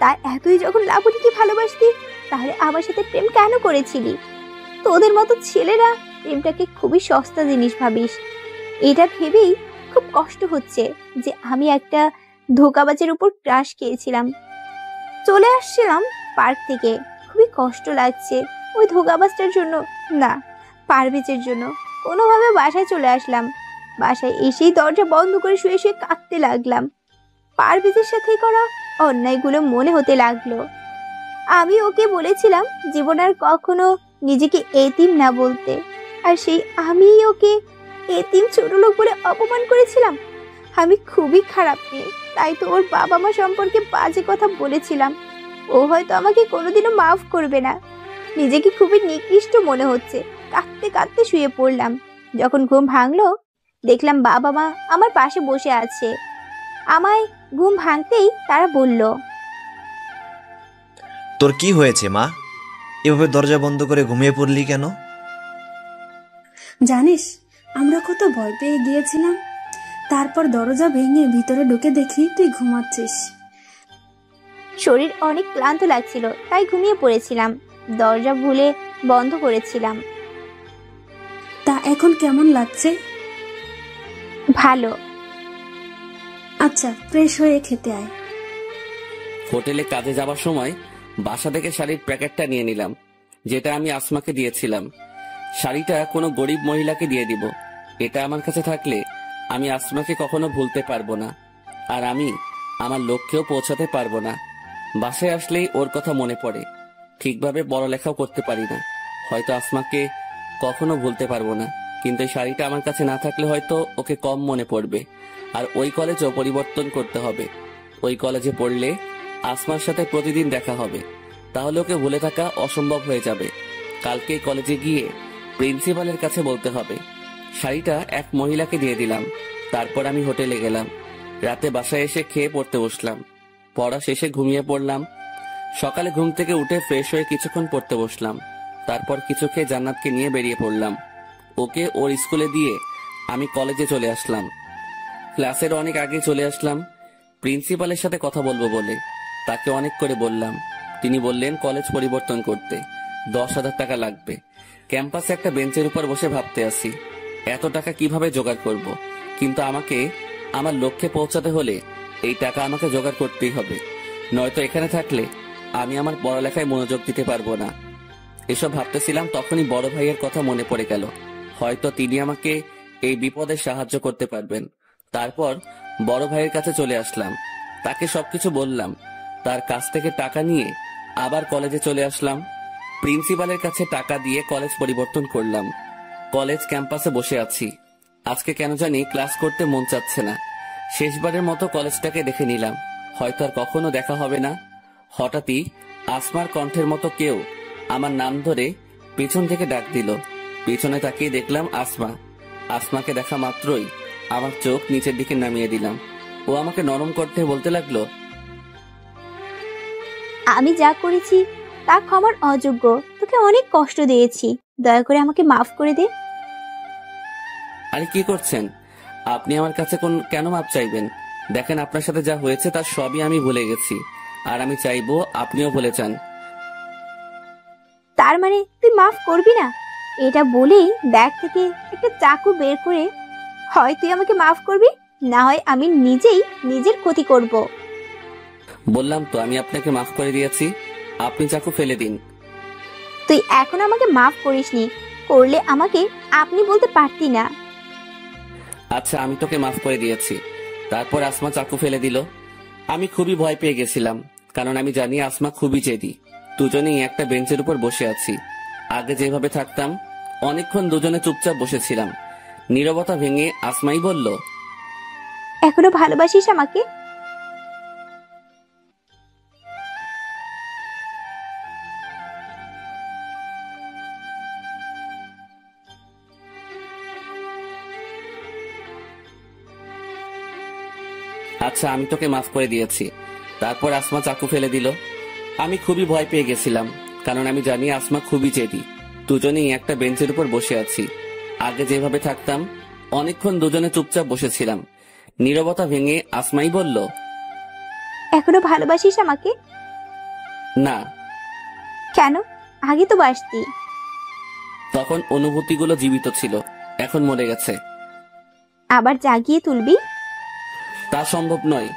তার এতই যখন লাবণীকে ভালোবাসতি, তাহলে আমার সাথে প্রেম কেন করেছিলি? তোদের মতো ছেলেরা প্রেমটাকে খুবই সস্তা জিনিস ভাবিস। এটা ভেবেই খুব কষ্ট হচ্ছে যে আমি একটা ধোঁকাবাজের উপর ক্রাশ খেয়েছিলাম। চলে আসছিলাম পার্ক থেকে, খুবই কষ্ট লাগছে ওই ধোঁকাবাজটার জন্য না, পারভেজের জন্য। কোনোভাবে বাসায় চলে আসলাম। বাসায় এসেই দরজা বন্ধ করে শুয়ে শুয়ে কাঁদতে লাগলাম। পারভেজের সাথে করা অন্যায়গুলো মনে হতে লাগলো। আমি ওকে বলেছিলাম জীবন আর কখনো নিজেকে এতিম না বলতে, আর সেই আমি ওকে এতিম ছোট লোক বলে অপমান করেছিলাম। আমি খুবই খারাপ মেয়ে, তাই তো ওর বাবা মা সম্পর্কে বাজে কথা বলেছিলাম। ও হয়তো আমাকে কোনোদিনও মাফ করবে না। নিজেকে খুবই নিকৃষ্ট মনে হচ্ছে। কাঁদতে কাঁদতে শুয়ে পড়লাম। যখন ঘুম ভাঙলো দেখলাম বাবা মা আমার পাশে বসে আছে। আমায় ঘুম ভাঙতেই তারা বলল, তোর কি হয়েছে মা? এভাবে দরজা বন্ধ করে ঘুমিয়ে পড়লি কেন? জানিস, আমরা কত ভয় পেয়ে গিয়েছিলাম। তারপর দরজা ভেঙে ভিতরে ঢুকে দেখি তুই ঘুমাচ্ছিস। শরীর অনেক ক্লান্ত লাগছিল, তাই ঘুমিয়ে পড়েছিলাম। দরজা ভুলে বন্ধ করেছিলাম। তা এখন কেমন লাগছে? ভালো। আচ্ছা, ফ্রেশ হয়ে খেতে আয়। হোটেলে কাজে যাওয়ার সময় বাসা থেকে শাড়ির প্যাকেটটা নিয়ে নিলাম, যেটা আমি আসমাকে দিয়েছিলাম। শাড়িটা কোনো গরিব মহিলাকে দিয়ে দিব। এটা আমার কাছে থাকলে আমি আসমাকে কখনো ভুলতে পারবো না, আর আমি আমার লক্ষ্যেও পৌঁছাতে পারবো না। বাসায় আসলেই ওর কথা মনে পড়ে। ঠিকভাবে পড়ালেখাও করতে পারি না, হয়তো আসমাকে কখনো ভুলতে পারবো না। কিন্তু এই শাড়িটা আমার কাছে না থাকলে হয়তো ওকে কম মনে পড়বে। আর ওই কলেজও পরিবর্তন করতে হবে। ওই কলেজে পড়লে আসমার সাথে প্রতিদিন দেখা হবে, তাহলে ওকে ভুলে থাকা অসম্ভব হয়ে যাবে। কালকে কলেজে গিয়ে প্রিন্সিপালের কাছে বলতে হবে। শাড়িটা এক মহিলাকে দিয়ে দিলাম। তারপর আমি হোটেলে গেলাম। রাতে বাসায় এসে খেয়ে পড়তে বসলাম। পড়া শেষে ঘুমিয়ে পড়লাম। সকালে ঘুম থেকে উঠে ফ্রেশ হয়ে কিছুক্ষণ পড়তে বসলাম। তারপর কিছু খেয়ে জান্নাতকে নিয়ে বেরিয়ে পড়লাম। ওকে ওর স্কুলে দিয়ে আমি কলেজে চলে আসলাম। ক্লাসের অনেক আগে চলে আসলাম প্রিন্সিপালের সাথে কথা বলবো বলে। তাকে অনেক করে বললাম। তিনি বললেন কলেজ পরিবর্তন করতে 10,000 টাকা লাগবে। ক্যাম্পাসে একটা বেঞ্চের উপর বসে ভাবতে আসি এত টাকা কিভাবে জোগাড় করব। কিন্তু আমাকে আমার লক্ষ্যে পৌঁছাতে হলে এই টাকা আমাকে জোগাড় করতেই হবে, নয়তো এখানে থাকলে আমি আমার পড়ালেখায় মনোযোগ দিতে পারবো না। এসব ভাবতেছিলাম, তখনই বড় ভাইয়ের কথা মনে পড়ে গেল। হয়তো তিনি আমাকে এই বিপদে সাহায্য করতে পারবেন। তারপর বড় ভাইয়ের কাছে চলে আসলাম। তাকে সবকিছু বললাম। তার কাছ থেকে টাকা নিয়ে আবার কলেজে চলে আসলাম। প্রিন্সিপালের কাছে টাকা দিয়ে কলেজ পরিবর্তন করলাম। কলেজ ক্যাম্পাসে বসে আছি। আজকে কেন জানি ক্লাস করতে মন চাচ্ছে না। শেষবারের মতো কলেজটাকে দেখে নিলাম, হয়তো আর কখনো দেখা হবে না। হঠাৎই আসমার কণ্ঠের মতো কেউ আমার নাম ধরে পিছন থেকে ডাক দিল। পিছনে তাকিয়ে দেখলাম আসমা। আসমাকে দেখা মাত্রই আমার চোখ নিচের দিকে নামিয়ে দিলাম। ও আমাকে নরম কণ্ঠে বলতে লাগলো, আমি যা করেছি তা ক্ষমার অযোগ্য। তোকে অনেক কষ্ট দিয়েছি, দয়া করে আমাকে মাফ করে দে। আরে কি করছেন আপনি? আমার কাছে কেন মাপ চাইবেন? দেখেন, আপনার সাথে যা হয়েছে তার সবই আমি ভুলে গেছি, আর আমি চাইবো আপনিও ভুলে যান। তার মানে তুই মাফ করবি না? এটা বলেই ব্যাগ থেকে একটা চাকু বের করে হয় তুই আমাকে মাফ করবি, না হয় আমি নিজেই নিজের ক্ষতি করব। বললাম তো আমি আপনাকে মাফ করে দিয়েছি, আপনি চাকু ফেলে দিন। তুই এখন আমাকে মাফ করিসনি, করলে আমাকে আপনি বলতে পারতি না। আচ্ছা, আমি তোকে মাফ করে দিয়েছি। তারপর আসমা চাকু ফেলে দিল। আমি খুবই ভয় পেয়ে গেছিলাম, কারণ আমি জানি আসমা খুবই জেদি। দুজনেই একটা বেঞ্চের উপর বসে আছি। আগে যেভাবে থাকতাম, অনেকক্ষণ দুজনে চুপচাপ বসেছিলাম। নীরবতা ভেঙে আসমাই বলল, এখনো ভালোবাসিস আমাকে? আচ্ছা, আমি তোকে মাফ করে দিয়েছি। তারপর আসমা চাকু ফেলে দিল। আমি খুবই ভয় পেয়ে গেছিলাম, কারণ আমি জানি আসমা খুবই জেদি। দুজনেই একটা বেঞ্চের উপর বসে আছি। আগে যেভাবে থাকতাম, অনেকক্ষণ দুজনে চুপচাপ বসেছিলাম। নীরবতা ভেঙে আসমাই বলল, এখনো ভালোবাসিস আমাকে? না। কেন? আগে তো বাসতি। তখন অনুভূতিগুলো জীবিত ছিল, এখন মরে গেছে। আবার জাগিয়ে তুলবি? তা সম্ভব নয়।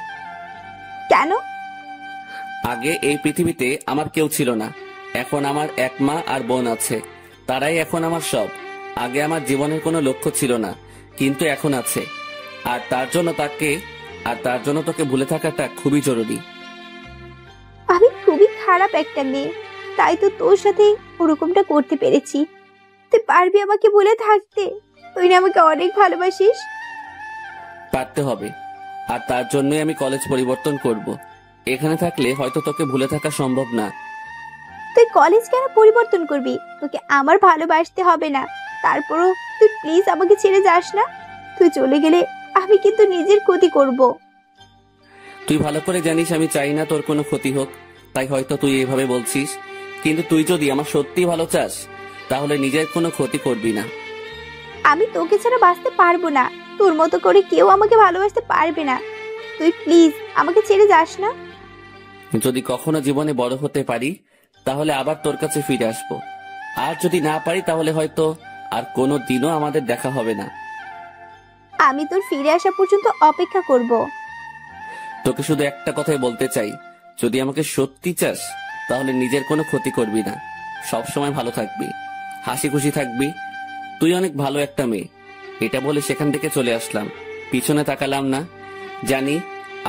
কেন? আগে এই পৃথিবীতে আমার কেউ ছিল না, এখন আমার এক মা আর বোন আছে। তারাই এখন আমার সব। আগে আমার জীবনের কোনো লক্ষ্য ছিল না, কিন্তু এখন আছে। আর তার জন্য তোকে ভুলে থাকাটা খুবই জরুরি। আমি খুবই খারাপ একটা মেয়ে, তাই তো তোর সাথে ওরকমটা করতে পেরেছি। তুই পারবি আমাকে ভুলে থাকতে? তুই না আমাকে অনেক ভালোবাসিস? পারতে হবে, আর তার জন্যই আমি কলেজ পরিবর্তন করব। এখানে থাকলে হয়তো তোকে ভুলে থাকা সম্ভব না। তুই কলেজ কেন পরিবর্তন করবি? তোকে আমার ভালোবাসতে হবে না। তারপরও তুই প্লিজ আমাকে ছেড়ে যাস না। তুই চলে গেলে আমি কিন্তু নিজের ক্ষতি করব। তুই ভালো করে জানিস আমি চাই না তোর কোনো ক্ষতি হোক, তাই হয়তো তুই এভাবে বলছিস। কিন্তু তুই যদি আমার সত্যি ভালো চাস, তাহলে নিজের কোনো ক্ষতি করবি না। আমি তোকে ছাড়া বাঁচতে পারবো না। তোর মতো করে কেউ আমাকে ভালোবাসতে পারবে না। তুই প্লিজ আমাকে ছেড়ে যাস না। যদি কখনো জীবনে বড় হতে পারি, তাহলে আবার তোর কাছে ফিরে আসবো। আর যদি না পারি, তাহলে হয়তো আর কোনো দিনও আমাদের দেখা হবে না। আমি তোর ফিরে আসা পর্যন্ত অপেক্ষা করব। তোকে শুধু একটা কথাই বলতে চাই, যদি আমাকে সত্যি চাস, তাহলে নিজের কোনো ক্ষতি করবি না। সব সময় ভালো থাকবি, হাসি খুশি থাকবি। তুই অনেক ভালো একটা মেয়ে। এটা বলে সেখান থেকে চলে আসলাম। পিছনে তাকালাম না। জানি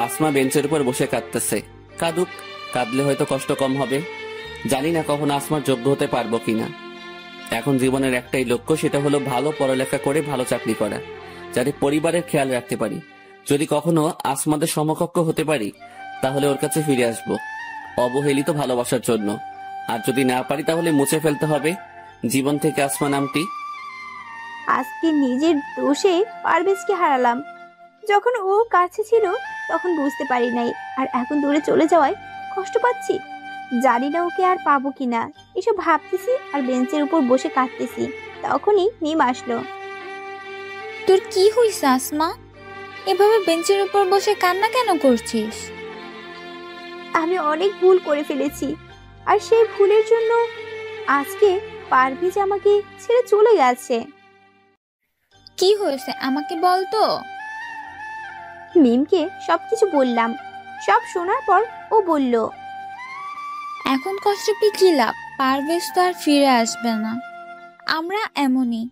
আসমা বেঞ্চের উপর বসে কাঁদতেছে। কাঁদুক, কাঁদলে হয়তো কষ্ট কম হবে। জানি না কখন আসমার যোগ্য হতে পারবো কিনা। এখন জীবনের একটাই লক্ষ্য, সেটা হলো ভালো পড়ালেখা করে ভালো চাকরি করা, যাতে পরিবারের খেয়াল রাখতে পারি। যদি কখনো আসমাদের সমকক্ষ হতে পারি, তাহলে ওর কাছে ফিরে আসবো, অবহেলিত ভালোবাসার জন্য। আর যদি না পারি, তাহলে মুছে ফেলতে হবে জীবন থেকে আসমা নামটি। আজকে নিজের দোষে পারভেজকে হারালাম। যখন ও কাছে ছিল তখন বুঝতে পারি নাই, আর এখন দূরে চলে যাওয়ায় কষ্ট পাচ্ছি। জানি না ওকে আর পাবো কিনা। এসব ভাবতেছি আর বেঞ্চের উপর বসে কাঁদতেছি। তখনই মিম আসলো। তোর কি হইছে আসমা? এভাবে বেঞ্চের উপর বসে কান্না কেন করছিস? আমি অনেক ভুল করে ফেলেছি, আর সেই ভুলের জন্য আজকে পারভেজ আমাকে ছেড়ে চলে গেছে। কি হয়েছে আমাকে বল তো। মিমকে সবকিছু বললাম। সব শোনার পর ও বলল, এখন কষ্ট পেয়ে কি লাভ? পারভেজ তো আর ফিরে আসবে না। আমরা এমনই,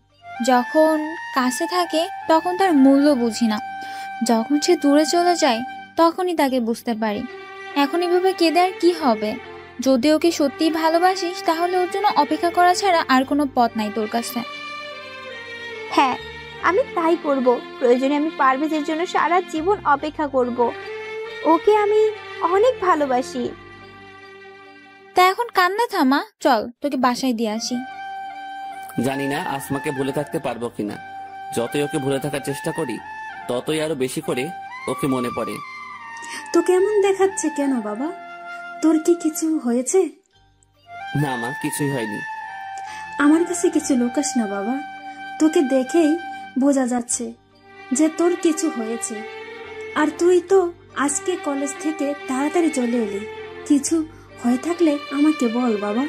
যখন কাছে থাকে তখন তার মূল্য বুঝি না, যখন সে দূরে চলে যায় তখনই তাকে বুঝতে পারি। এখন এভাবে কেঁদে আর কি হবে? যদি ওকে সত্যিই ভালোবাসিস, তাহলে ওর জন্য অপেক্ষা করা ছাড়া আর কোনো পথ নাই তোর কাছে। হ্যাঁ, আমি তাই করব। প্রয়োজনে আমি পারভেজের জন্য সারা জীবন অপেক্ষা করব। ওকে আমি অনেক ভালোবাসি। তা এখন কান্না থামা, চল তোকে বাসায় দিয়ে আসি। জানি না আসমাকে ভুলে থাকতে পারবো কিনা। যতই ওকে ভুলে থাকার চেষ্টা করি, ততই আরো বেশি করে ওকে মনে পড়ে। তো কেমন দেখাচ্ছে কেন বাবা? তোর কি কিছু হয়েছে? না মা, কিছুই হয়নি। আমার কাছে কিছু লুকাস না বাবা, তোকে দেখেই বোঝা যাচ্ছে যে তোর কিছু হয়েছে। আর তুই তো আজকে কলেজ থেকে তাড়াতাড়ি চলে এলি, কিছু হয়ে থাকলে আমাকে বল বাবা।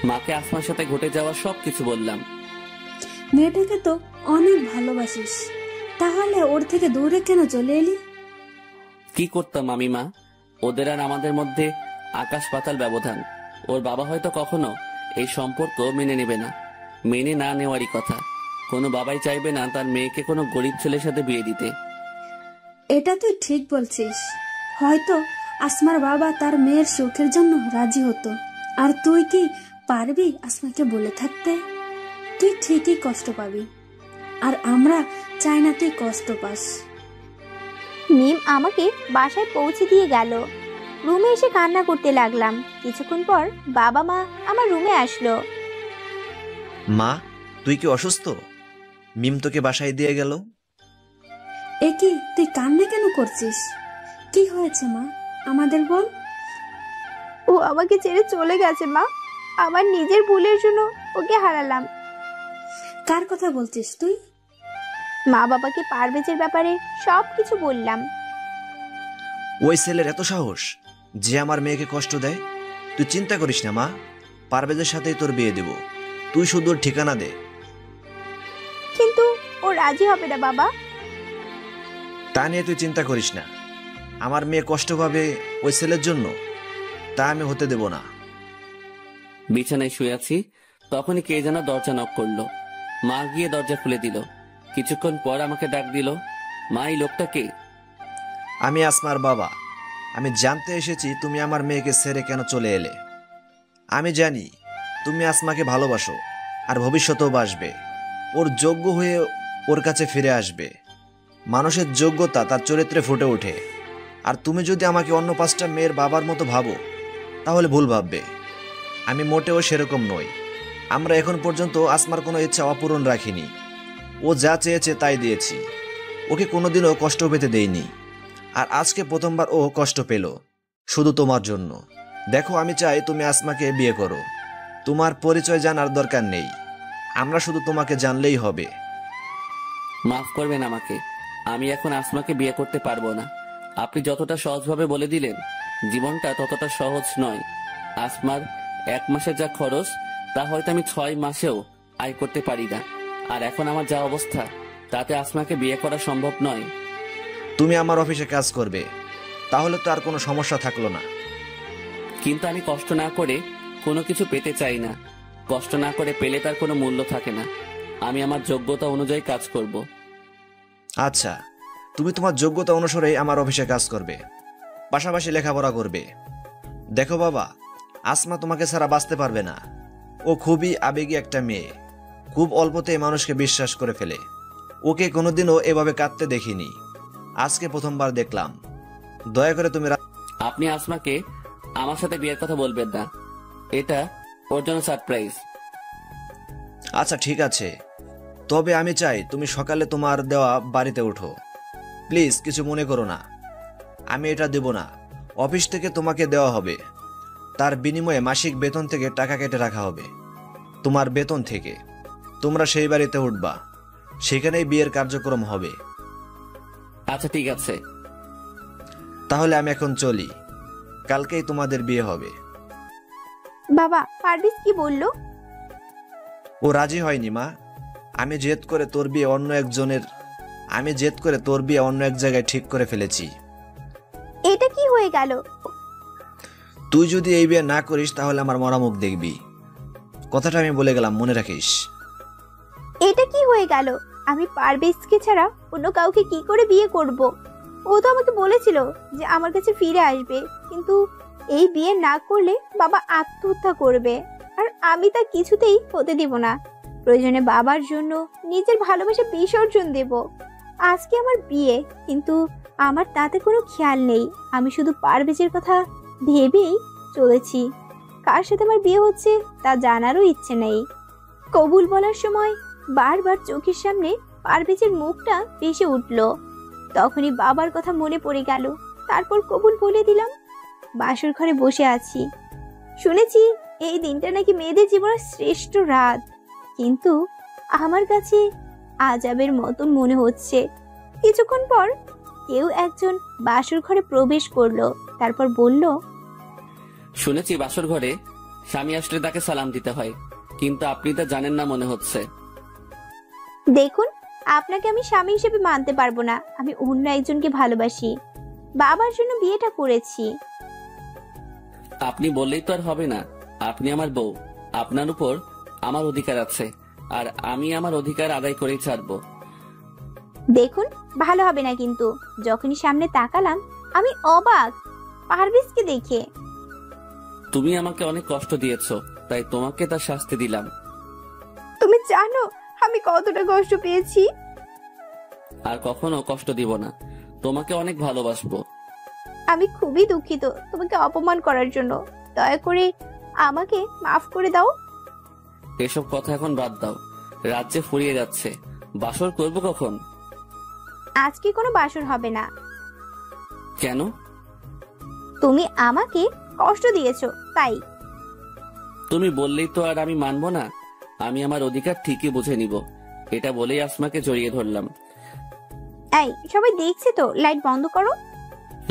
মাকে আসমার সাথে ঘটে যাওয়া সব কিছু বললাম। মেয়েটাকে তো অনেক ভালোবাসিস, তাহলে ওর থেকে দূরে কেন চলে এলি? কি করতাম আমি মা, ওদের আর আমাদের মধ্যে আকাশ পাতাল ব্যবধান। ওর বাবা হয়তো কখনো এই সম্পর্ক মেনে নেবে না, মেনে না নেওয়ারই কথা। কোনো বাবাই চাইবে না তার মেয়েকে কোনো গরিব ছেলের সাথে বিয়ে দিতে। এটা তুই ঠিক বলছিস, হয়তো আসমার বাবা তার মেয়ের সুখের জন্য রাজি হতো। আর তুই কি পারবি আসমাকে বলে থাকতে? তুই ঠিকই কষ্ট পাবি, আর আমরা চাই না তুই কষ্ট পাস। মিম আমাকে বাসায় পৌঁছে দিয়ে গেল। রুমে এসে কান্না করতে লাগলাম। কিছুক্ষণ পর বাবা মা আমার রুমে আসলো। মা, তুই কি অসুস্থ? মিম তোকে বাসায় দিয়ে গেল। এ কি, তুই কান্না কেন করছিস? কি হয়েছে মা, আমাদের বল। ও আমাকে ছেড়ে চলে গেছে মা, আমার নিজের ভুলের জন্য ওকে হারালাম। কার কথা বলছিস তুই? মা বাবাকে পারভেজের ব্যাপারে সব কিছু বললাম। ওই ছেলের এত সাহস যে আমার মেয়েকে কষ্ট দেয়। তুই চিন্তা করিস না মা, পারভেজের সাথেই তোর বিয়ে দেব। তুই শুধু ওর ঠিকানা দে। কিন্তু ও রাজি হবে না বাবা। তা নিয়ে তুই চিন্তা করিস না। আমার মেয়ে কষ্ট পাবে ওই ছেলের জন্য, তা আমি হতে দেব না। বিছানায় শুয়ে আছি, তখনই কে যেন দরজা নক করলো। মা গিয়ে দরজা খুলে দিল। কিছুক্ষণ পর আমাকে ডাক দিল। মা, এই লোকটা কে? আমি আসমার বাবা। আমি জানতে এসেছি তুমি আমার মেয়েকে ছেড়ে কেন চলে এলে। আমি জানি তুমি আসমাকে ভালোবাসো, আর ভবিষ্যতেও বাসবে। ওর যোগ্য হয়ে ওর কাছে ফিরে আসবে। মানুষের যোগ্যতা তার চরিত্রে ফুটে ওঠে। আর তুমি যদি আমাকে অন্য 5টা মেয়ের বাবার মতো ভাবো, তাহলে ভুল ভাববে। আমি মোটেও সেরকম নই। আমরা এখন পর্যন্ত আসমার কোনো ইচ্ছা অপূরণ রাখিনি। ও যা চেয়েছে তাই দিয়েছি। ওকে কোনোদিনও কষ্ট পেতে দেইনি। আর আজকে প্রথমবার ও কষ্ট পেল, শুধু তোমার জন্য। দেখো, আমি চাই তুমি আসমাকে বিয়ে করো। তোমার পরিচয় জানার দরকার নেই, আমরা শুধু তোমাকে জানলেই হবে। মাফ করবেন আমাকে, আমি এখন আসমাকে বিয়ে করতে পারবো না। আপনি যতটা সহজভাবে বলে দিলেন, জীবনটা ততটা সহজ নয়। আসমার 1 মাসে যা খরচ, তা হয়তো আমি 6 মাসেও আয় করতে পারি না। আর এখন আমার যা অবস্থা, তাতে আসমাকে বিয়ে করা সম্ভব নয়। তুমি আমার অফিসে কাজ করবে, তাহলে তো আর কোনো সমস্যা থাকলো না। কিন্তু আমি কষ্ট না করে কোনো কিছু পেতে চাই না। কষ্ট না করে পেলে তার কোনো মূল্য থাকে না। আমি আমার যোগ্যতা অনুযায়ী কাজ করব। আচ্ছা, তুমি তোমার যোগ্যতা অনুসারে আমার অফিসে কাজ করবে, পাশাপাশি লেখাপড়া করবে। দেখো বাবা, আসমা তোমাকে ছাড়া বাঁচতে পারবে না। ও খুবই আবেগী একটা মেয়ে, খুব অল্পতেই মানুষকে বিশ্বাস করে ফেলে। ওকে কোনোদিনও এভাবে কাঁদতে দেখিনি, আজকে প্রথমবার দেখলাম। দয়া করে তুমি আপনি আসমাকে আমার সাথে বিয়ের কথা বলবেন না, এটা ওর জন্য সারপ্রাইজ। আচ্ছা ঠিক আছে, তবে আমি চাই তুমি সকালে তোমার দেওয়া বাড়িতে ওঠো। প্লিজ কিছু মনে করো না। আমি এটা দেব না, অফিস থেকে তোমাকে দেওয়া হবে। তার বিনিময়ে মাসিক বেতন থেকে টাকা কেটে রাখা হবে, তোমার বেতন থেকে। তোমরা সেই বাড়িতে উঠবা, সেখানেই বিয়ের কার্যক্রম হবে। আচ্ছা ঠিক আছে, তাহলে আমি এখন চলি, কালকেই তোমাদের বিয়ে হবে। বাবা, পারভেজ কি বললো? ও রাজি হয়নি মা। আমি জেদ করে তোর বিয়ে অন্য এক জায়গায় ঠিক করে ফেলেছি। এটা কি হয়ে গেল? তুই যদি এই বিয়ে না করিস তাহলে আমার মরা মুখ দেখবি। কথাটা আমি বলে গেলাম, মনে রাখিস। এটা কি হয়ে গেল? আমি পারভেজকে ছাড়া অন্য কাউকে কি করে বিয়ে করব? ও তো আমাকে বলেছিল যে আমার কাছে ফিরে আসবে, কিন্তু এই বিয়ে না করলে বাবা আত্মহত্যা করবে, আর আমি তা কিছুতেই হতে দিব না। প্রয়োজনে বাবার জন্য নিজের ভালোবাসা বিসর্জন দেব। আজকে আমার বিয়ে, কিন্তু আমার তাতে কোনো খেয়াল নেই। আমি শুধু পারভেজের কথা ভেবেই চলেছি। কার সাথে আমার বিয়ে হচ্ছে তা জানারও ইচ্ছে নেই। কবুল বলার সময় বারবার চোখের সামনে পারভেজের মুখটা ভেসে উঠল। তখনই বাবার কথা মনে পড়ে গেল। তারপর কবুল বলে দিলাম। বাসর ঘরে বসে আছি। শুনেছি এই দিনটা নাকি মেয়েদের জীবনের শ্রেষ্ঠ রাত, কিন্তু আমার কাছে আজাবের মতন মনে হচ্ছে। কিছুক্ষণ পর কেউ একজন বাসর ঘরে প্রবেশ করলো, তারপর বলল, শুনেছি বাসর ঘরে স্বামী আসলে তাকে সালাম দিতে হয়, কিন্তু আপনি তা জানেন না মনে হচ্ছে। দেখুন, আপনাকে আমি স্বামী হিসেবে মানতে পারবো না। আমি অন্য একজনকে ভালোবাসি, বাবার জন্য বিয়েটা করেছি। আপনি বললেই তো আর হবে না। আপনি আমার বউ, আপনার উপর আমার অধিকার আছে, আর আমি আমার অধিকার আদায় করেই ছাড়বো। দেখুন, ভালো হবে না কিন্তু। যখনই সামনে তাকালাম আমি অবাক পারভেজকে দেখে। তুমি আমাকে অনেক কষ্ট দিয়েছো, তাই তোমাকে তার শাস্তি দিলাম। তুমি জানো আমি কতটা কষ্ট পেয়েছি? আর কখনো কষ্ট দিব না, তোমাকে অনেক ভালোবাসবো। আমি খুবই দুঃখিত তোমাকে অপমান করার জন্য। দয়া করে আমাকে মাফ করে দাও। এসব কথা এখন বাদ দাও, রাজ্যে ফুরিয়ে যাচ্ছে। বাসর করব কখন? আজকে কোনো বাসর হবে না। কেন? তুমি আমাকে কষ্ট দিয়েছো তাই। তুমি বললেই তো আর আমি মানবো না। আমি আমার অধিকার ঠিকই বুঝে নিব, এটা বলেই আসমাকে জড়িয়ে ধরলাম। এই সবাই দেখছে তো, লাইট বন্ধ করো।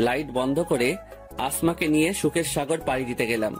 লাইট বন্ধ করে আসমাকে নিয়ে সুখের সাগর পাড়ি দিতে গেলাম।